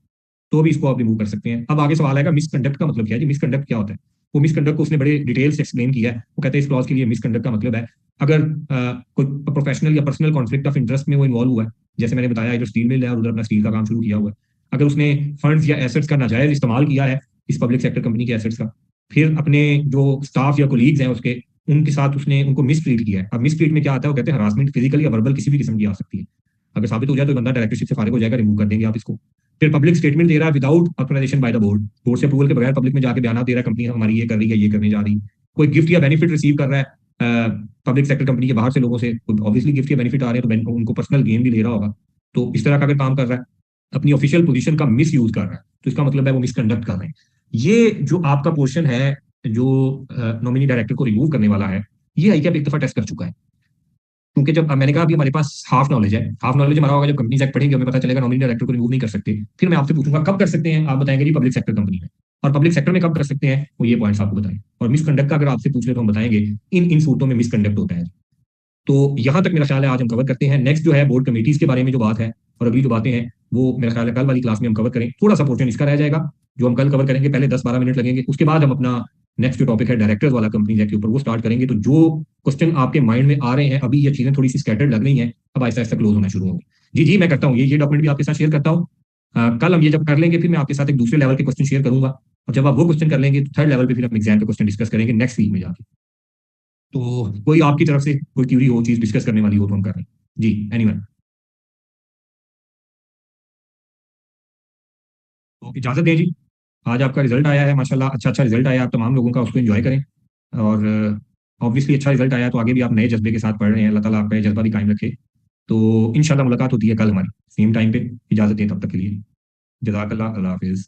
तो भी इसको आप रिमूव कर सकते हैं। अब आगे सवाल आएगा मिसकंडक्ट का मतलब क्या है जी, मिसकंडक्ट क्या होता है? वो मिसकंडक्ट को उसने बड़े डिटेल से एक्सप्लेन किया है। वो कहते हैं इस क्लॉज के लिए मिसकंडक्ट का मतलब है अगर कोई प्रोफेशनल या पर्सनल कॉन्फ्लिक्ट ऑफ इंटरेस्ट में वो इन्वॉल्व हुआ है, जैसे मैंने बताया इधर स्टील मिल है और उधर अपना स्टील का काम शुरू किया हुआ है, अगर उसने फंड्स या एसेट्स का नाजायज इस्तेमाल किया है इस पब्लिक सेक्टर कंपनी के एसेट्स का, फिर अपने जो स्टाफ या कोलीग्स हैं उसके, उनके साथ उसने उनको मिसट्रीट किया है। अब मिसट्रीट में क्या आता है? वो कहते हैं हरासमेंट फिजिकल या वर्बल किसी भी किस्म की आ सकती है। अगर साबित हो जाए तो बंदा डायरेक्टरशिप से फारिग हो जाएगा, रिमूव कर देंगे आप इसको। फिर पब्लिक स्टेटमेंट दे रहा है without authorisation by the board, board से अप्रूवल के बगैर पब्लिक में जाके बयान दे रहा है कंपनी हमारी ये कर रही है, ये करने जा रही है। कोई गिफ्ट या बेनिफिट रिसीव कर रहा है पब्लिक सेक्टर कंपनी के बाहर से लोगों से, ऑब्वियसली गिफ्ट या बेनिफिट आ रहे हैं तो उनको पर्सनल गेन भी ले रहा होगा। तो इस तरह का अगर काम कर रहा है, अपनी ऑफिशियल पोजीशन का मिस यूज कर रहा है, तो इसका मतलब है वो मिसकंडक्ट कर रहे हैं। ये जो आपका पोर्शन है जो नॉमिनी डायरेक्टर को रिमूव करने वाला है, ये आई कैप एक दफा टेस्ट कर चुका है। क्योंकि जब मैंने कहा अभी हमारे पास हाफ नॉलेज है, हाफ नॉलेज हमारा होगा जब कंपनीज एक्ट पढ़ेंगे हमें पता चलेगा नॉमिनी डायरेक्टर को रिमूव नहीं कर सकते। फिर मैं आपसे पूछूंगा कब कर सकते हैं, आप बताएंगे जी पब्लिक सेक्टर कंपनी में। और पब्लिक सेक्टर में कब कर सकते हैं, वो ये पॉइंट्स आपको बताएं। और मिसकंडक्ट का अगर आपसे पूछ ले तो हम बताएंगे इन इन सूरतों में मिसकंडक्ट होता है। तो यहां तक मेरा ख्याल है आज हम कवर करते हैं। नेक्स्ट जो है बोर्ड कमेटीज के बारे में जो बात है और अगली जो बातें हैं वो मेरा ख्याल है कल वाली क्लास में हम कवर करें। थोड़ा सा पोर्शन इसका रह जाएगा जो हम कल कवर करेंगे, पहले 10-12 मिनट लगेंगे। उसके बाद हम अपना नेक्स्ट जो टॉपिक है डायरेक्टर्स वाला कंपनीज एक्ट के ऊपर वो स्टार्ट करेंगे। तो जो क्वेश्चन आपके माइंड में आ रहे हैं अभी, ये चीजें थोड़ी सी स्कैटर्ड लग रही हैं, अब आहिस्ता आहिस्ता क्लोज होना शुरू होंगी। जी जी मैं करता हूँ, ये डॉक्यूमेंट भी आपके साथ शेयर करता हूँ। कल हम ये जब कर लेंगे फिर मैं आपके साथ एक दूसरे लेवल के क्वेश्चन शेयर करूंगा, और जब आप वो क्वेश्चन कर लेंगे तो थर्ड लेवल पे फिर हम एग्जाम के क्वेश्चन डिस्कस करेंगे नेक्स्ट वीक में जाके। तो कोई आपकी तरफ से कोई क्यूरी हो, चीज डिस्कस करने वाली हो तो हम कर रहे हैं जी। एनीवन, तो इजाजत दें जी। आज आपका रिजल्ट आया है माशाल्लाह, अच्छा अच्छा रिजल्ट आया, आप तमाम लोगों का उसको एंजॉय करें। और ऑब्वियसली अच्छा रिजल्ट आया तो आगे भी आप नए जज्बे के साथ पढ़ रहे हैं, अल्लाह ताला आपका ये जज्बा भी कायम रखे। तो इंशाल्लाह मुलाकात होती है कल हमारी सेम टाइम पे। इजाजत दें तब तक के लिए, जज़ाकल्लाह, अल्लाह हाफिज़।